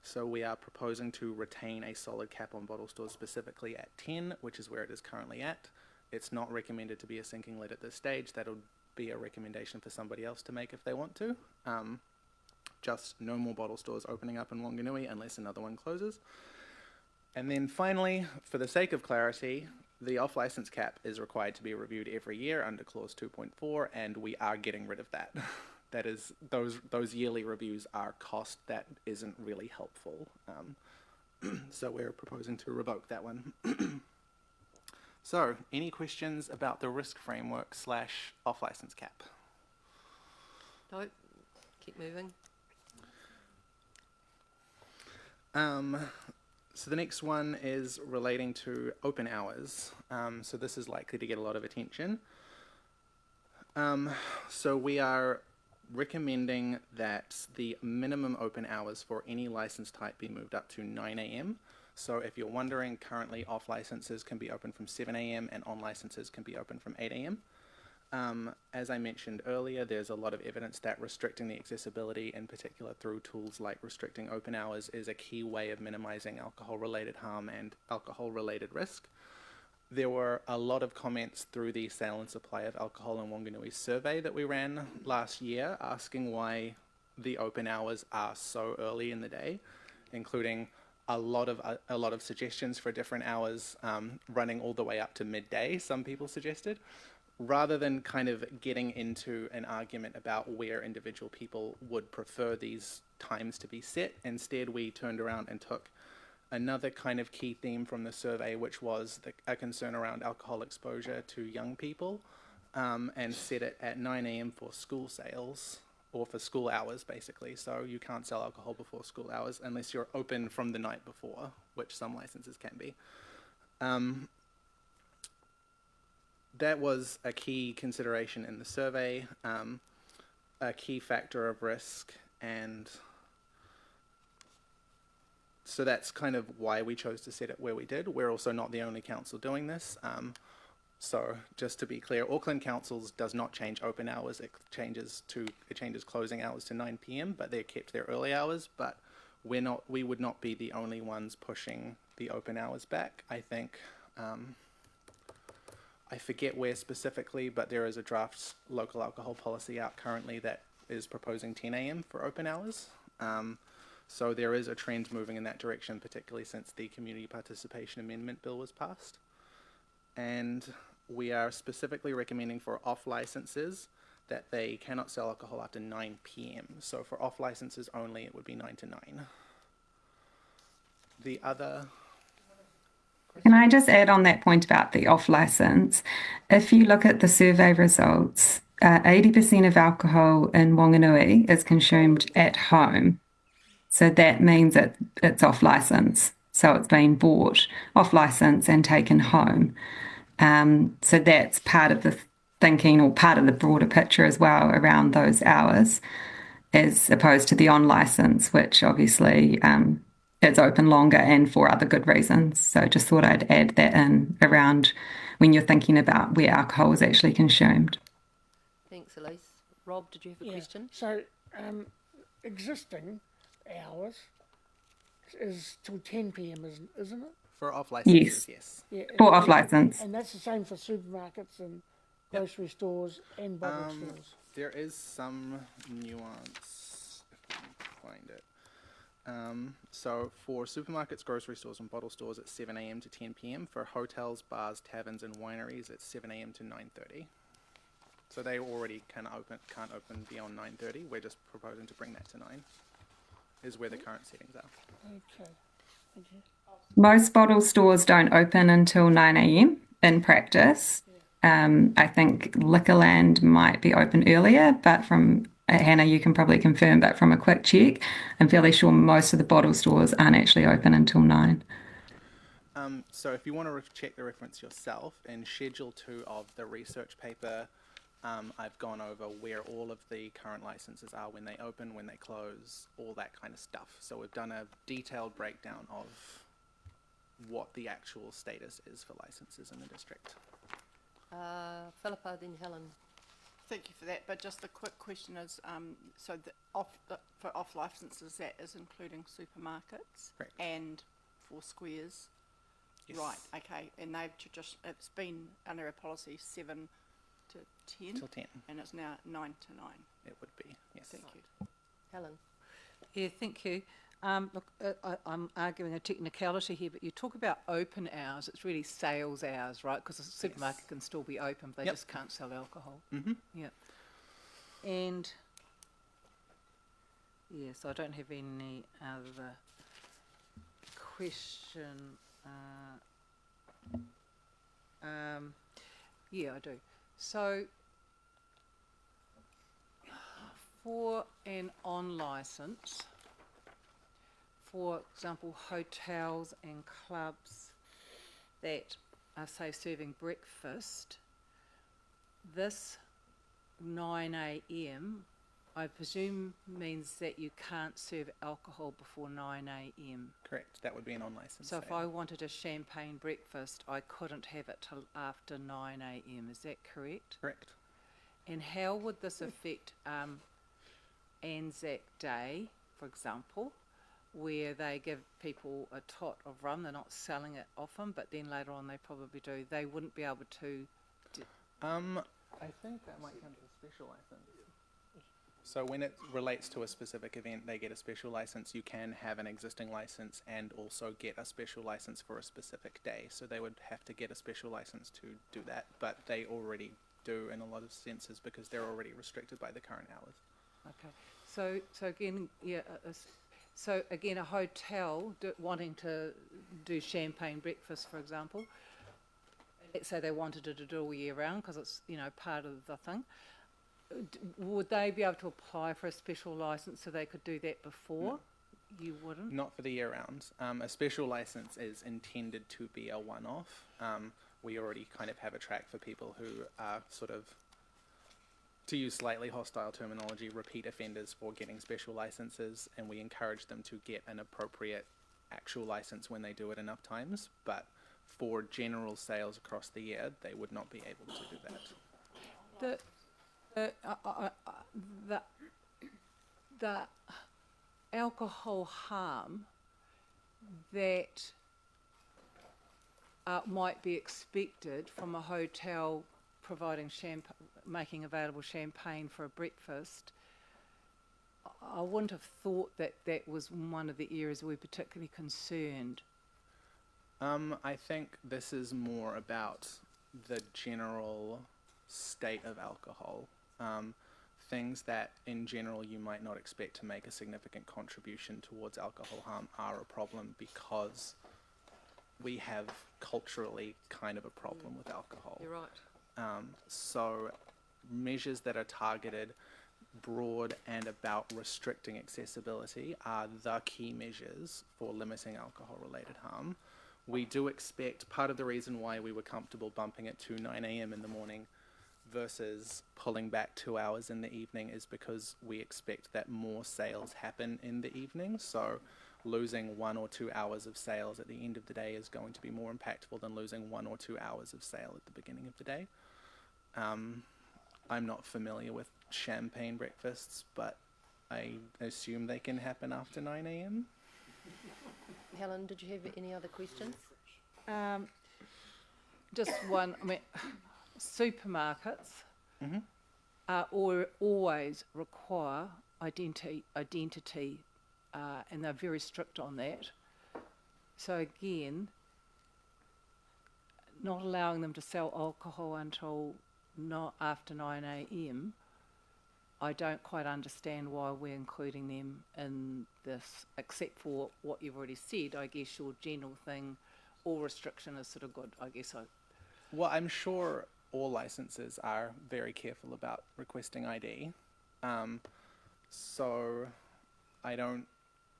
[SPEAKER 14] So we are proposing to retain a solid cap on bottle stores specifically at 10, which is where it is currently at. It's not recommended to be a sinking lid at this stage. That'll be a recommendation for somebody else to make if they want to. Just no more bottle stores opening up in Wanganui unless another one closes. And then finally, for the sake of clarity, the off-license cap is required to be reviewed every year under clause 2.4, and we are getting rid of that. That is, those yearly reviews are cost that isn't really helpful. So we're proposing to revoke that one. So, any questions about the risk framework / off-license cap?
[SPEAKER 1] No, keep moving.
[SPEAKER 14] So the next one is relating to open hours. So this is likely to get a lot of attention. So we are recommending that the minimum open hours for any license type be moved up to 9 a.m. So if you're wondering, currently off licenses can be open from 7 a.m. and on licenses can be open from 8 a.m. As I mentioned earlier, there's a lot of evidence that restricting the accessibility, in particular through tools like restricting open hours, is a key way of minimizing alcohol-related harm and alcohol-related risk. There were a lot of comments through the sale and supply of alcohol in Wanganui survey that we ran last year, asking why the open hours are so early in the day, including a lot of suggestions for different hours, running all the way up to midday, some people suggested. Rather than kind of getting into an argument about where individual people would prefer these times to be set, instead we turned around and took another kind of key theme from the survey, which was a concern around alcohol exposure to young people, and set it at 9 a.m. for school sales, or for school hours basically. So you can't sell alcohol before school hours unless you're open from the night before, which some licenses can be. That was a key consideration in the survey, a key factor of risk, and so that's kind of why we chose to set it where we did. We're also not the only council doing this. So just to be clear, Auckland Council's does not change open hours. It changes closing hours to 9 p.m. But they're kept their early hours. But we would not be the only ones pushing the open hours back. I think I forget where specifically, but there is a draft local alcohol policy out currently that is proposing 10 a.m. for open hours. So there is a trend moving in that direction, particularly since the Community Participation Amendment Bill was passed. And we are specifically recommending for off licenses that they cannot sell alcohol after 9 p.m. So for off licenses only, it would be 9 to 9. The other...
[SPEAKER 15] Can I just add on that point about the off license? If you look at the survey results, 80% of alcohol in Wanganui is consumed at home. So that means that it's off license. So it's been bought off license and taken home. So that's part of the thinking, or part of the broader picture as well, around those hours, as opposed to the on license, which obviously it's open longer and for other good reasons. So just thought I'd add that in around when you're thinking about where alcohol is actually consumed.
[SPEAKER 1] Thanks, Elise. Rob, did you have a question?
[SPEAKER 9] So existing hours is till 10 p.m, isn't it?
[SPEAKER 14] For off licenses, yes.
[SPEAKER 9] Yeah,
[SPEAKER 15] For off license.
[SPEAKER 9] And that's the same for supermarkets and grocery stores and bottle stores.
[SPEAKER 14] There is some nuance, if we can find it. So for supermarkets, grocery stores and bottle stores, it's 7 a.m. to 10 p.m. For hotels, bars, taverns and wineries, it's 7 a.m. to 9:30. So they already can't open beyond 9:30. We're just proposing to bring that to 9, is where the current settings are.
[SPEAKER 9] Okay, thank you.
[SPEAKER 15] Most bottle stores don't open until 9 a.m. in practice. I think Liquorland might be open earlier, but from Hannah, you can probably confirm, but from a quick check, I'm fairly sure most of the bottle stores aren't actually open until 9.
[SPEAKER 14] So if you want to check the reference yourself, in Schedule 2 of the research paper, I've gone over where all of the current licenses are, when they open, when they close, all that kind of stuff. So we've done a detailed breakdown of what the actual status is for licenses in the district.
[SPEAKER 1] Philippa, then Helen.
[SPEAKER 3] Thank you for that. But just the quick question is, so for off licenses, that is including supermarkets.
[SPEAKER 14] Correct.
[SPEAKER 3] And Four Squares.
[SPEAKER 14] Yes.
[SPEAKER 3] Right. Okay. And they've just it's been under a policy 7 to 10.
[SPEAKER 14] Till 10.
[SPEAKER 3] And it's now 9 to 9.
[SPEAKER 14] It would be, yes.
[SPEAKER 3] Thank you.
[SPEAKER 1] Helen.
[SPEAKER 4] Yeah, thank you. Look, I'm arguing a technicality here, but you talk about open hours. It's really sales hours, right? Because the supermarket can still be open, but they just can't sell alcohol.
[SPEAKER 14] Mm-hmm.
[SPEAKER 4] Yeah. And, yes, I don't have any other question. Yeah, I do. So, for an on licence, for example, hotels and clubs that are, say, serving breakfast, this 9 a.m, I presume means that you can't serve alcohol before 9 a.m.
[SPEAKER 14] Correct. That would be an on-licence
[SPEAKER 4] So if
[SPEAKER 14] sale.
[SPEAKER 4] I wanted a champagne breakfast, I couldn't have it till after 9 a.m. Is that correct?
[SPEAKER 14] Correct.
[SPEAKER 4] And how would this affect Anzac Day, for example, where they give people a tot of rum? They're not selling it often, but then later on they probably do. They wouldn't be able to...
[SPEAKER 14] I think that might come to a special license. So when it relates to a specific event, they get a special license. You can have an existing license and also get a special license for a specific day. So they would have to get a special license to do that, but they already do in a lot of senses because they're already restricted by the current hours.
[SPEAKER 4] Okay. So again, yeah. So again, a hotel wanting to do champagne breakfast, for example. Let's say they wanted to do it all year round because it's, you know, part of the thing. Would they be able to apply for a special license so they could do that before?
[SPEAKER 14] No.
[SPEAKER 4] You wouldn't?
[SPEAKER 14] Not for the year round. A special license is intended to be a one-off. We already kind of have a track for people who are sort of, to use slightly hostile terminology, repeat offenders for getting special licenses, and we encourage them to get an appropriate actual license when they do it enough times. But for general sales across the year, they would not be able to do that.
[SPEAKER 4] The alcohol harm that might be expected from a hotel providing making available champagne for a breakfast, I wouldn't have thought that that was one of the areas we're particularly concerned.
[SPEAKER 14] I think this is more about the general state of alcohol. Things that in general you might not expect to make a significant contribution towards alcohol harm are a problem because we have culturally kind of a problem with alcohol.
[SPEAKER 1] You're right.
[SPEAKER 14] So measures that are targeted, broad, and about restricting accessibility are the key measures for limiting alcohol-related harm. We do expect, part of the reason why we were comfortable bumping it to 9 a.m. in the morning versus pulling back 2 hours in the evening is because we expect that more sales happen in the evening. So losing 1 or 2 hours of sales at the end of the day is going to be more impactful than losing 1 or 2 hours of sale at the beginning of the day. I'm not familiar with champagne breakfasts, but I assume they can happen after 9 a.m.
[SPEAKER 1] Helen, did you have any other questions?
[SPEAKER 4] Just one, I mean, supermarkets are always require identity, and they're very strict on that. So again, not allowing them to sell alcohol until not after 9 a.m, I don't quite understand why we're including them in this, except for what you've already said. I guess your general thing, all restriction is sort of good, I guess.
[SPEAKER 14] Well, I'm sure all licenses are very careful about requesting ID. So I don't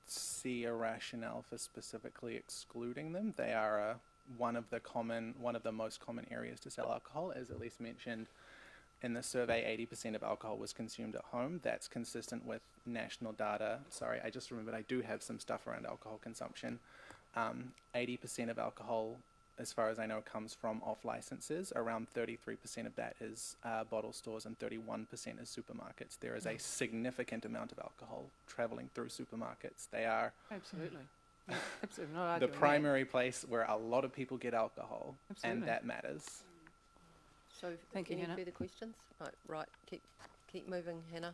[SPEAKER 14] see a rationale for specifically excluding them. They are one of the most common areas to sell alcohol, as Elise mentioned. In the survey, 80% of alcohol was consumed at home. That's consistent with national data. Sorry, I just remembered I do have some stuff around alcohol consumption. 80% of alcohol, as far as I know, comes from off licenses. Around 33% of that is bottle stores and 31% is supermarkets. There is a significant amount of alcohol traveling through supermarkets. They are
[SPEAKER 4] absolutely, yeah, absolutely not
[SPEAKER 14] the primary place where a lot of people get alcohol, and that matters.
[SPEAKER 1] So,
[SPEAKER 4] thank you,
[SPEAKER 1] any
[SPEAKER 4] Hannah.
[SPEAKER 1] further questions? Right, keep moving, Hannah.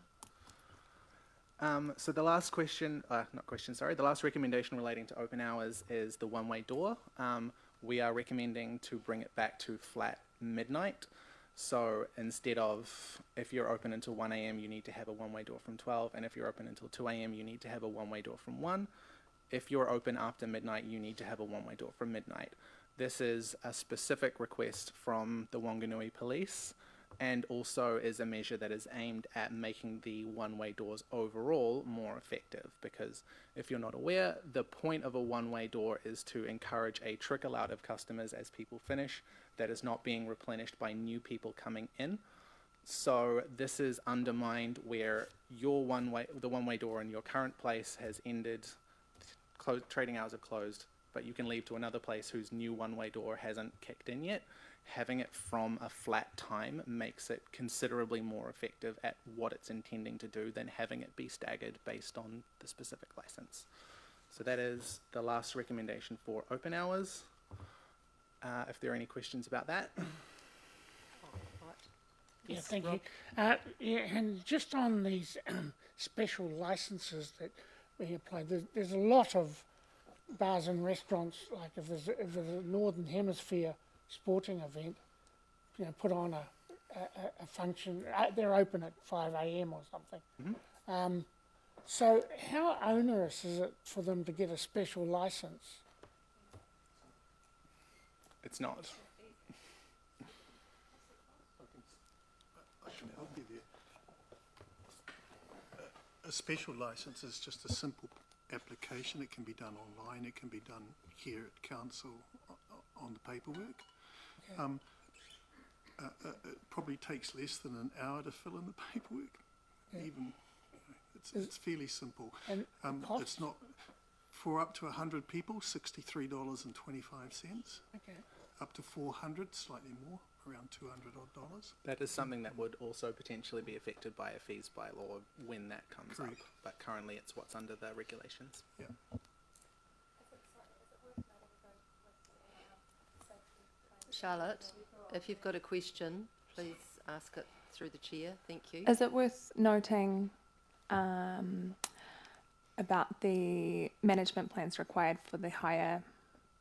[SPEAKER 14] So the last question, the last recommendation relating to open hours is the one-way door. We are recommending to bring it back to flat midnight. So instead of, if you're open until 1 a.m, you need to have a one-way door from 12, and if you're open until 2 a.m, you need to have a one-way door from 1. If you're open after midnight, you need to have a one-way door from midnight. This is a specific request from the Wanganui Police, and also is a measure that is aimed at making the one-way doors overall more effective, because if you're not aware, the point of a one-way door is to encourage a trickle out of customers as people finish that is not being replenished by new people coming in. So this is undermined where your the one-way door in your current place has ended, trading hours have closed, but you can leave to another place whose new one-way door hasn't kicked in yet. Having it from a flat time makes it considerably more effective at what it's intending to do than having it be staggered based on the specific license. So that is the last recommendation for open hours. If there are any questions about that.
[SPEAKER 9] Yeah, thank you. Yeah, and just on these special licenses that we apply, there's a lot of bars and restaurants, like if there's a Northern Hemisphere sporting event, you know, put on a function, they're open at 5 a.m. or something. So how onerous is it for them to get a special license?
[SPEAKER 14] It's not.
[SPEAKER 16] I can help you there. A special license is just a simple application. It can be done online. It can be done here at council on the paperwork. Okay. It probably takes less than an hour to fill in the paperwork. Yeah. Even it's fairly simple.
[SPEAKER 9] And
[SPEAKER 16] it's not For up to 100 people, $63.25.
[SPEAKER 9] Okay.
[SPEAKER 16] Up to 400, slightly more, around $200 odd.
[SPEAKER 14] That is something that would also potentially be affected by a fees bylaw when that comes
[SPEAKER 16] Correct.
[SPEAKER 14] up. But currently it's what's under the regulations.
[SPEAKER 16] Yeah.
[SPEAKER 1] Charlotte, if you've got a question, please ask it through the chair. Thank you.
[SPEAKER 2] Is it worth noting about the management plans required for the higher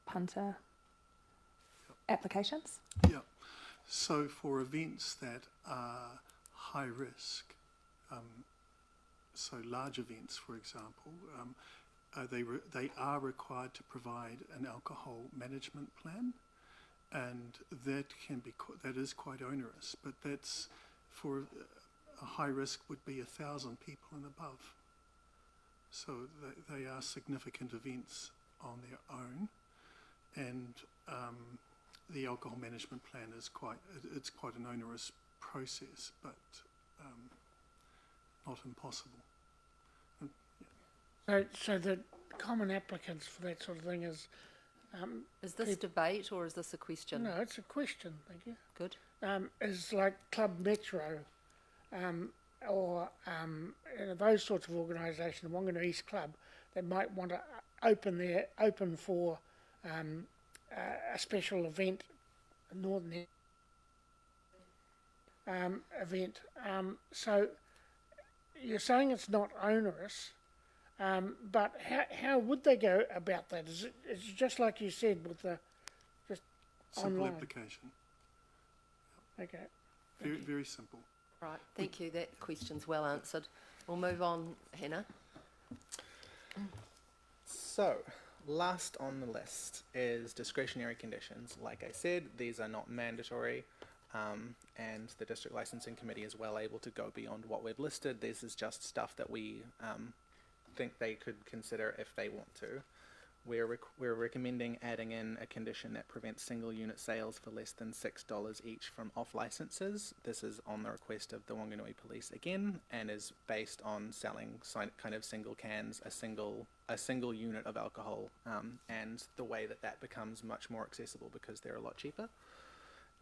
[SPEAKER 2] punter applications?
[SPEAKER 16] Yeah. So for events that are high risk, so large events, for example, they are required to provide an alcohol management plan, and that is quite onerous. But that's for a high risk would be 1,000 people and above. So they are significant events on their own, and the alcohol management plan is quite an onerous process, but not impossible. And, yeah.
[SPEAKER 9] So the common applicants for that sort of thing is.
[SPEAKER 1] Is this debate or is this a question?
[SPEAKER 9] No, it's a question. Thank you.
[SPEAKER 1] Good.
[SPEAKER 9] Is like Club Metro, or those sorts of organisations, Whanganui East Club, that might want to open for a special event, a Northern event. So you're saying it's not onerous, but how would they go about that? It's just like you said with the just
[SPEAKER 16] Simple
[SPEAKER 9] online
[SPEAKER 16] application.
[SPEAKER 9] Okay.
[SPEAKER 16] Very, very simple.
[SPEAKER 1] Right, thank you. That question's well answered. We'll move on, Hannah.
[SPEAKER 14] So, last on the list is discretionary conditions. Like I said, these are not mandatory, and the District Licensing Committee is well able to go beyond what we've listed. This is just stuff that we think they could consider if they want to. We're recommending adding in a condition that prevents single unit sales for less than $6 each from off licenses. This is on the request of the Wanganui Police again, and is based on selling kind of single cans, a single unit of alcohol, and the way that becomes much more accessible because they're a lot cheaper.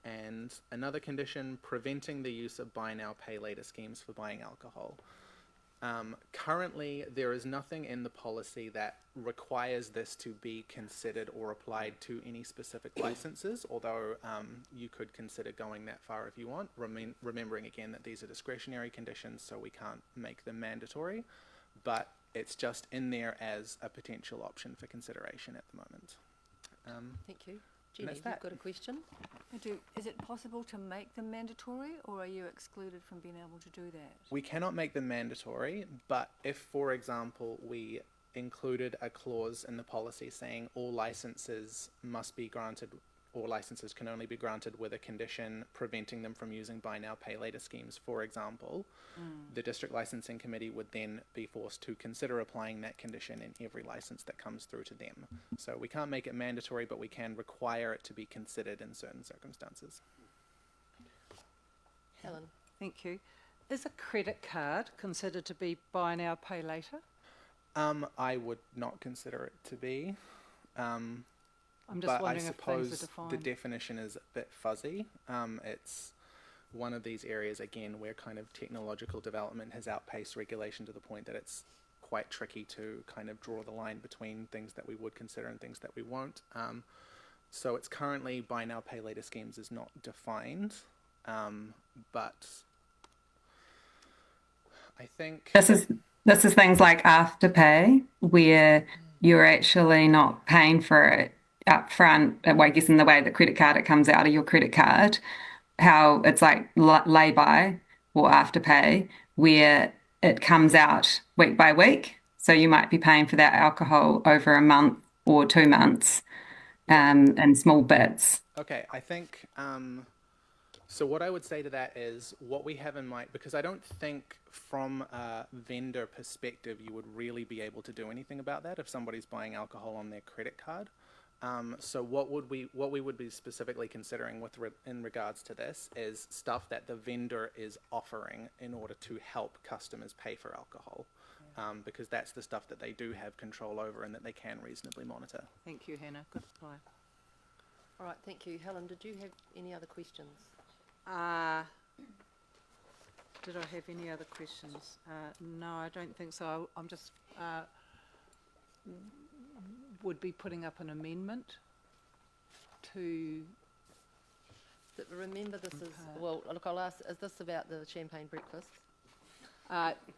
[SPEAKER 14] And another condition, preventing the use of buy now, pay later schemes for buying alcohol. Currently, there is nothing in the policy that requires this to be considered or applied to any specific licenses, although you could consider going that far if you want, remembering again that these are discretionary conditions, so we can't make them mandatory, but it's just in there as a potential option for consideration at the moment.
[SPEAKER 1] Thank you. Jenny,
[SPEAKER 14] that's
[SPEAKER 1] you've
[SPEAKER 14] that.
[SPEAKER 1] got a question?
[SPEAKER 17] I do. Is it possible to make them mandatory, or are you excluded from being able to do that?
[SPEAKER 14] We cannot make them mandatory, but if, for example, we included a clause in the policy saying all licenses must be granted, or licenses can only be granted with a condition preventing them from using buy now, pay later schemes, for example, the District Licensing Committee would then be forced to consider applying that condition in every license that comes through to them. So we can't make it mandatory, but we can require it to be considered in certain circumstances.
[SPEAKER 1] Helen.
[SPEAKER 4] Thank you. Is a credit card considered to be buy now, pay later?
[SPEAKER 14] I would not consider it to be.
[SPEAKER 4] I'm just
[SPEAKER 14] But I
[SPEAKER 4] wondering if things are
[SPEAKER 14] suppose
[SPEAKER 4] defined.
[SPEAKER 14] the definition is a bit fuzzy. It's one of these areas, again, where kind of technological development has outpaced regulation to the point that it's quite tricky to kind of draw the line between things that we would consider and things that we won't. So it's currently buy now, pay later schemes is not defined, but I think...
[SPEAKER 15] This is things like Afterpay, where you're actually not paying for it up front. Well, I guess in the way the credit card, it comes out of your credit card. How it's like lay-by or Afterpay, where it comes out week by week. So you might be paying for that alcohol over a month or 2 months in small bits.
[SPEAKER 14] Okay, I think, so what I would say to that is what we have in mind, because I don't think from a vendor perspective you would really be able to do anything about that if somebody's buying alcohol on their credit card. So what we would be specifically considering in regards to this is stuff that the vendor is offering in order to help customers pay for alcohol. because that's the stuff that they do have control over and that they can reasonably monitor.
[SPEAKER 4] Thank you, Hannah. Good reply.
[SPEAKER 1] All right, thank you. Helen, did you have any other questions?
[SPEAKER 4] Did I have any other questions? No, I don't think so. I'm just would be putting up an amendment to.
[SPEAKER 1] Remember, this is, well, look, I'll ask, is this about the champagne breakfast?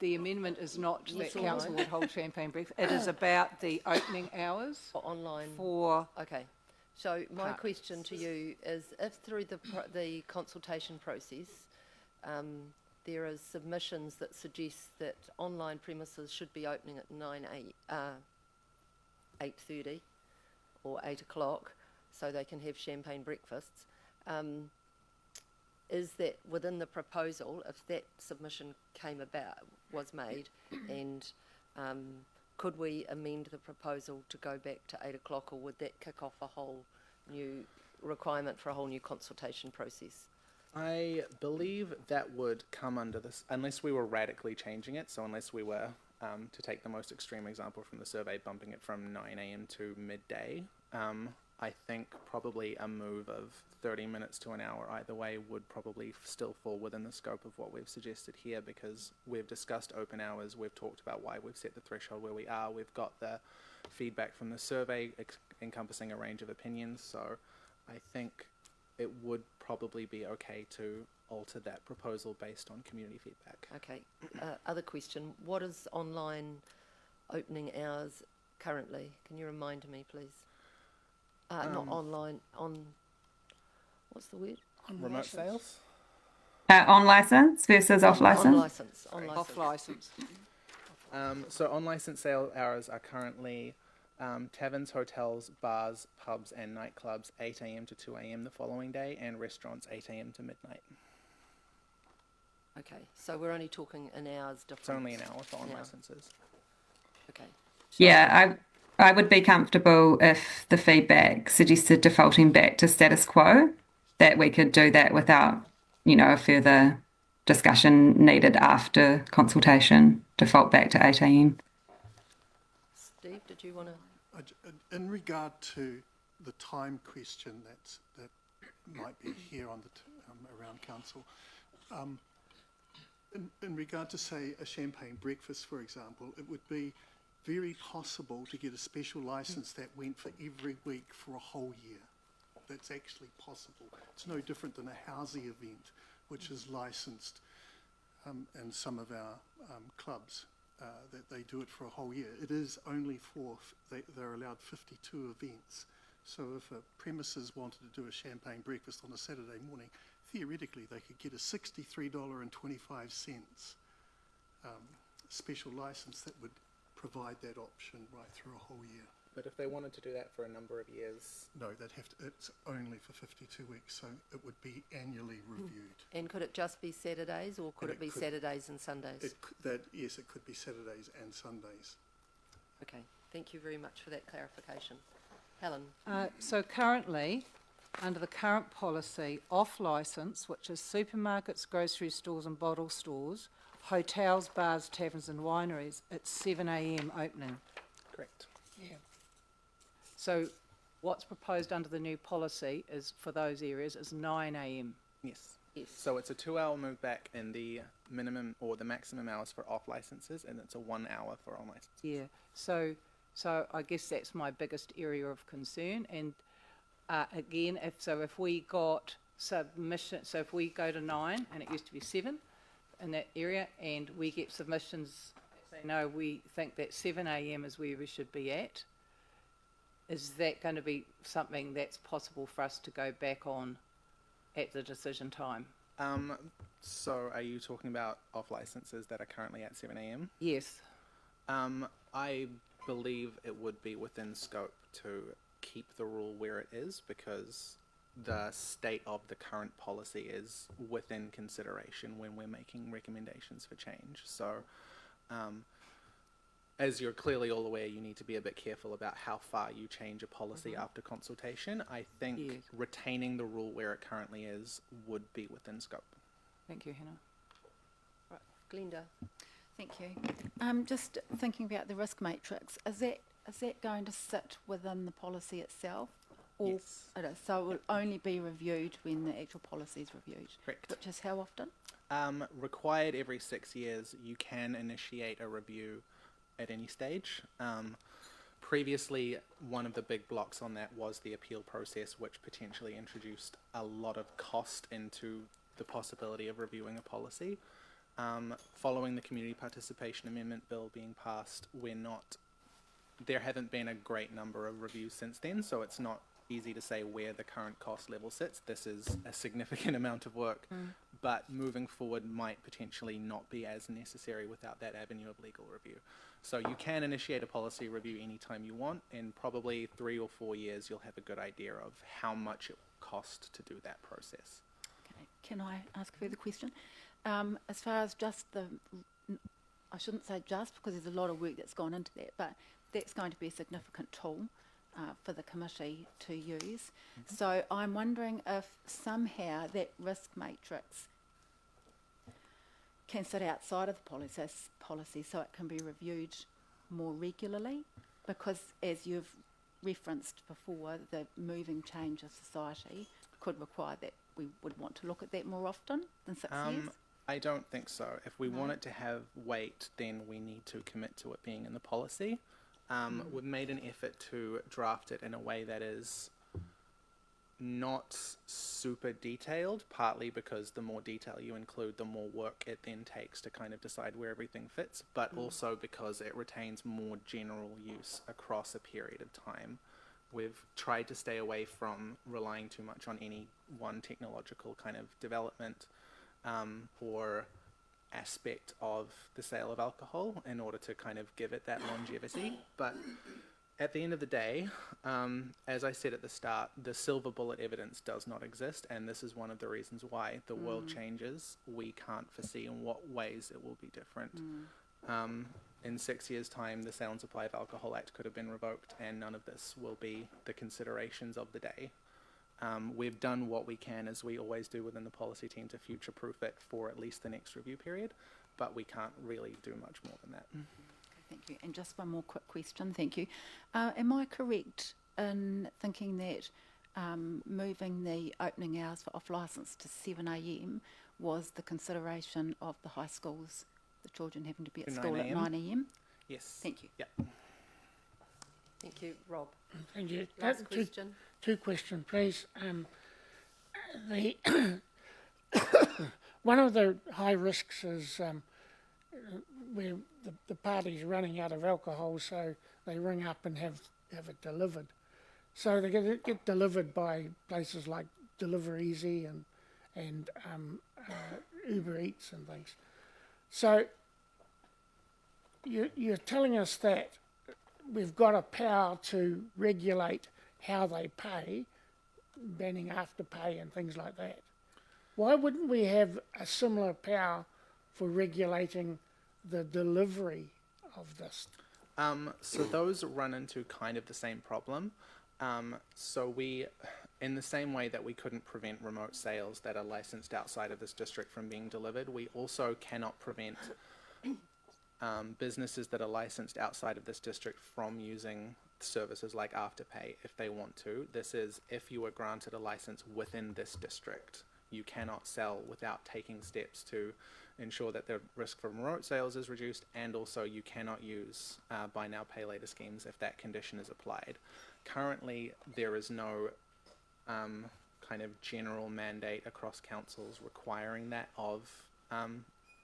[SPEAKER 4] The amendment is not
[SPEAKER 1] Yes
[SPEAKER 4] that
[SPEAKER 1] or
[SPEAKER 4] council
[SPEAKER 1] no?
[SPEAKER 4] would hold champagne breakfast. It is about the opening hours
[SPEAKER 1] For online?
[SPEAKER 4] for.
[SPEAKER 1] Okay. So my
[SPEAKER 4] Park.
[SPEAKER 1] question to you is, if through the consultation process, there is submissions that suggest that online premises should be opening at 8:30 or 8 o'clock, so they can have champagne breakfasts. Is that within the proposal, if that submission was made, and could we amend the proposal to go back to 8 o'clock, or would that kick off a whole new requirement for a whole new consultation process?
[SPEAKER 14] I believe that would come under this, unless we were radically changing it, so unless we were, to take the most extreme example from the survey, bumping it from 9 a.m. to midday. I think probably a move of 30 minutes to an hour either way would probably still fall within the scope of what we've suggested here, because we've discussed open hours, we've talked about why we've set the threshold where we are, we've got the feedback from the survey encompassing a range of opinions, so I think it would probably be okay to alter that proposal based on community feedback.
[SPEAKER 1] Okay. Other question, what is online opening hours currently? Can you remind me, please? Not online, what's the word?
[SPEAKER 14] Remote sales?
[SPEAKER 15] On license versus off
[SPEAKER 1] On
[SPEAKER 15] license?
[SPEAKER 1] license.
[SPEAKER 4] Off license.
[SPEAKER 14] So on license sale hours are currently taverns, hotels, bars, pubs and nightclubs 8 a.m. to 2 a.m. the following day, and restaurants 8 a.m. to midnight.
[SPEAKER 1] Okay, so we're only talking an hour's difference.
[SPEAKER 14] It's only an hour for on licenses.
[SPEAKER 1] Okay.
[SPEAKER 15] Yeah, I would be comfortable if the feedback suggested defaulting back to status quo, that we could do that without, a further discussion needed after consultation, default back to 8 a.m.
[SPEAKER 1] Steve, did you want to?
[SPEAKER 16] In regard to the time question that might be here on the around council, in regard to, say, a champagne breakfast, for example, it would be very possible to get a special license that went for every week for a whole year. That's actually possible. It's no different than a housey event, which is licensed in some of our clubs, that they do it for a whole year. It is only they're allowed 52 events. So if a premises wanted to do a champagne breakfast on a Saturday morning, theoretically they could get a $63.25 special license that would provide that option right through a whole year.
[SPEAKER 14] But if they wanted to do that for a number of years...
[SPEAKER 16] No, it's only for 52 weeks, so it would be annually reviewed.
[SPEAKER 1] And could it just be Saturdays, or could it be Saturdays and Sundays?
[SPEAKER 16] Yes, it could be Saturdays and Sundays.
[SPEAKER 1] Okay, thank you very much for that clarification. Helen?
[SPEAKER 4] So currently, under the current policy, off licence, which is supermarkets, grocery stores and bottle stores, hotels, bars, taverns and wineries, it's 7 a.m. opening.
[SPEAKER 14] Correct.
[SPEAKER 4] Yeah. So what's proposed under the new policy is, for those areas, is 9 a.m.
[SPEAKER 14] Yes. So it's a 2-hour move back in the minimum or the maximum hours for off licenses, and it's a 1 hour for on licenses.
[SPEAKER 4] Yeah. So I guess that's my biggest area of concern. And again, if we got submission, so if we go to 9 and it used to be 7 in that area, and we get submissions that say no, we think that 7 a.m. is where we should be at. Is that going to be something that's possible for us to go back on at the decision time?
[SPEAKER 14] So are you talking about off licenses that are currently at 7 a.m.?
[SPEAKER 4] Yes.
[SPEAKER 14] I believe it would be within scope to keep the rule where it is, because the state of the current policy is within consideration when we're making recommendations for change. So as you're clearly all aware, you need to be a bit careful about how far you change a policy after consultation. I think retaining the rule where it currently is would be within scope.
[SPEAKER 4] Thank you, Hannah.
[SPEAKER 1] Right, Glenda.
[SPEAKER 13] Thank you. Just thinking about the risk matrix, is that going to sit within the policy itself? Or
[SPEAKER 14] Yes.
[SPEAKER 13] it is, so it will only be reviewed when the actual policy is reviewed?
[SPEAKER 14] Correct.
[SPEAKER 13] Which is how often?
[SPEAKER 14] Required every 6 years. You can initiate a review at any stage. Previously, one of the big blocks on that was the appeal process, which potentially introduced a lot of cost into the possibility of reviewing a policy. Following the Community Participation Amendment Bill being passed, there haven't been a great number of reviews since then, so it's not easy to say where the current cost level sits. This is a significant amount of work, but moving forward might potentially not be as necessary without that avenue of legal review. So you can initiate a policy review anytime you want, and probably 3 or 4 years you'll have a good idea of how much it will cost to do that process.
[SPEAKER 13] Okay. Can I ask a further question? As far as just I shouldn't say just because there's a lot of work that's gone into that, but that's going to be a significant tool for the committee to use. So I'm wondering if somehow that risk matrix can sit outside of the policy so it can be reviewed more regularly, because as you've referenced before, the moving change of society could require that we would want to look at that more often than 6 years.
[SPEAKER 14] I don't think so. If we want it to have weight, then we need to commit to it being in the policy. We've made an effort to draft it in a way that is not super detailed, partly because the more detail you include, the more work it then takes to kind of decide where everything fits, but also because it retains more general use across a period of time. We've tried to stay away from relying too much on any one technological kind of development or aspect of the sale of alcohol in order to kind of give it that longevity. But at the end of the day, as I said at the start, the silver bullet evidence does not exist, and this is one of the reasons why the world changes. We can't foresee in what ways it will be different. In 6 years' time, the Sale and Supply of Alcohol Act could have been revoked, and none of this will be the considerations of the day. We've done what we can, as we always do within the policy team, to future-proof it for at least the next review period, but we can't really do much more than that.
[SPEAKER 13] Thank you. And just one more quick question, thank you. Am I correct in thinking that moving the opening hours for off-licence to 7 a.m. was the consideration of the high schools, the children having to be at school at 9 a.m?
[SPEAKER 14] Yes.
[SPEAKER 13] Thank you.
[SPEAKER 14] Yeah.
[SPEAKER 1] Thank you, Rob.
[SPEAKER 9] Thank you.
[SPEAKER 1] Last question.
[SPEAKER 9] Two questions, please. One of the high risks is where the party's running out of alcohol, so they ring up and have it delivered. So they get delivered by places like Deliver Easy and Uber Eats and things. So you're telling us that we've got a power to regulate how they pay, banning afterpay and things like that. Why wouldn't we have a similar power for regulating the delivery of this?
[SPEAKER 14] So those run into kind of the same problem. So we, in the same way that we couldn't prevent remote sales that are licensed outside of this district from being delivered, we also cannot prevent businesses that are licensed outside of this district from using services like Afterpay if they want to. This is if you are granted a license within this district. You cannot sell without taking steps to ensure that the risk from remote sales is reduced, and also you cannot use buy now, pay later schemes if that condition is applied. Currently, there is no kind of general mandate across councils requiring that of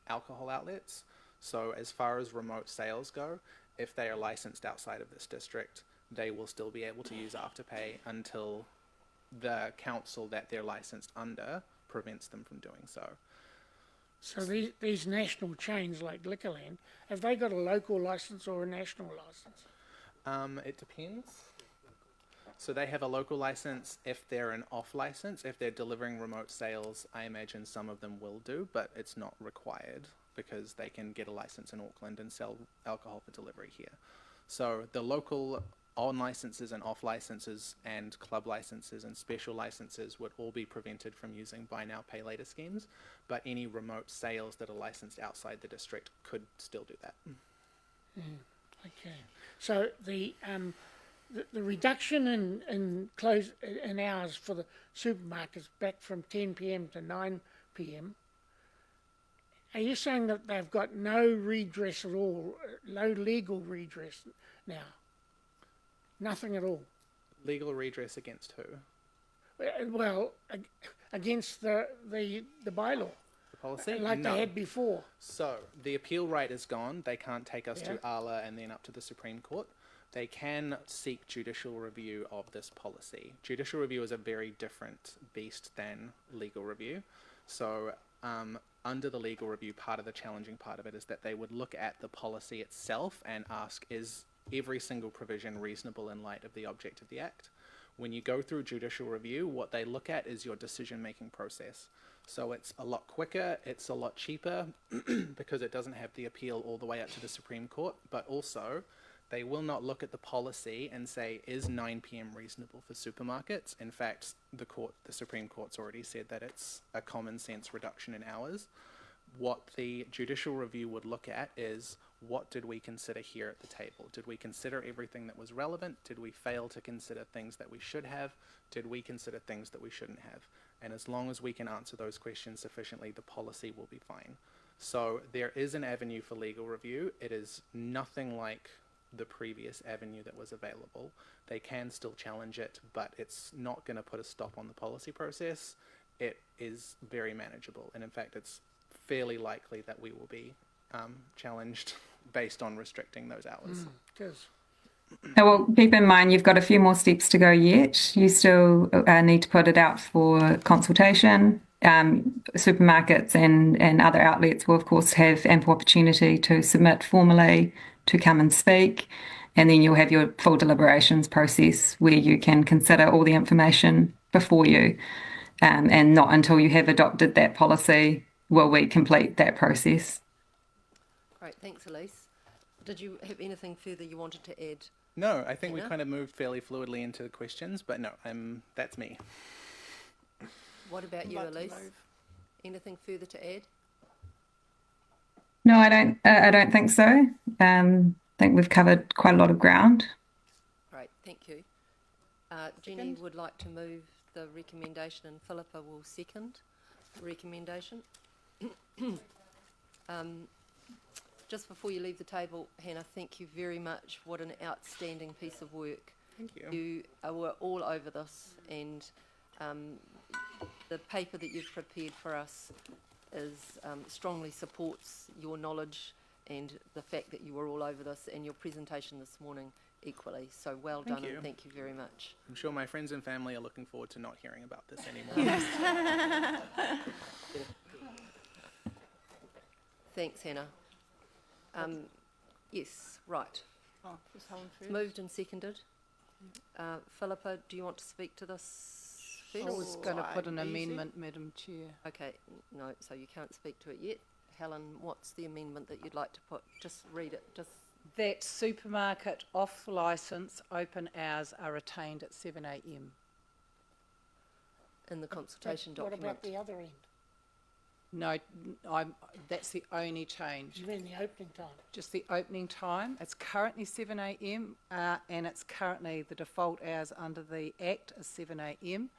[SPEAKER 14] alcohol outlets. So as far as remote sales go, if they are licensed outside of this district, they will still be able to use Afterpay until the council that they're licensed under prevents them from doing so.
[SPEAKER 9] So these national chains like Liquorland, have they got a local licence or a national licence?
[SPEAKER 14] It depends. So they have a local license if they're an off license. If they're delivering remote sales, I imagine some of them will do, but it's not required because they can get a license in Auckland and sell alcohol for delivery here. So the local on licenses and off licenses and club licenses and special licenses would all be prevented from using buy now, pay later schemes, but any remote sales that are licensed outside the district could still do that.
[SPEAKER 9] Okay. So the reduction in hours for the supermarkets back from 10 p.m. to 9 p.m. Are you saying that they've got no redress at all, no legal redress now? Nothing at all?
[SPEAKER 14] Legal redress against who?
[SPEAKER 9] Well, against the bylaw.
[SPEAKER 14] The policy?
[SPEAKER 9] Like
[SPEAKER 14] No.
[SPEAKER 9] they had before.
[SPEAKER 14] So, the appeal right is gone. They can't take us
[SPEAKER 9] Yeah.
[SPEAKER 14] to ALA and then up to the Supreme Court. They can seek judicial review of this policy. Judicial review is a very different beast than legal review. So, under the legal review, part of the challenging part of it is that they would look at the policy itself and ask, is every single provision reasonable in light of the object of the Act? When you go through judicial review, what they look at is your decision-making process. So it's a lot quicker, it's a lot cheaper, because it doesn't have the appeal all the way up to the Supreme Court, but also they will not look at the policy and say, is 9 p.m. reasonable for supermarkets? In fact, the Supreme Court's already said that it's a common sense reduction in hours. What the judicial review would look at is, what did we consider here at the table? Did we consider everything that was relevant? Did we fail to consider things that we should have? Did we consider things that we shouldn't have? And as long as we can answer those questions sufficiently, the policy will be fine. So there is an avenue for legal review. It is nothing like the previous avenue that was available. They can still challenge it, but it's not going to put a stop on the policy process. It is very manageable, and in fact it's fairly likely that we will be challenged based on restricting those hours.
[SPEAKER 15] Well, keep in mind you've got a few more steps to go yet. You still need to put it out for consultation. Supermarkets and other outlets will of course have ample opportunity to submit formally, to come and speak, and then you'll have your full deliberations process where you can consider all the information before you, and not until you have adopted that policy will we complete that process.
[SPEAKER 1] Great, thanks Elise. Did you have anything further you wanted to add?
[SPEAKER 14] No, I think we
[SPEAKER 1] Hannah?
[SPEAKER 14] kind of moved fairly fluidly into the questions, but no, that's me.
[SPEAKER 1] What about you, Elise? Anything further to add?
[SPEAKER 15] No, I don't think so. I think we've covered quite a lot of ground.
[SPEAKER 1] Great, thank you. Jenny would like to move the recommendation and Philippa will second the recommendation. Just before you leave the table, Hannah, thank you very much. What an outstanding piece of work.
[SPEAKER 14] Thank you.
[SPEAKER 1] You were all over this, and the paper that you've prepared for us strongly supports your knowledge and the fact that you were all over this, and your presentation this morning equally. So well done, and thank you very much.
[SPEAKER 14] I'm sure my friends and family are looking forward to not hearing about this anymore.
[SPEAKER 1] Thanks, Hannah. Yes, right.
[SPEAKER 3] Oh, was Helen first?
[SPEAKER 1] Moved and seconded. Philippa, do you want to speak to this first?
[SPEAKER 4] I was going to put an
[SPEAKER 3] Easy.
[SPEAKER 4] amendment, Madam Chair.
[SPEAKER 1] Okay, no, so you can't speak to it yet. Helen, what's the amendment that you'd like to put? Just read it. Just
[SPEAKER 4] That supermarket off licence open hours are retained at 7 a.m.
[SPEAKER 1] in the consultation
[SPEAKER 9] What
[SPEAKER 1] document.
[SPEAKER 9] about the other end?
[SPEAKER 4] No, that's the only change.
[SPEAKER 9] You mean the opening time?
[SPEAKER 4] Just the opening time. It's currently 7 a.m. And it's currently the default hours under the Act is 7 a.m.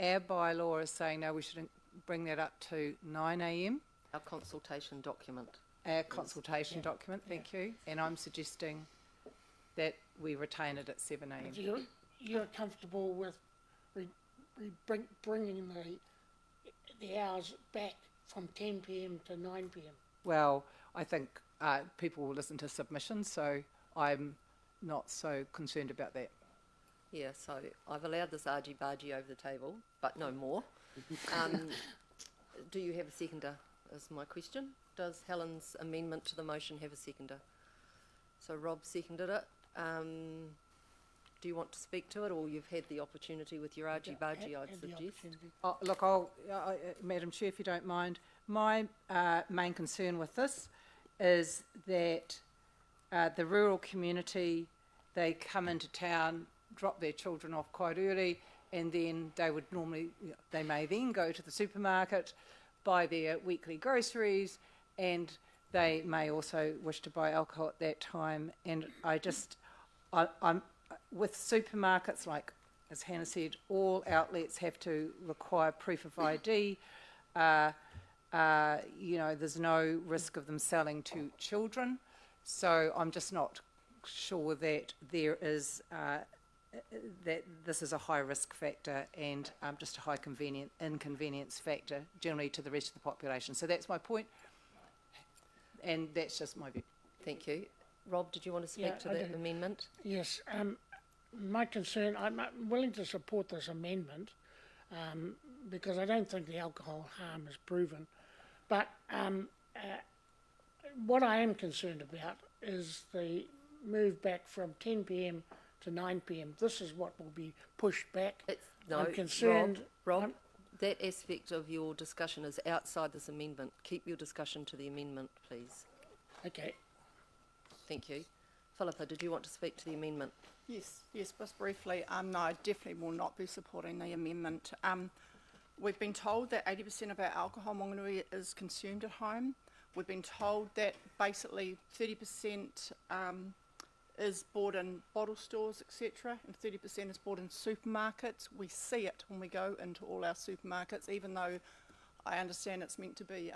[SPEAKER 4] Our bylaw is saying no, we should bring that up to 9 a.m.
[SPEAKER 1] Our consultation document.
[SPEAKER 4] Our consultation document, thank you. And I'm suggesting that we retain it at 7 a.m.
[SPEAKER 9] You're comfortable with bringing the hours back from 10 p.m. to 9 p.m.
[SPEAKER 4] Well, I think people will listen to submissions, so I'm not so concerned about that.
[SPEAKER 1] Yeah, so I've allowed this argy-bargy over the table, but no more. Do you have a seconder, is my question. Does Helen's amendment to the motion have a seconder? So Rob seconded it. Do you want to speak to it, or you've had the opportunity with your argy-bargy, I'd suggest?
[SPEAKER 4] Look, Madam Chair, if you don't mind, my main concern with this is that the rural community they come into town, drop their children off quite early, and then they would normally, they may then go to the supermarket, buy their weekly groceries, and they may also wish to buy alcohol at that time. And I'm with supermarkets, like as Hannah said, all outlets have to require proof of ID. There's no risk of them selling to children. So I'm just not sure that there is that this is a high risk factor and just a high inconvenience factor generally to the rest of the population. So that's my point, and that's just my view.
[SPEAKER 1] Thank you. Rob, did you want to speak to that amendment?
[SPEAKER 9] Yes. My concern, I'm willing to support this amendment because I don't think the alcohol harm is proven. But what I am concerned about is the move back from 10 p.m. to 9 p.m. This is what will be pushed back. I'm concerned.
[SPEAKER 1] Rob, that aspect of your discussion is outside this amendment. Keep your discussion to the amendment, please.
[SPEAKER 9] Okay.
[SPEAKER 1] Thank you. Philippa, did you want to speak to the amendment?
[SPEAKER 3] Yes, just briefly. No, I definitely will not be supporting the amendment. We've been told that 80% of our alcohol monganui is consumed at home. We've been told that basically 30% is bought in bottle stores, etc., and 30% is bought in supermarkets. We see it when we go into all our supermarkets, even though I understand it's meant to be,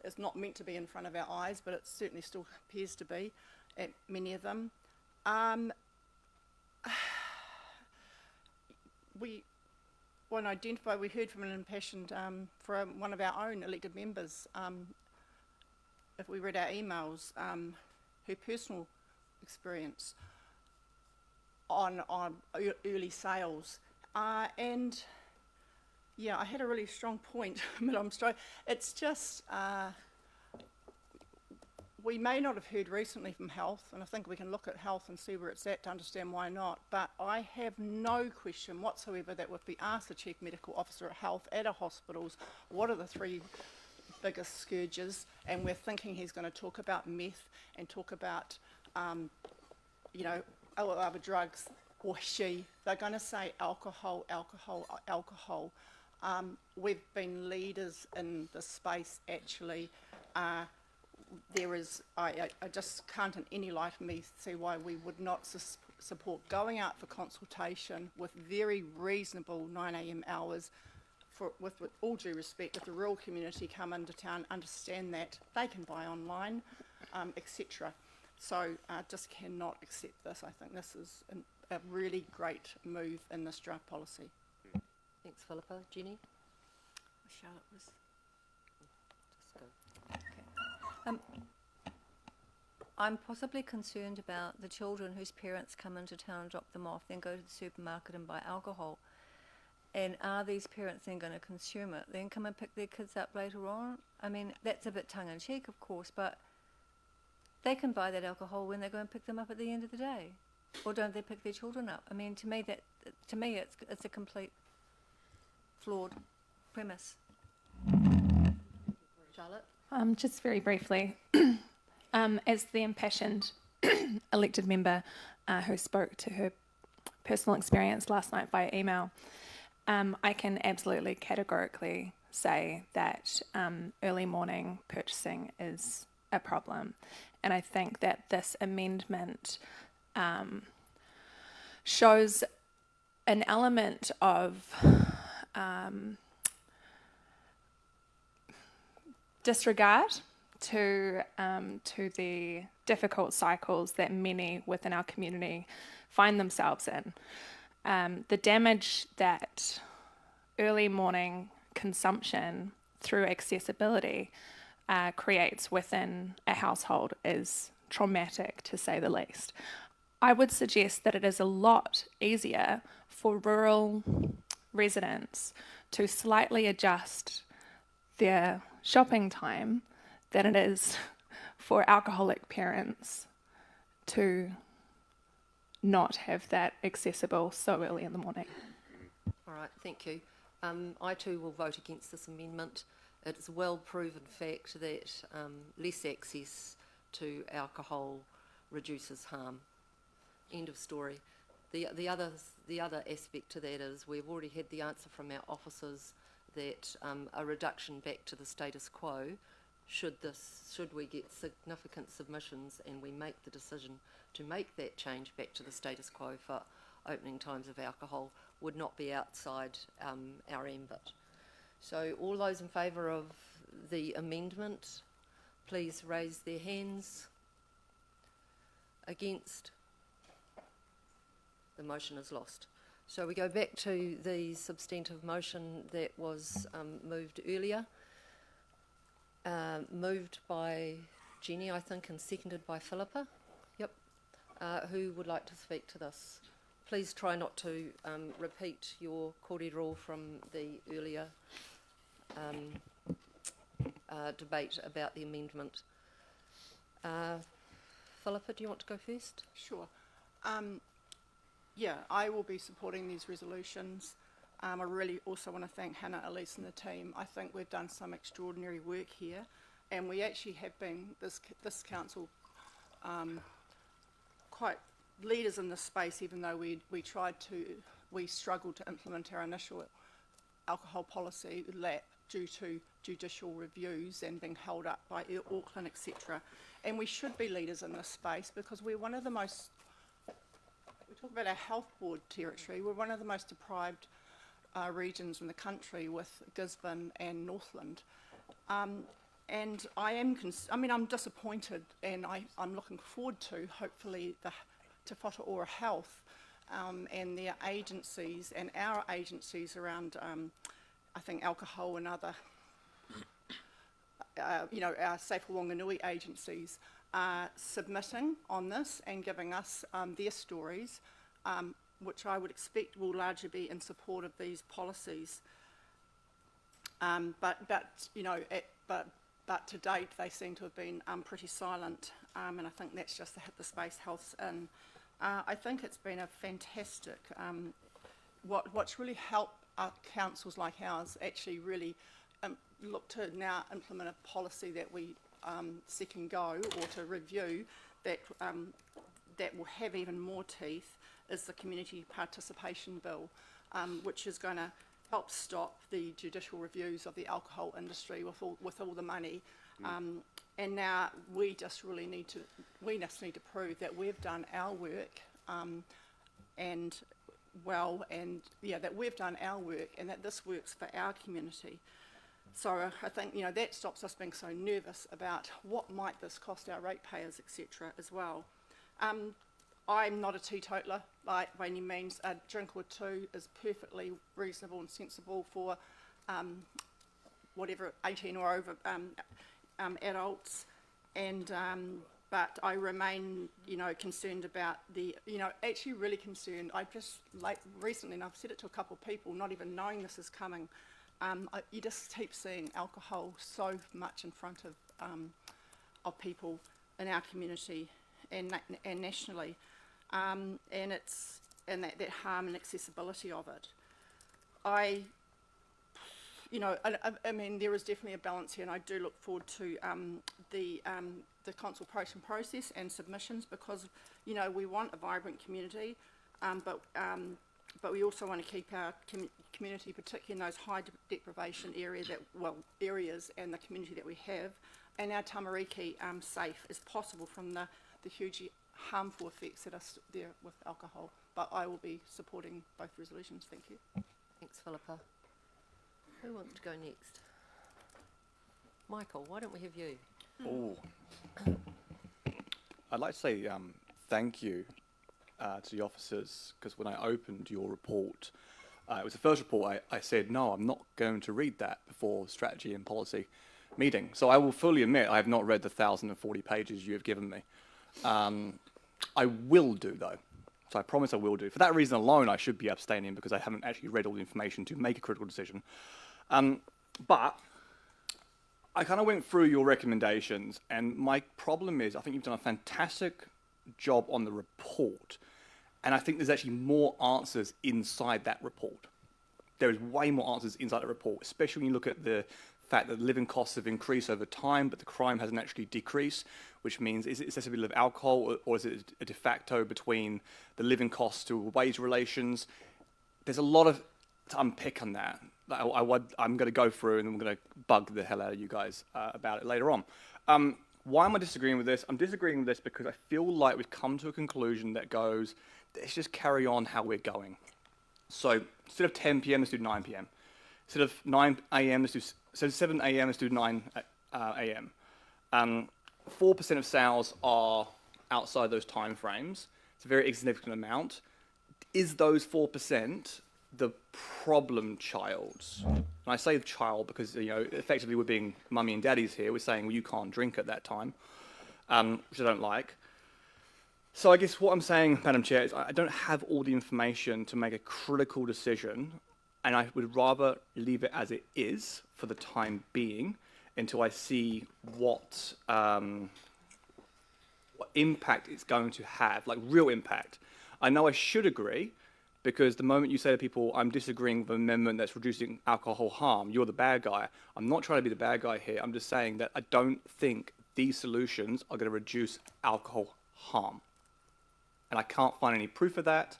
[SPEAKER 3] it's not meant to be in front of our eyes, but it certainly still appears to be at many of them. We heard from an impassioned, from one of our own elected members, if we read our emails, her personal experience on early sales. And yeah, I had a really strong point, but it's just, we may not have heard recently from health, and I think we can look at health and see where it's at to understand why not, but I have no question whatsoever that if we ask the Chief Medical Officer at Health at our hospitals, what are the three biggest scourges, and we're thinking he's going to talk about meth and talk about, other drugs, or they're going to say alcohol, alcohol, alcohol. We've been leaders in this space, actually. There is, I just can't in any light of me see why we would not support going out for consultation with very reasonable 9 a.m. hours. With all due respect, if the rural community come into town, understand that they can buy online, etc. So I just cannot accept this. I think this is a really great move in this draft policy.
[SPEAKER 1] Thanks, Philippa. Jenny?
[SPEAKER 17] Charlotte was...
[SPEAKER 1] Just go.
[SPEAKER 17] I'm possibly concerned about the children whose parents come into town and drop them off, then go to the supermarket and buy alcohol. And are these parents then going to consume it, then come and pick their kids up later on? I mean, that's a bit tongue-in-cheek, of course, but they can buy that alcohol when they go and pick them up at the end of the day. Or don't they pick their children up? I mean, to me, it's a complete flawed premise.
[SPEAKER 1] Charlotte?
[SPEAKER 2] Just very briefly, as the impassioned elected member who spoke to her personal experience last night via email, I can absolutely categorically say that early morning purchasing is a problem. And I think that this amendment shows an element of disregard to the difficult cycles that many within our community find themselves in. The damage that early morning consumption through accessibility creates within a household is traumatic, to say the least. I would suggest that it is a lot easier for rural residents to slightly adjust their shopping time than it is for alcoholic parents to not have that accessible so early in the morning.
[SPEAKER 1] All right, thank you. I too will vote against this amendment. It's a well-proven fact that less access to alcohol reduces harm. End of story. The other aspect to that is we've already had the answer from our officers that a reduction back to the status quo, should we get significant submissions and we make the decision to make that change back to the status quo for opening times of alcohol, would not be outside our ambit. So all those in favour of the amendment, please raise their hands. Against? The motion is lost. So we go back to the substantive motion that was moved earlier. Moved by Jenny, I think, and seconded by Philippa. Yep. Who would like to speak to this? Please try not to repeat your kōrero from the earlier debate about the amendment. Philippa, do you want to go first?
[SPEAKER 3] Sure. Yeah, I will be supporting these resolutions. I really also want to thank Hannah, Elise and the team. I think we've done some extraordinary work here, and we actually have been, this council, quite leaders in this space, even though we struggled to implement our initial alcohol policy lap due to judicial reviews and being held up by Auckland, etc. And we should be leaders in this space because we're one of the most, we talk about our health board territory, we're one of the most deprived regions in the country with Gisborne and Northland. And I'm disappointed, and I'm looking forward to, hopefully, Te Whataora Health and their agencies and our agencies around, I think, alcohol and other, our Safe Whanganui agencies submitting on this and giving us their stories, which I would expect will largely be in support of these policies. But to date, they seem to have been pretty silent, and I think that's just the space health's in. I think it's been a fantastic, what's really helped councils like ours actually really look to now implement a policy that we second go or to review that will have even more teeth is the Community Participation Bill, which is going to help stop the judicial reviews of the alcohol industry with all the money. And now we just need to prove that we've done our work that we've done our work and that this works for our community. So I think that stops us being so nervous about what might this cost our ratepayers, etc. as well. I'm not a teetotaler by any means. A drink or two is perfectly reasonable and sensible for whatever 18 or over adults, and but I remain concerned about actually really concerned. I just recently, and I've said it to a couple of people, not even knowing this is coming. You just keep seeing alcohol so much in front of people in our community and nationally, and that harm and accessibility of it. I mean, there is definitely a balance here, and I do look forward to the consultation process and submissions because we want a vibrant community, but we also want to keep our community, particularly in those high deprivation areas and the community that we have, and our tamariki safe as possible from the hugely harmful effects that are there with alcohol. But I will be supporting both resolutions. Thank you.
[SPEAKER 1] Thanks, Philippa. Who wants to go next? Michael, why don't we have you?
[SPEAKER 18] Oh, I'd like to say thank you to the officers, because when I opened your report, it was the first report, I said, no, I'm not going to read that before strategy and policy meeting. So I will fully admit I have not read the 1,040 pages you have given me. I will do, though. So I promise I will do. For that reason alone, I should be abstaining because I haven't actually read all the information to make a critical decision. But I kind of went through your recommendations, and my problem is I think you've done a fantastic job on the report, and I think there's actually more answers inside that report. There is way more answers inside the report, especially when you look at the fact that living costs have increased over time, but the crime hasn't actually decreased, which means is it accessibility of alcohol, or is it a de facto between the living costs to wage relations? There's a lot of to unpick on that. I'm going to go through and I'm going to bug the hell out of you guys about it later on. Why am I disagreeing with this? I'm disagreeing with this because I feel like we've come to a conclusion that goes, let's just carry on how we're going. So instead of 10 p.m., let's do 9 p.m. Instead of 9 a.m., instead of 7 a.m., let's do 9 a.m. 4% of sales are outside those time frames. It's a very insignificant amount. Is those 4% the problem childs? And I say the child because, effectively we're being mummy and daddies here. We're saying, well, you can't drink at that time, which I don't like. So I guess what I'm saying, Madam Chair, is I don't have all the information to make a critical decision, and I would rather leave it as it is for the time being until I see what impact it's going to have, like real impact. I know I should agree, because the moment you say to people, I'm disagreeing with an amendment that's reducing alcohol harm, you're the bad guy. I'm not trying to be the bad guy here. I'm just saying that I don't think these solutions are going to reduce alcohol harm. And I can't find any proof of that.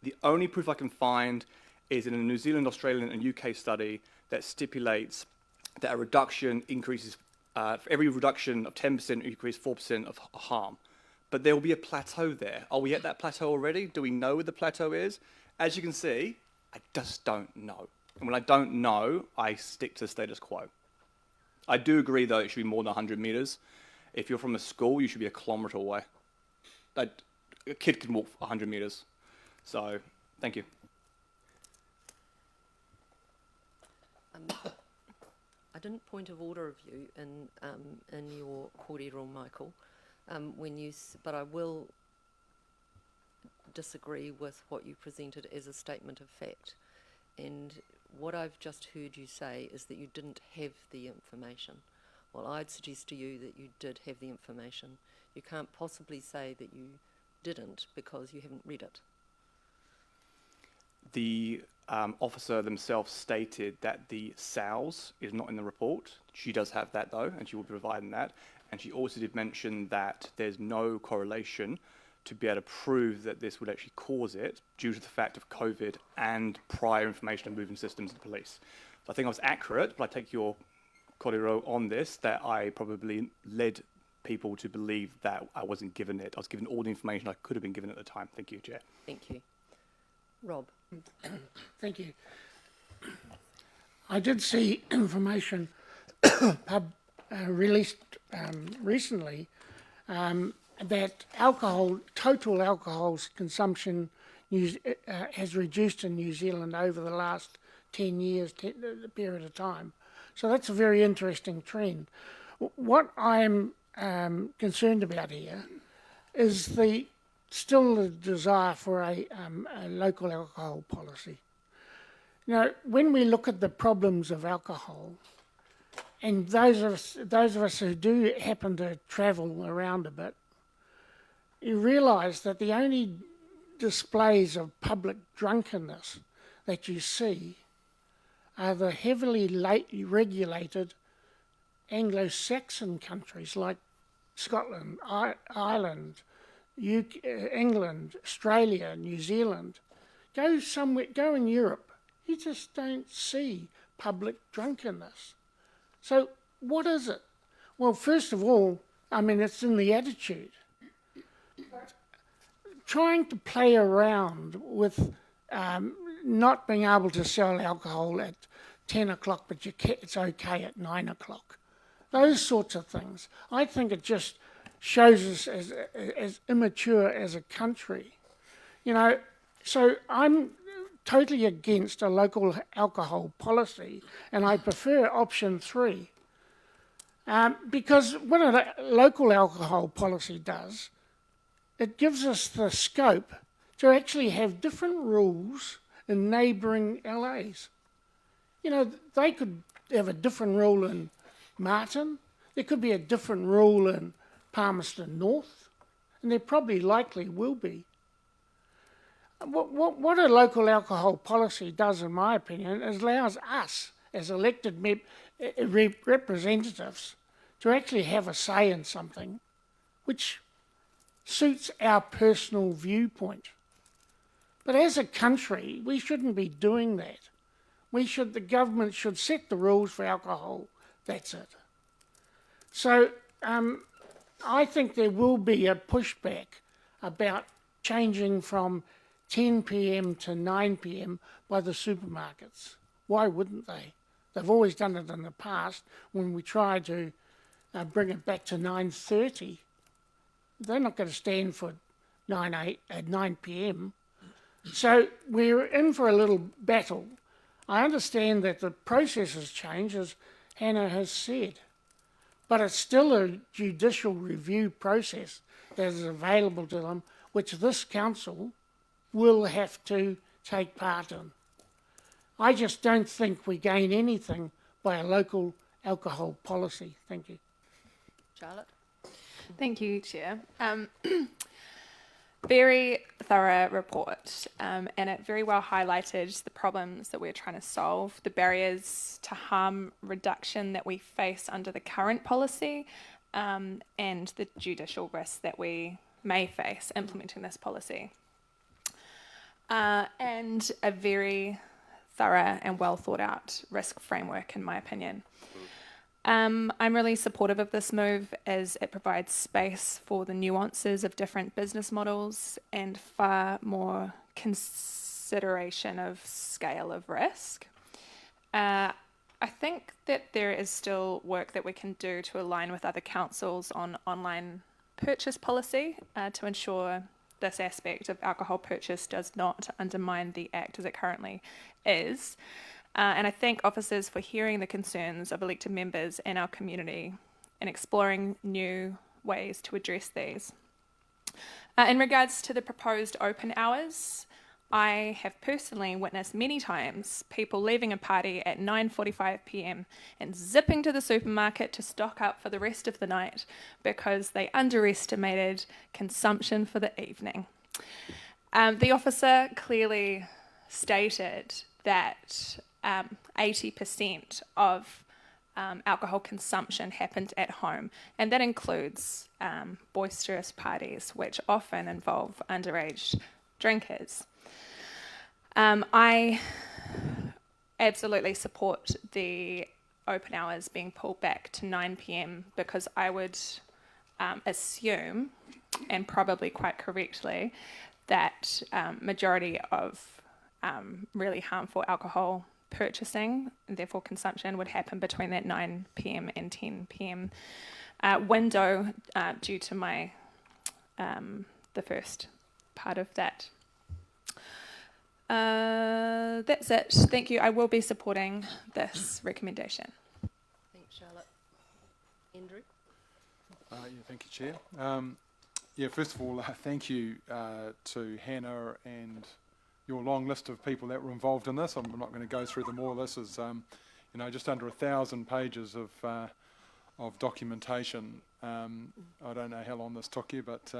[SPEAKER 18] The only proof I can find is in a New Zealand, Australian, and UK study that stipulates that a reduction increases, for every reduction of 10%, increase 4% of harm. But there will be a plateau there. Are we at that plateau already? Do we know where the plateau is? As you can see, I just don't know. And when I don't know, I stick to status quo. I do agree, though, it should be more than 100 metres. If you're from a school, you should be a kilometre away. A kid can walk 100 metres. So, thank you.
[SPEAKER 1] I didn't point of order of you in your kōrero, Michael. But I will disagree with what you presented as a statement of fact. And what I've just heard you say is that you didn't have the information. Well, I'd suggest to you that you did have the information. You can't possibly say that you didn't because you haven't read it.
[SPEAKER 18] The officer themselves stated that the sales is not in the report. She does have that, though, and she will be providing that. And she also did mention that there's no correlation to be able to prove that this would actually cause it due to the fact of COVID and prior information and moving systems of the police. So I think I was accurate, but I take your kōrero on this, that I probably led people to believe that I wasn't given it. I was given all the information I could have been given at the time. Thank you, Chair.
[SPEAKER 1] Thank you. Rob.
[SPEAKER 9] Thank you. I did see information released recently that total alcohol consumption has reduced in New Zealand over the last 10 years, the period of time. So that's a very interesting trend. What I'm concerned about here is still the desire for a local alcohol policy. When we look at the problems of alcohol, and those of us who do happen to travel around a bit, you realise that the only displays of public drunkenness that you see are the heavily regulated Anglo-Saxon countries like Scotland, Ireland, England, Australia, New Zealand. Go in Europe, you just don't see public drunkenness. So what is it? Well, first of all, it's in the attitude. Trying to play around with not being able to sell alcohol at 10 o'clock, but it's okay at 9 o'clock. Those sorts of things. I think it just shows us as immature as a country. So I'm totally against a local alcohol policy, and I prefer option 3. Because what a local alcohol policy does, it gives us the scope to actually have different rules in neighbouring LAs. They could have a different rule in Martin, there could be a different rule in Palmerston North, and there probably likely will be. What a local alcohol policy does, in my opinion, is allows us, as elected representatives to actually have a say in something which suits our personal viewpoint. But as a country, we shouldn't be doing that. The government should set the rules for alcohol. That's it. So I think there will be a pushback about changing from 10 p.m. to 9 p.m. by the supermarkets. Why wouldn't they? They've always done it in the past when we tried to bring it back to 9:30. They're not going to stand for 9 p.m. So we're in for a little battle. I understand that the process has changed, as Hannah has said, but it's still a judicial review process that is available to them, which this council will have to take part in. I just don't think we gain anything by a local alcohol policy. Thank you.
[SPEAKER 1] Charlotte?
[SPEAKER 2] Thank you, Chair. Very thorough report, and it very well highlighted the problems that we're trying to solve, the barriers to harm reduction that we face under the current policy, and the judicial risks that we may face implementing this policy. And a very thorough and well thought out risk framework, in my opinion. I'm really supportive of this move as it provides space for the nuances of different business models and far more consideration of scale of risk. I think that there is still work that we can do to align with other councils on online purchase policy to ensure this aspect of alcohol purchase does not undermine the Act as it currently is. And I thank officers for hearing the concerns of elected members in our community and exploring new ways to address these. In regards to the proposed open hours, I have personally witnessed many times people leaving a party at 9:45 p.m. and zipping to the supermarket to stock up for the rest of the night because they underestimated consumption for the evening. The officer clearly stated that 80% of alcohol consumption happened at home, and that includes boisterous parties, which often involve underage drinkers. I absolutely support the open hours being pulled back to 9 p.m. because I would assume, and probably quite correctly, that majority of really harmful alcohol purchasing and therefore consumption would happen between that 9 p.m. and 10 p.m. Window due to my the first part of that. That's it. Thank you. I will be supporting this recommendation.
[SPEAKER 1] Thanks, Charlotte. Andrew?
[SPEAKER 8] Thank you, Chair. First of all, thank you to Hannah and your long list of people that were involved in this. I'm not going to go through them all. This is, just under 1,000 pages of documentation. I don't know how long this took you, but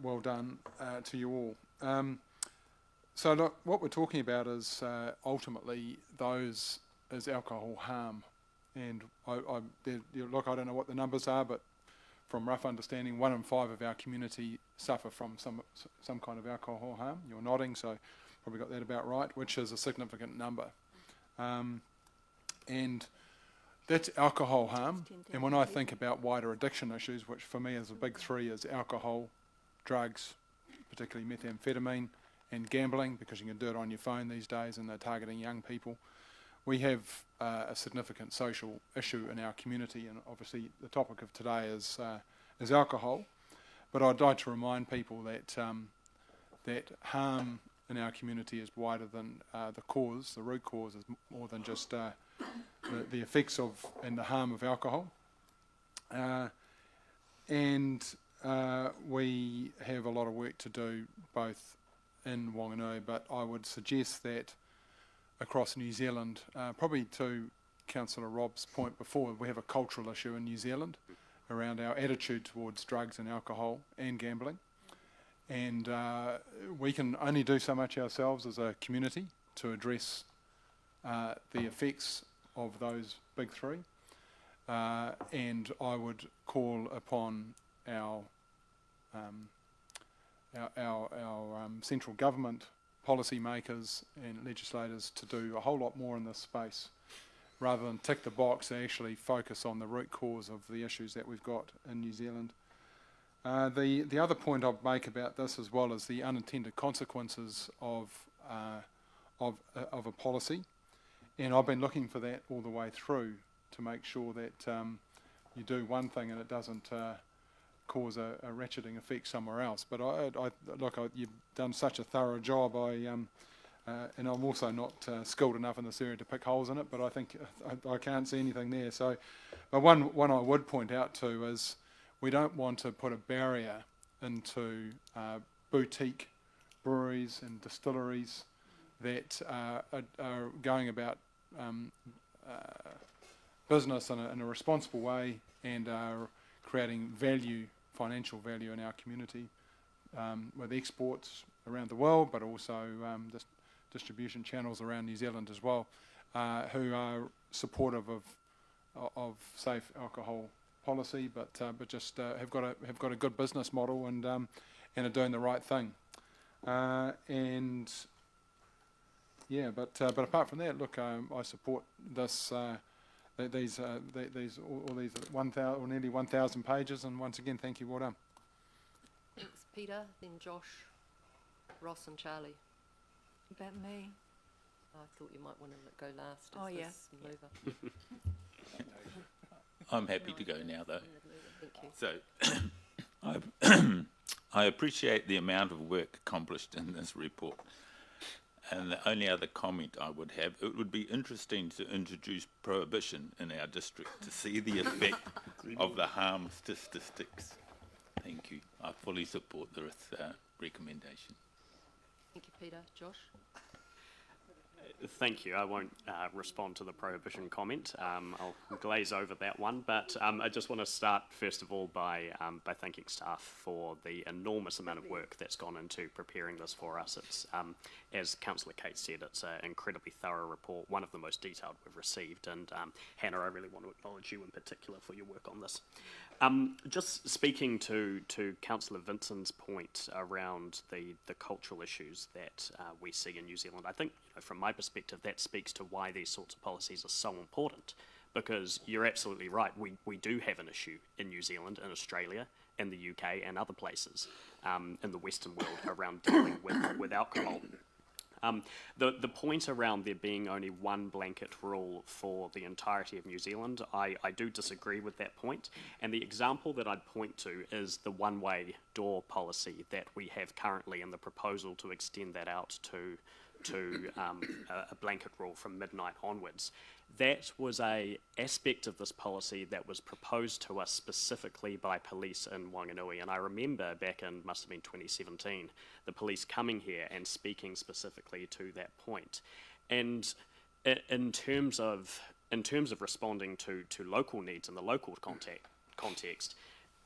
[SPEAKER 8] well done to you all. So look, what we're talking about is ultimately those is alcohol harm, and I don't know what the numbers are, but from rough understanding, 1 in 5 of our community suffer from some kind of alcohol harm. You're nodding, so probably got that about right, which is a significant number. And that's alcohol harm. And when I think about wider addiction issues, which for me is a big 3, is alcohol, drugs, particularly methamphetamine, and gambling, because you can do it on your phone these days and they're targeting young people. We have a significant social issue in our community, and obviously the topic of today is alcohol. But I'd like to remind people that that harm in our community is wider than the cause. The root cause is more than just the effects of and the harm of alcohol. And we have a lot of work to do both in Wanganui, but I would suggest that across New Zealand, probably to Councillor Rob's point before, we have a cultural issue in New Zealand around our attitude towards drugs and alcohol and gambling. And we can only do so much ourselves as a community to address the effects of those big three. And I would call upon our central government policy makers and legislators to do a whole lot more in this space, rather than tick the box, actually focus on the root cause of the issues that we've got in New Zealand. The other point I'd make about this as well is the unintended consequences of a policy, and I've been looking for that all the way through to make sure that you do one thing and it doesn't cause a ratcheting effect somewhere else. But you've done such a thorough job. And I'm also not skilled enough in this area to pick holes in it. But I think I can't see anything there. So, but one I would point out to is we don't want to put a barrier into boutique breweries and distilleries that are going about business in a responsible way and are creating value, financial value in our community with exports around the world, but also distribution channels around New Zealand as well, who are supportive of safe alcohol policy, but just have got a good business model and are doing the right thing. And yeah, but apart from that, look, I support this. These all these 1,000 or nearly 1,000 pages, and once again, thank you. Well done.
[SPEAKER 1] Thanks, Peter. Then Josh, Ross, and Charlie.
[SPEAKER 17] About me.
[SPEAKER 1] I thought you might want to go last.
[SPEAKER 17] Oh, yeah.
[SPEAKER 1] Mover.
[SPEAKER 12] I'm happy to go now, though.
[SPEAKER 1] Thank you.
[SPEAKER 12] So, I appreciate the amount of work accomplished in this report. And the only other comment I would have, it would be interesting to introduce prohibition in our district to see the effect of the harm statistics. Thank you. I fully support this recommendation.
[SPEAKER 1] Thank you, Peter. Josh?
[SPEAKER 10] Thank you. I won't respond to the prohibition comment. I'll glaze over that one, but I just want to start first of all by thanking staff for the enormous amount of work that's gone into preparing this for us. It's, as Councillor Kate said, it's an incredibly thorough report, one of the most detailed we've received, and Hannah, I really want to acknowledge you in particular for your work on this. Just speaking to Councillor Vinson's point around the cultural issues that we see in New Zealand, I think, from my perspective, that speaks to why these sorts of policies are so important, because you're absolutely right. We do have an issue in New Zealand, in Australia, in the UK, and other places in the Western world around dealing with alcohol. The point around there being only one blanket rule for the entirety of New Zealand, I do disagree with that point. And the example that I'd point to is the one-way door policy that we have currently, and the proposal to extend that out to a blanket rule from midnight onwards. That was a aspect of this policy that was proposed to us specifically by police in Wanganui, and I remember back in, must have been 2017, the police coming here and speaking specifically to that point. And in terms of responding to local needs in the local context,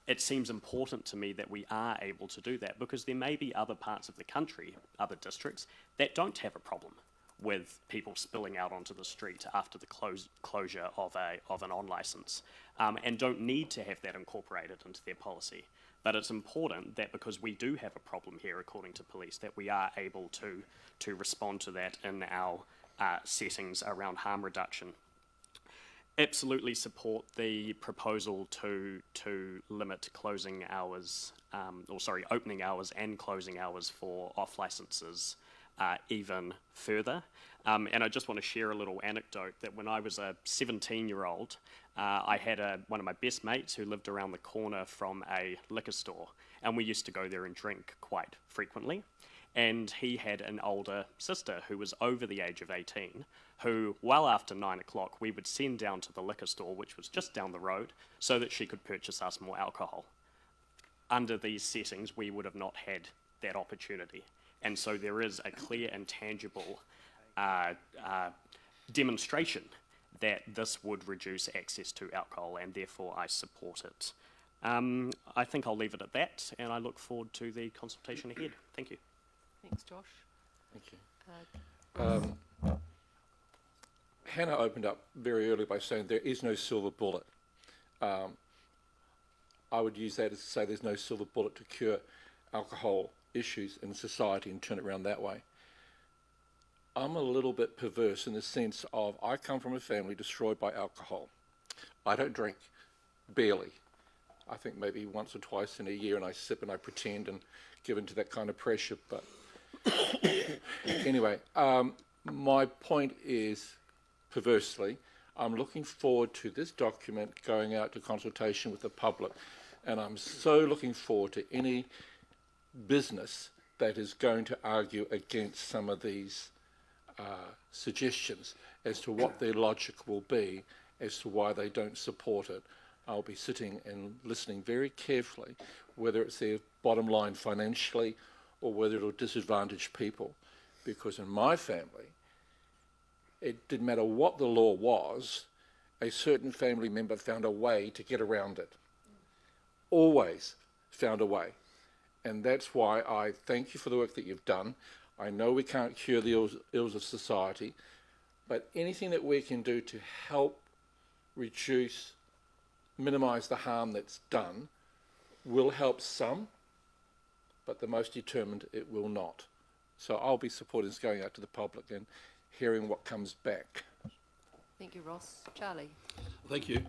[SPEAKER 10] it seems important to me that we are able to do that, because there may be other parts of the country, other districts, that don't have a problem with people spilling out onto the street after the closure of an on-licence, and don't need to have that incorporated into their policy. But it's important that, because we do have a problem here, according to police, that we are able to respond to that in our settings around harm reduction. Absolutely support the proposal to limit closing hours, opening hours and closing hours for off licences even further. And I just want to share a little anecdote that when I was a 17-year-old, I had one of my best mates who lived around the corner from a liquor store, and we used to go there and drink quite frequently. And he had an older sister who was over the age of 18, who, well after 9 o'clock, we would send down to the liquor store, which was just down the road, so that she could purchase us more alcohol. Under these settings, we would have not had that opportunity. And so there is a clear and tangible demonstration that this would reduce access to alcohol, and therefore I support it. I think I'll leave it at that, and I look forward to the consultation ahead. Thank you.
[SPEAKER 1] Thanks, Josh.
[SPEAKER 11] Thank you. Hannah opened up very early by saying there is no silver bullet. I would use that as to say there's no silver bullet to cure alcohol issues in society and turn it around that way. I'm a little bit perverse in the sense of I come from a family destroyed by alcohol. I don't drink, barely. I think maybe once or twice in a year, and I sip and I pretend and give into that kind of pressure. But anyway, my point is, perversely, I'm looking forward to this document going out to consultation with the public, and I'm so looking forward to any business that is going to argue against some of these suggestions as to what their logic will be as to why they don't support it. I'll be sitting and listening very carefully, whether it's their bottom line financially or whether it'll disadvantage people. Because in my family, it didn't matter what the law was, a certain family member found a way to get around it. Always found a way. And that's why I thank you for the work that you've done. I know we can't cure the ills of society, but anything that we can do to help reduce, minimise the harm that's done will help some, but the most determined it will not. So I'll be supporting this going out to the public and hearing what comes back.
[SPEAKER 1] Thank you, Ross. Charlie.
[SPEAKER 19] Thank you.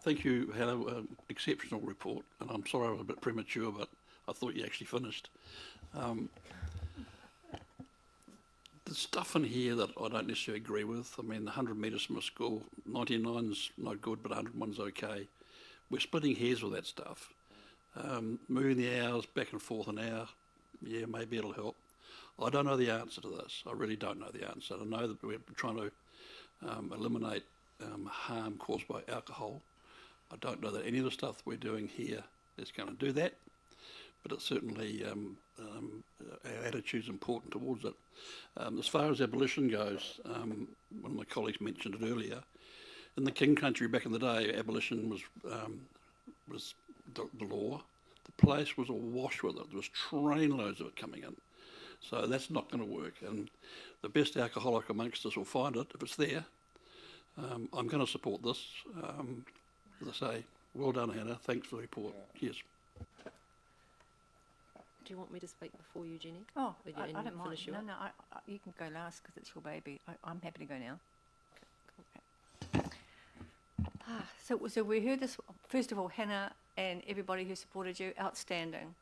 [SPEAKER 19] Thank you, Hannah. Exceptional report, and I'm sorry I was a bit premature, but I thought you actually finished. The stuff in here that I don't necessarily agree with, I mean, 100 metres from a school, 99's no good, but 101's okay. We're splitting hairs with that stuff. Moving the hours back and forth an hour, yeah, maybe it'll help. I don't know the answer to this. I really don't know the answer. I know that we're trying to eliminate harm caused by alcohol. I don't know that any of the stuff we're doing here is going to do that, but it's certainly our attitude's important towards it. As far as abolition goes, one of my colleagues mentioned it earlier. In the King Country back in the day, abolition was the law. The place was awash with it. There was trainloads of it coming in. So that's not going to work. And the best alcoholic amongst us will find it if it's there. I'm going to support this. As I say, well done, Hannah. Thanks for the report. Cheers.
[SPEAKER 1] Do you want me to speak before you, Jenny?
[SPEAKER 17] Oh,
[SPEAKER 1] Or you-
[SPEAKER 17] I
[SPEAKER 1] and
[SPEAKER 17] don't
[SPEAKER 1] you
[SPEAKER 17] mind.
[SPEAKER 1] finish you
[SPEAKER 17] No,
[SPEAKER 1] up?
[SPEAKER 17] no, you can go last because it's your baby. I'm happy to go now. So we heard this, first of all, Hannah and everybody who supported you, outstanding.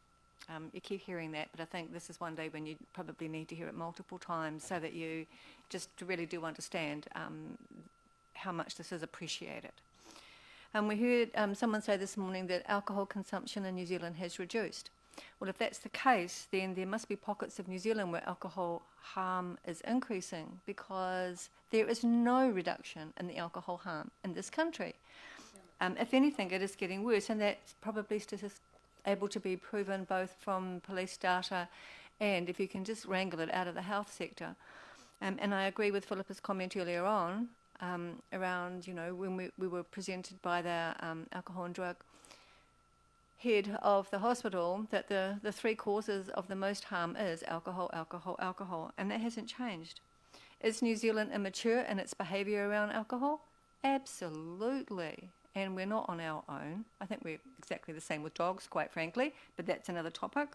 [SPEAKER 17] You keep hearing that, but I think this is one day when you probably need to hear it multiple times so that you just really do understand how much this is appreciated. And we heard someone say this morning that alcohol consumption in New Zealand has reduced. Well, if that's the case, then there must be pockets of New Zealand where alcohol harm is increasing because there is no reduction in the alcohol harm in this country. If anything, it is getting worse, and that's probably able to be proven both from police data and if you can just wrangle it out of the health sector. And I agree with Philippa's comment earlier on around, you know, when we were presented by the alcohol and drug head of the hospital that the three causes of the most harm is alcohol, alcohol, alcohol, and that hasn't changed. Is New Zealand immature in its behaviour around alcohol? Absolutely. And we're not on our own. I think we're exactly the same with dogs, quite frankly, but that's another topic.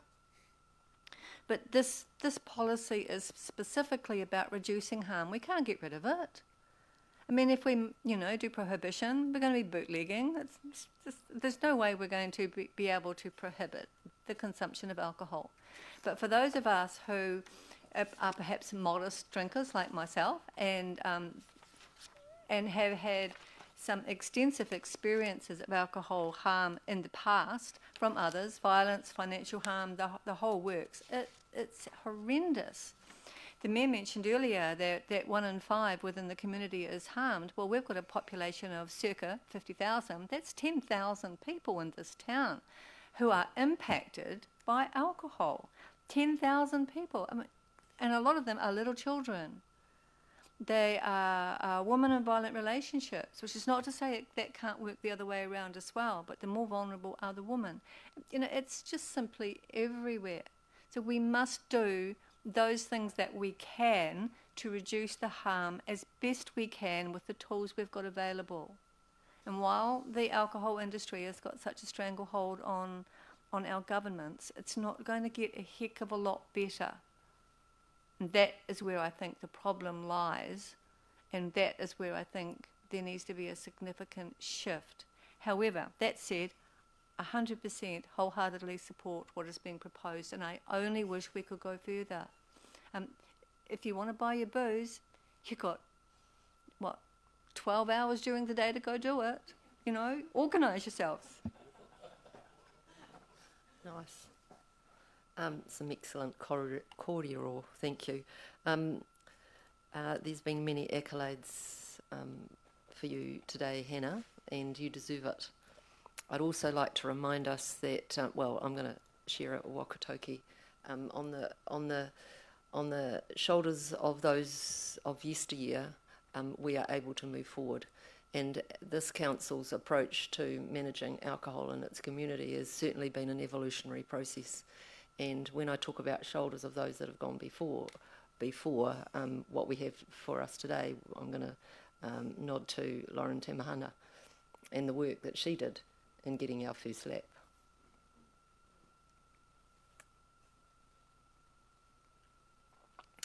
[SPEAKER 17] But this policy is specifically about reducing harm. We can't get rid of it. I mean, if we, you know, do prohibition, we're going to be bootlegging. There's no way we're going to be able to prohibit the consumption of alcohol. But for those of us who are perhaps modest drinkers like myself and have had some extensive experiences of alcohol harm in the past from others, violence, financial harm, the whole works, it's horrendous. The Mayor mentioned earlier that 1 in 5 within the community is harmed. Well, we've got a population of circa 50,000. That's 10,000 people in this town who are impacted by alcohol. 10,000 people. I mean, and a lot of them are little children. They are women in violent relationships, which is not to say that can't work the other way around as well, but the more vulnerable are the women. You know, it's just simply everywhere. So we must do those things that we can to reduce the harm as best we can with the tools we've got available. And while the alcohol industry has got such a stranglehold on our governments, it's not going to get a heck of a lot better. And that is where I think the problem lies, and that is where I think there needs to be a significant shift. However, that said, 100% wholeheartedly support what is being proposed, and I only wish we could go further. If you want to buy your booze, you've got, 12 hours during the day to go do it. You know, organise yourselves.
[SPEAKER 1] Nice. Some excellent cordial, thank you. There's been many accolades for you today, Hannah, and you deserve it. I'd also like to remind us that, I'm going to share a walkie-talkie. On the shoulders of those of yesteryear, we are able to move forward. And this council's approach to managing alcohol in its community has certainly been an evolutionary process. And when I talk about shoulders of those that have gone before what we have for us today, I'm going to nod to Lauren Tamahana and the work that she did in getting our first lap.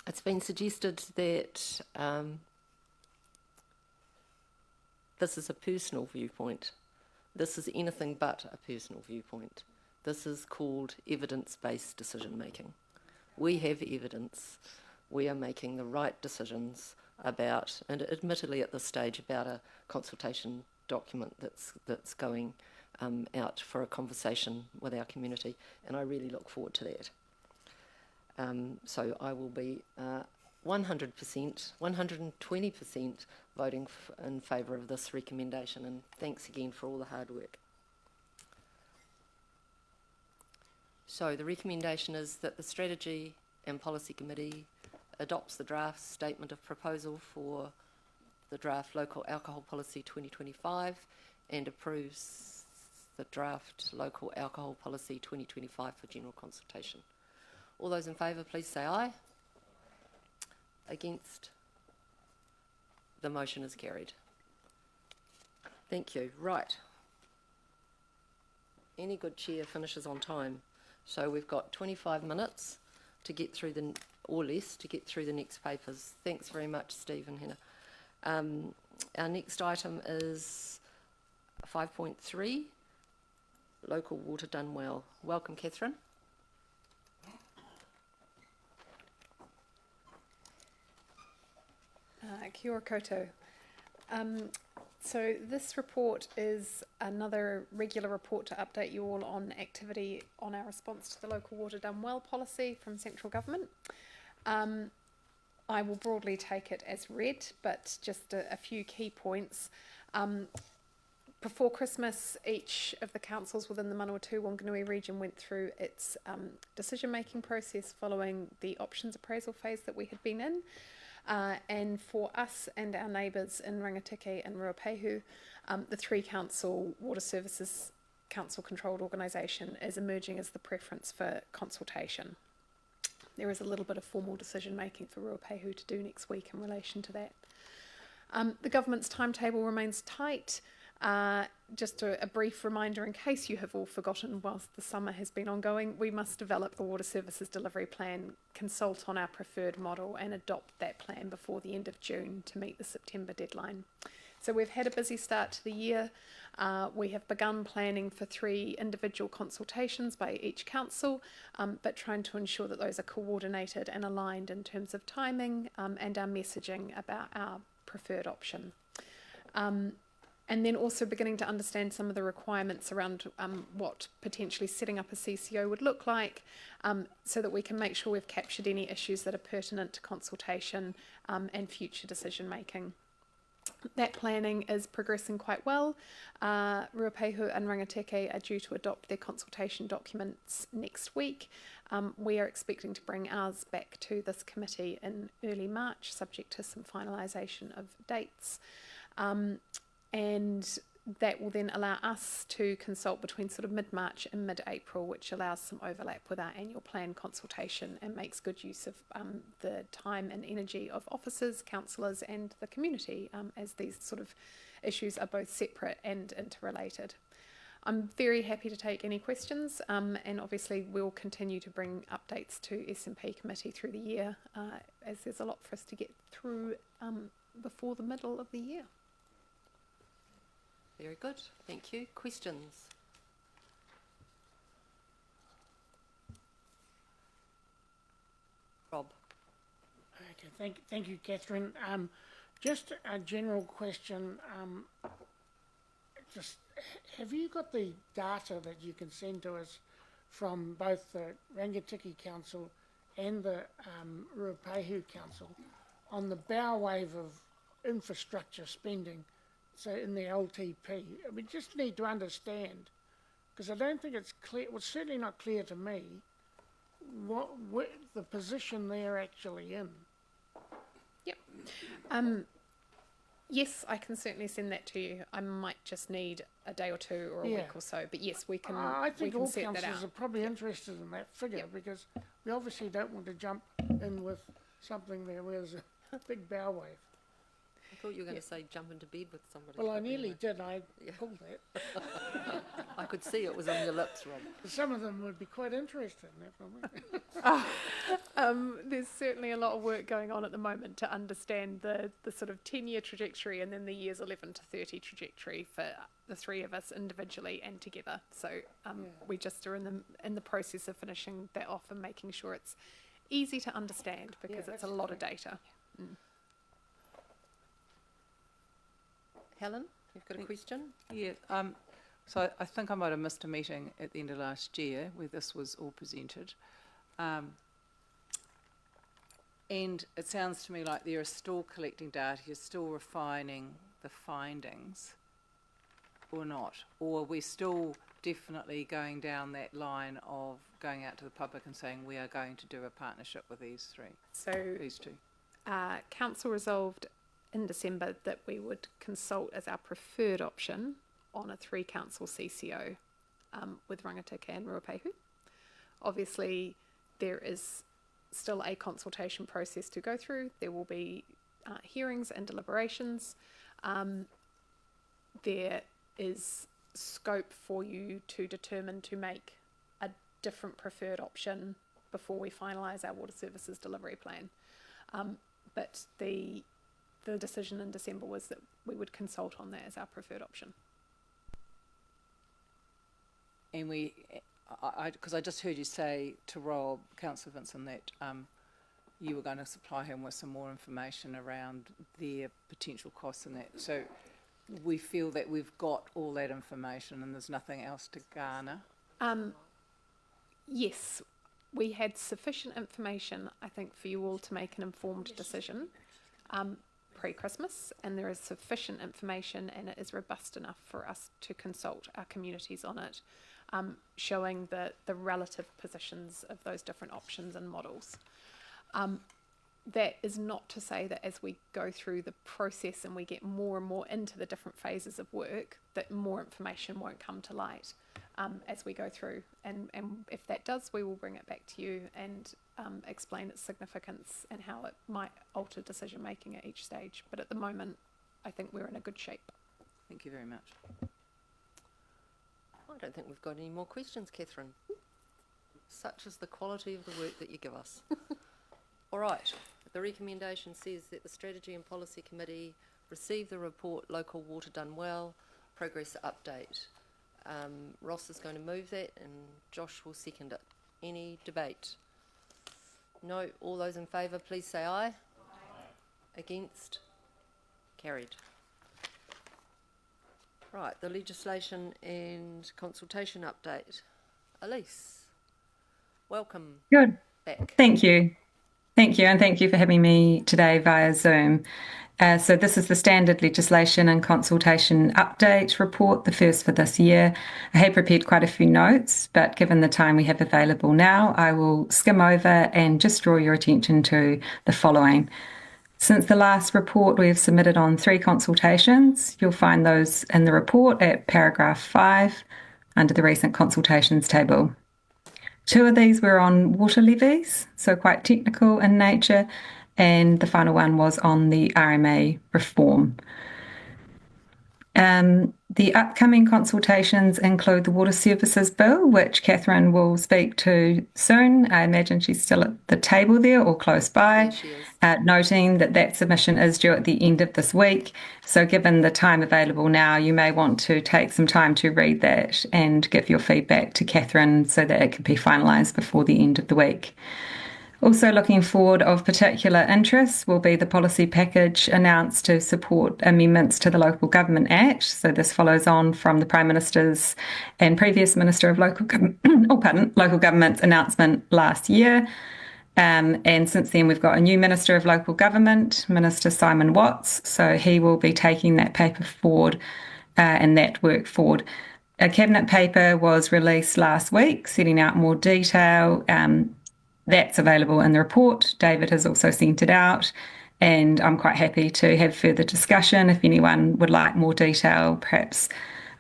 [SPEAKER 1] It's been suggested that this is a personal viewpoint. This is anything but a personal viewpoint. This is called evidence-based decision making. We have evidence. We are making the right decisions about, and admittedly at this stage, about a consultation document that's going out for a conversation with our community, and I really look forward to that. So I will be 100%, 120% voting in favour of this recommendation, and thanks again for all the hard work. So the recommendation is that the Strategy and Policy Committee adopts the draft statement of proposal for the draft Local Alcohol Policy 2025 and approves the draft Local Alcohol Policy 2025 for general consultation. All those in favour, please say aye. Against? The motion is carried. Thank you. Right. Any good chair finishes on time. So we've got 25 minutes to get through or less, to get through the next papers. Thanks very much, Steve and Hannah. Our next item is 5.3, Local Water Done Well. Welcome, Catherine.
[SPEAKER 2] Kia ora koutou. So this report is another regular report to update you all on activity on our response to the Local Water Done Well policy from central government. I will broadly take it as read, but just a few key points. Before Christmas, each of the councils within the Manawatu-Wanganui region went through its decision-making process following the options appraisal phase that we had been in. And for us and our neighbours in Rangatiki and Ruapehu, the three council water services council controlled organisation is emerging as the preference for consultation. There is a little bit of formal decision making for Ruapehu to do next week in relation to that. The government's timetable remains tight. Just a brief reminder in case you have all forgotten, whilst the summer has been ongoing, we must develop a water services delivery plan, consult on our preferred model and adopt that plan before the end of June to meet the September deadline. So we've had a busy start to the year. We have begun planning for 3 individual consultations by each council, but trying to ensure that those are coordinated and aligned in terms of timing and our messaging about our preferred option. And then also beginning to understand some of the requirements around what potentially setting up a CCO would look like, so that we can make sure we've captured any issues that are pertinent to consultation and future decision making. That planning is progressing quite well. Ruapehu and Rangatiki are due to adopt their consultation documents next week. We are expecting to bring ours back to this committee in early March, subject to some finalisation of dates. And that will then allow us to consult between sort of mid-March and mid-April, which allows some overlap with our annual plan consultation and makes good use of the time and energy of officers, councillors and the community, as these sort of issues are both separate and interrelated. I'm very happy to take any questions, and obviously we'll continue to bring updates to S&P committee through the year, as there's a lot for us to get through before the middle of the year.
[SPEAKER 1] Very good. Thank you. Questions? Rob.
[SPEAKER 9] Okay, thank you, Catherine. Just a general question. Just have you got the data that you can send to us from both the Rangitikei Council and the Ruapehu Council on the bow wave of infrastructure spending, so in the LTP? We just need to understand, because I don't think it's clear, well, it's certainly not clear to me, what the position they're actually in.
[SPEAKER 2] Yep. Yes, I can certainly send that to you. I might just need a day or two or a week or so, but yes, we can.
[SPEAKER 9] I think all
[SPEAKER 2] set that out.
[SPEAKER 9] councils are probably interested in that figure, because we obviously don't want to jump in with something there where there's a big bow wave.
[SPEAKER 1] I thought you were going to say jump into bed with somebody.
[SPEAKER 9] Well, I nearly did. I pulled that.
[SPEAKER 1] I could see it was on your lips, Rob.
[SPEAKER 9] Some of them would be quite interested in that, probably.
[SPEAKER 2] There's certainly a lot of work going on at the moment to understand the sort of 10-year trajectory and then the years 11 to 30 trajectory for the three of us individually and together. So we just are in the process of finishing that off and making sure it's easy to understand, because it's a lot of data. Mm.
[SPEAKER 1] Helen, you've got a question?
[SPEAKER 4] Yeah. So I think I might have missed a meeting at the end of last year where this was all presented. And it sounds to me like you're still collecting data, you're still refining the findings, or not? Or are we still definitely going down that line of going out to the public and saying we are going to do a partnership with these two?
[SPEAKER 2] Council resolved in December that we would consult as our preferred option on a 3-council CCO with Rangitikei and Ruapehu. Obviously, there is still a consultation process to go through. There will be hearings and deliberations. There is scope for you to determine to make a different preferred option before we finalise our water services delivery plan. But the decision in December was that we would consult on that as our preferred option.
[SPEAKER 4] And because I just heard you say to Rob, Councillor Vincent, that you were going to supply him with some more information around their potential costs and that. So we feel that we've got all that information and there's nothing else to garner?
[SPEAKER 2] Yes, we had sufficient information, I think, for you all to make an informed decision pre-Christmas, and there is sufficient information and it is robust enough for us to consult our communities on it, showing the relative positions of those different options and models. That is not to say that as we go through the process and we get more and more into the different phases of work, that more information won't come to light as we go through. And if that does, we will bring it back to you and explain its significance and how it might alter decision making at each stage. But at the moment, I think we're in a good shape.
[SPEAKER 4] Thank you very much.
[SPEAKER 1] I don't think we've got any more questions, Catherine. Such is the quality of the work that you give us. All right. The recommendation says that the Strategy and Policy Committee receive the report, Local Water Done Well, progress update. Ross is going to move that and Josh will second it. Any debate? No. All those in favour, please say aye. Aye. Against? Carried. Right, the legislation and consultation update. Elise, welcome.
[SPEAKER 15] Good.
[SPEAKER 1] Back.
[SPEAKER 15] Thank you. Thank you, and thank you for having me today via Zoom. So this is the standard legislation and consultation update report, the first for this year. I have prepared quite a few notes, but given the time we have available now, I will skim over and just draw your attention to the following. Since the last report, we have submitted on 3 consultations. You'll find those in the report at paragraph 5 under the recent consultations table. 2 of these were on water levies, so quite technical in nature, and the final one was on the RMA reform. The upcoming consultations include the Water Services Bill, which Catherine will speak to soon. I imagine she's still at the table there or close by,
[SPEAKER 13] Yes, she is.
[SPEAKER 15] noting that that submission is due at the end of this week. So given the time available now, you may want to take some time to read that and give your feedback to Catherine so that it can be finalised before the end of the week. Also looking forward, of particular interest will be the policy package announced to support amendments to the Local Government Act. So this follows on from the Prime Minister's and previous Minister of Local Government's announcement last year. And since then, we've got a new Minister of Local Government, Minister Simon Watts. So he will be taking that paper forward and that work forward. A cabinet paper was released last week, setting out more detail. That's available in the report. David has also sent it out, and I'm quite happy to have further discussion if anyone would like more detail, perhaps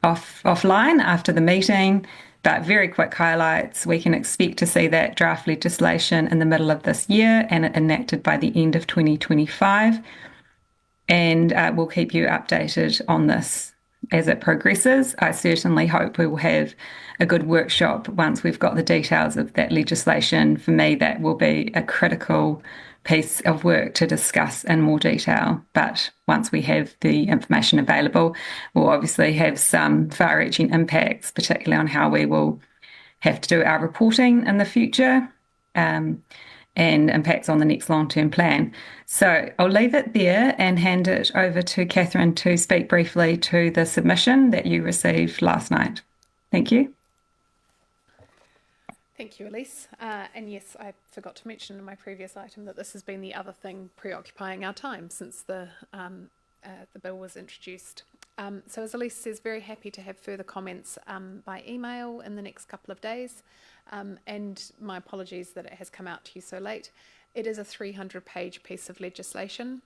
[SPEAKER 15] offline after the meeting. But very quick highlights: we can expect to see that draft legislation in the middle of this year and enacted by the end of 2025. And we'll keep you updated on this as it progresses. I certainly hope we will have a good workshop once we've got the details of that legislation. For me, that will be a critical piece of work to discuss in more detail. But once we have the information available, we'll obviously have some far-reaching impacts, particularly on how we will have to do our reporting in the future, and impacts on the next long-term plan. So I'll leave it there and hand it over to Catherine to speak briefly to the submission that you received last night. Thank you.
[SPEAKER 2] Thank you, Elise. And yes, I forgot to mention in my previous item that this has been the other thing preoccupying our time since the bill was introduced. So as Elise says, very happy to have further comments by email in the next couple of days. And my apologies that it has come out to you so late. It is a 300-page piece of legislation.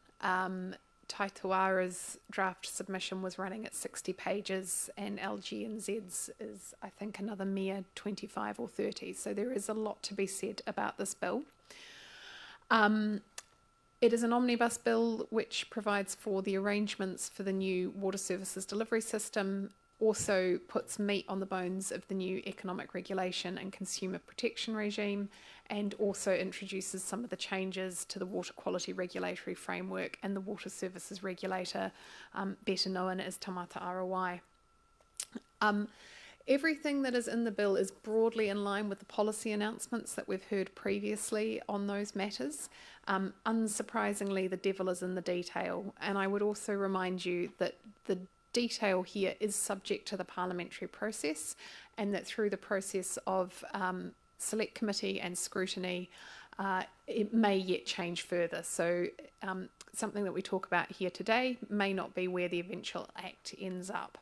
[SPEAKER 2] Taituara's draft submission was running at 60 pages, and LG&Z's is, I think, another mere 25 or 30. So there is a lot to be said about this bill. It is an omnibus bill which provides for the arrangements for the new water services delivery system, also puts meat on the bones of the new economic regulation and consumer protection regime, and also introduces some of the changes to the water quality regulatory framework and the water services regulator, better known as Tamata ROI. Everything that is in the bill is broadly in line with the policy announcements that we've heard previously on those matters. Unsurprisingly, the devil is in the detail, and I would also remind you that the detail here is subject to the parliamentary process, and that through the process of select committee and scrutiny, it may yet change further. So something that we talk about here today may not be where the eventual act ends up.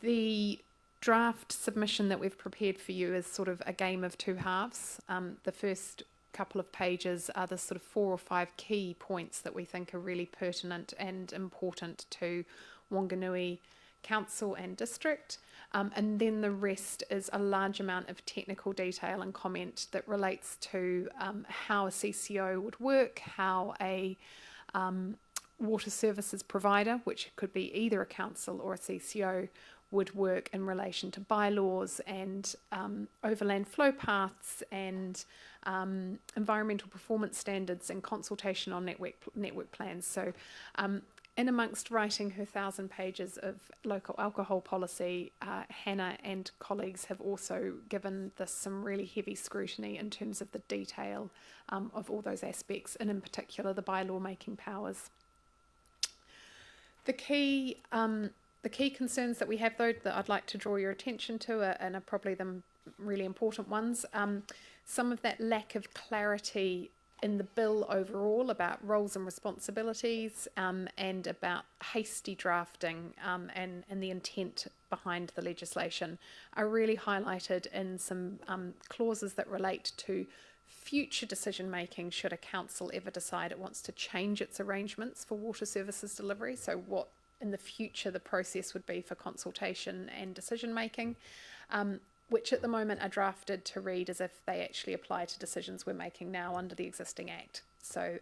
[SPEAKER 2] The draft submission that we've prepared for you is sort of a game of two halves. The first couple of pages are the sort of 4 or 5 key points that we think are really pertinent and important to Wanganui Council and District. And then the rest is a large amount of technical detail and comment that relates to how a CCO would work, how a water services provider, which could be either a council or a CCO, would work in relation to bylaws and overland flow paths and environmental performance standards and consultation on network plans. So in amongst writing her 1,000 pages of local alcohol policy, Hannah and colleagues have also given this some really heavy scrutiny in terms of the detail of all those aspects, and in particular the bylaw making powers. The key concerns that we have, though, that I'd like to draw your attention to and are probably the really important ones. Some of that lack of clarity in the bill overall about roles and responsibilities, and about hasty drafting and the intent behind the legislation are really highlighted in some clauses that relate to future decision making should a council ever decide it wants to change its arrangements for water services delivery. So what in the future the process would be for consultation and decision making, which at the moment are drafted to read as if they actually apply to decisions we're making now under the existing Act. So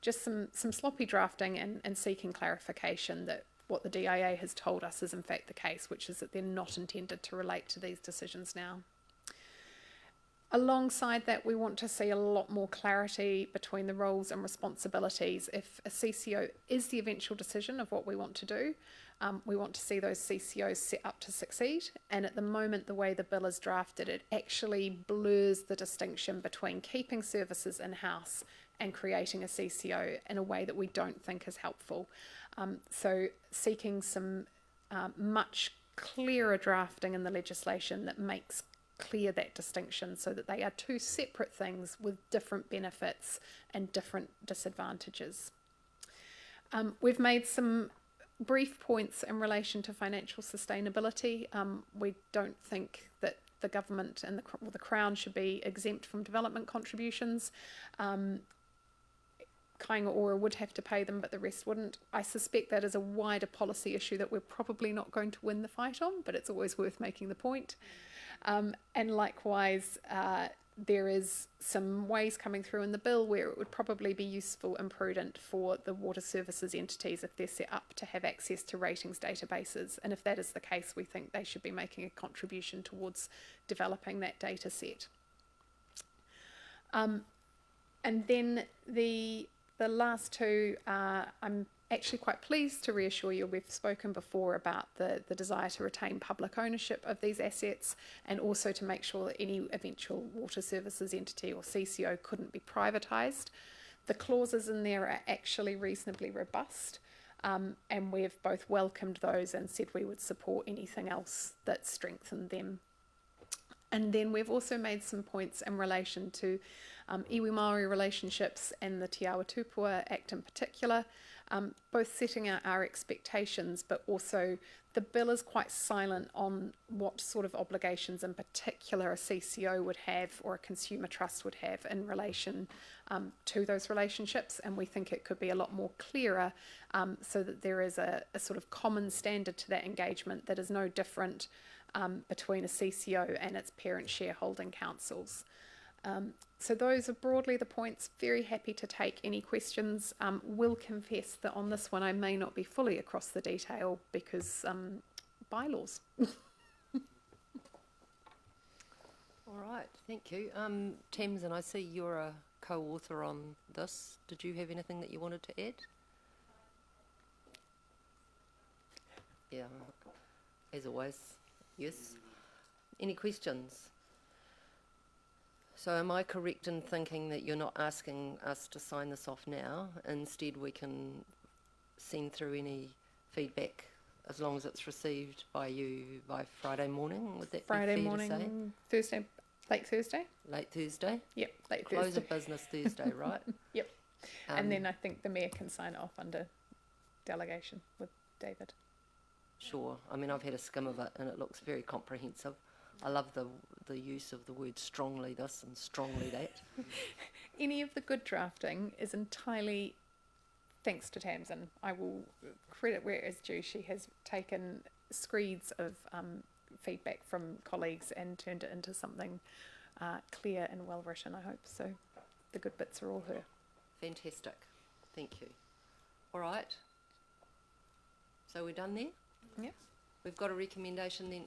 [SPEAKER 2] just some sloppy drafting and seeking clarification that what the DIA has told us is in fact the case, which is that they're not intended to relate to these decisions now. Alongside that, we want to see a lot more clarity between the roles and responsibilities. If a CCO is the eventual decision of what we want to do, we want to see those CCOs set up to succeed. And at the moment, the way the bill is drafted, it actually blurs the distinction between keeping services in-house and creating a CCO in a way that we don't think is helpful. So seeking some much clearer drafting in the legislation that makes clear that distinction so that they are two separate things with different benefits and different disadvantages. We've made some brief points in relation to financial sustainability. We don't think that the government and the Crown should be exempt from development contributions. Kāinga Ora would have to pay them, but the rest wouldn't. I suspect that is a wider policy issue that we're probably not going to win the fight on, but it's always worth making the point. And likewise, there is some ways coming through in the bill where it would probably be useful and prudent for the water services entities, if they're set up, to have access to ratings databases. And if that is the case, we think they should be making a contribution towards developing that data set. And then the last two, I'm actually quite pleased to reassure you, we've spoken before about the desire to retain public ownership of these assets and also to make sure that any eventual water services entity or CCO couldn't be privatised. The clauses in there are actually reasonably robust, and we've both welcomed those and said we would support anything else that strengthened them. And then we've also made some points in relation to iwi Māori relationships and the Te Awa Tupua Act in particular, both setting out our expectations, but also the bill is quite silent on what sort of obligations in particular a CCO would have or a consumer trust would have in relation to those relationships, and we think it could be a lot more clearer so that there is a sort of common standard to that engagement that is no different between a CCO and its parent shareholding councils. So those are broadly the points. Very happy to take any questions. Will confess that on this one I may not be fully across the detail because bylaws.
[SPEAKER 1] All right, thank you. Tamsin, I see you're a co-author on this. Did you have anything that you wanted to add? Yeah, as always, yes. Any questions? So am I correct in thinking that you're not asking us to sign this off now? Instead, we can send through any feedback as long as it's received by you by Friday morning? Would that
[SPEAKER 2] Friday
[SPEAKER 1] be fair
[SPEAKER 2] morning,
[SPEAKER 1] to say?
[SPEAKER 2] Thursday, late Thursday?
[SPEAKER 1] Late Thursday?
[SPEAKER 2] Yep, late
[SPEAKER 1] Close
[SPEAKER 2] Thursday.
[SPEAKER 1] of business Thursday, right?
[SPEAKER 2] Yep. And then I think the Mayor can sign it off under delegation with David.
[SPEAKER 1] Sure. I mean, I've had a skim of it and it looks very comprehensive. I love the use of the word strongly this and strongly that.
[SPEAKER 2] Any of the good drafting is entirely thanks to Tamsin. I will credit where it is due. She has taken screeds of feedback from colleagues and turned it into something clear and well written, I hope. So the good bits are all her.
[SPEAKER 1] Fantastic. Thank you. All right. So we're done there?
[SPEAKER 2] Yep.
[SPEAKER 1] We've got a recommendation then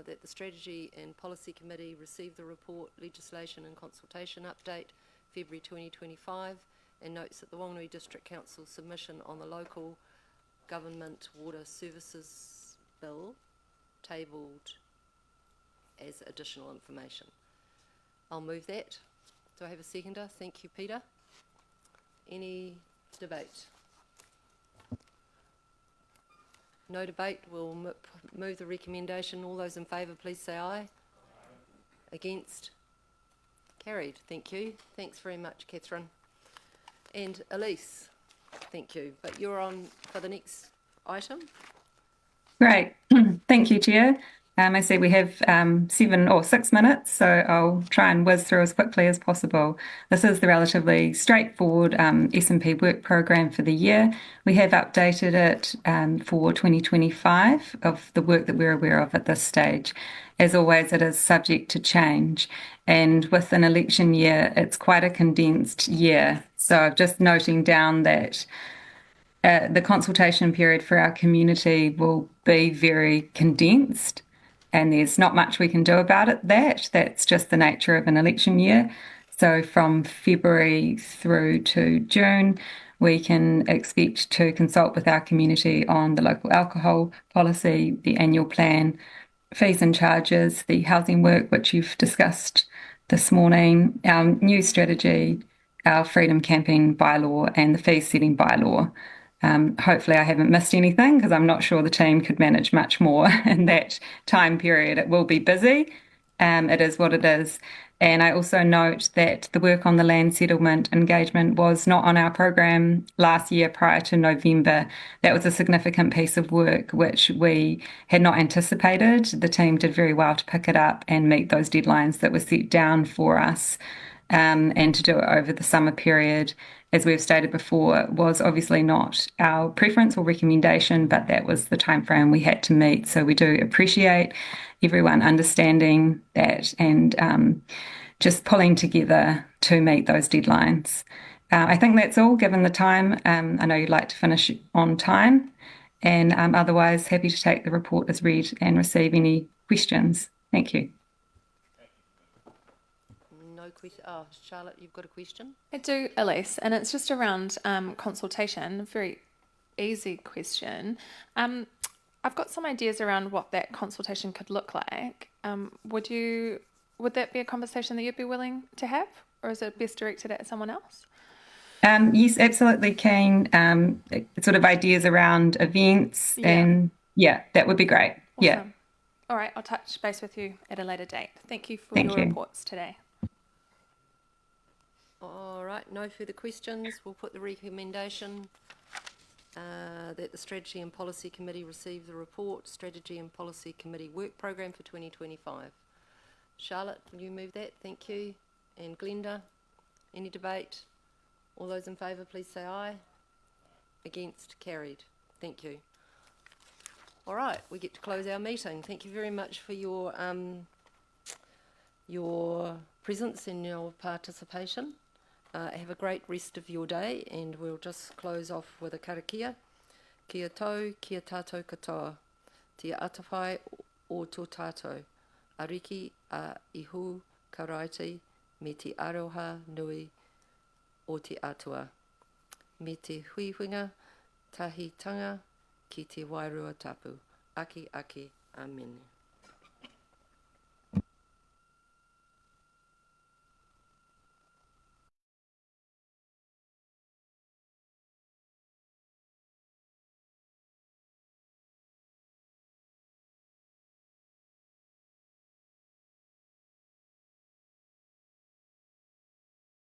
[SPEAKER 1] that the Strategy and Policy Committee receive the report, legislation and consultation update, February 2025, and notes that the Whanganui District Council submission on the Local Government Water Services Bill tabled as additional information. I'll move that. Do I have a seconder? Thank you, Peter. Any debate? No debate. We'll move the recommendation. All those in favour, please say aye. Against? Carried. Thank you. Thanks very much, Catherine. And Elise, thank you. But you're on for the next item.
[SPEAKER 15] Great. Thank you, Chair. I see we have 7 or 6 minutes, so I'll try and whiz through as quickly as possible. This is the relatively straightforward S&P work program for the year. We have updated it for 2025 of the work that we're aware of at this stage. As always, it is subject to change, and with an election year, it's quite a condensed year. So just noting down that the consultation period for our community will be very condensed, and there's not much we can do about it. That's just the nature of an election year. So from February through to June, we can expect to consult with our community on the local alcohol policy, the annual plan, fees and charges, the housing work, which you've discussed this morning, our new strategy, our freedom camping bylaw, and the fees setting bylaw. Hopefully I haven't missed anything, because I'm not sure the team could manage much more in that time period. It will be busy. It is what it is. And I also note that the work on the land settlement engagement was not on our program last year prior to November. That was a significant piece of work which we had not anticipated. The team did very well to pick it up and meet those deadlines that were set down for us. And to do it over the summer period, as we've stated before, was obviously not our preference or recommendation, but that was the timeframe we had to meet. So we do appreciate everyone understanding that and just pulling together to meet those deadlines. I think that's all, given the time. I know you'd like to finish on time, and otherwise happy to take the report as read and receive any questions. Thank you.
[SPEAKER 1] No question. Oh, Charlotte, you've got a question?
[SPEAKER 2] I do, Elise, and it's just around consultation. Very easy question. I've got some ideas around what that consultation could look like. Would that be a conversation that you'd be willing to have, or is it best directed at someone else?
[SPEAKER 15] Yes, absolutely keen. Sort of ideas around events, and that would be great.
[SPEAKER 2] Awesome.
[SPEAKER 15] Yeah.
[SPEAKER 2] All right, I'll touch base with you at a later date. Thank you for
[SPEAKER 15] Thank
[SPEAKER 2] your
[SPEAKER 15] you.
[SPEAKER 2] reports today.
[SPEAKER 1] All right, no further questions. We'll put the recommendation that the Strategy and Policy Committee receive the report, Strategy and Policy Committee Work Programme for 2025. Charlotte, will you move that? Thank you. And Glenda, any debate? All those in favour, please say aye. Against? Carried. Thank you. All right, we get to close our meeting. Thank you very much for your presence and your participation. Have a great rest of your day, and we'll just close off with a karakia. Kia tau, kia tātou katoa. Tia atawhai o tō tātou. Ariki a ihu karaiti me te aroha nui o te atua. Me te huihuinga tahitanga ki te wairua tapu. Aki, aki, amen.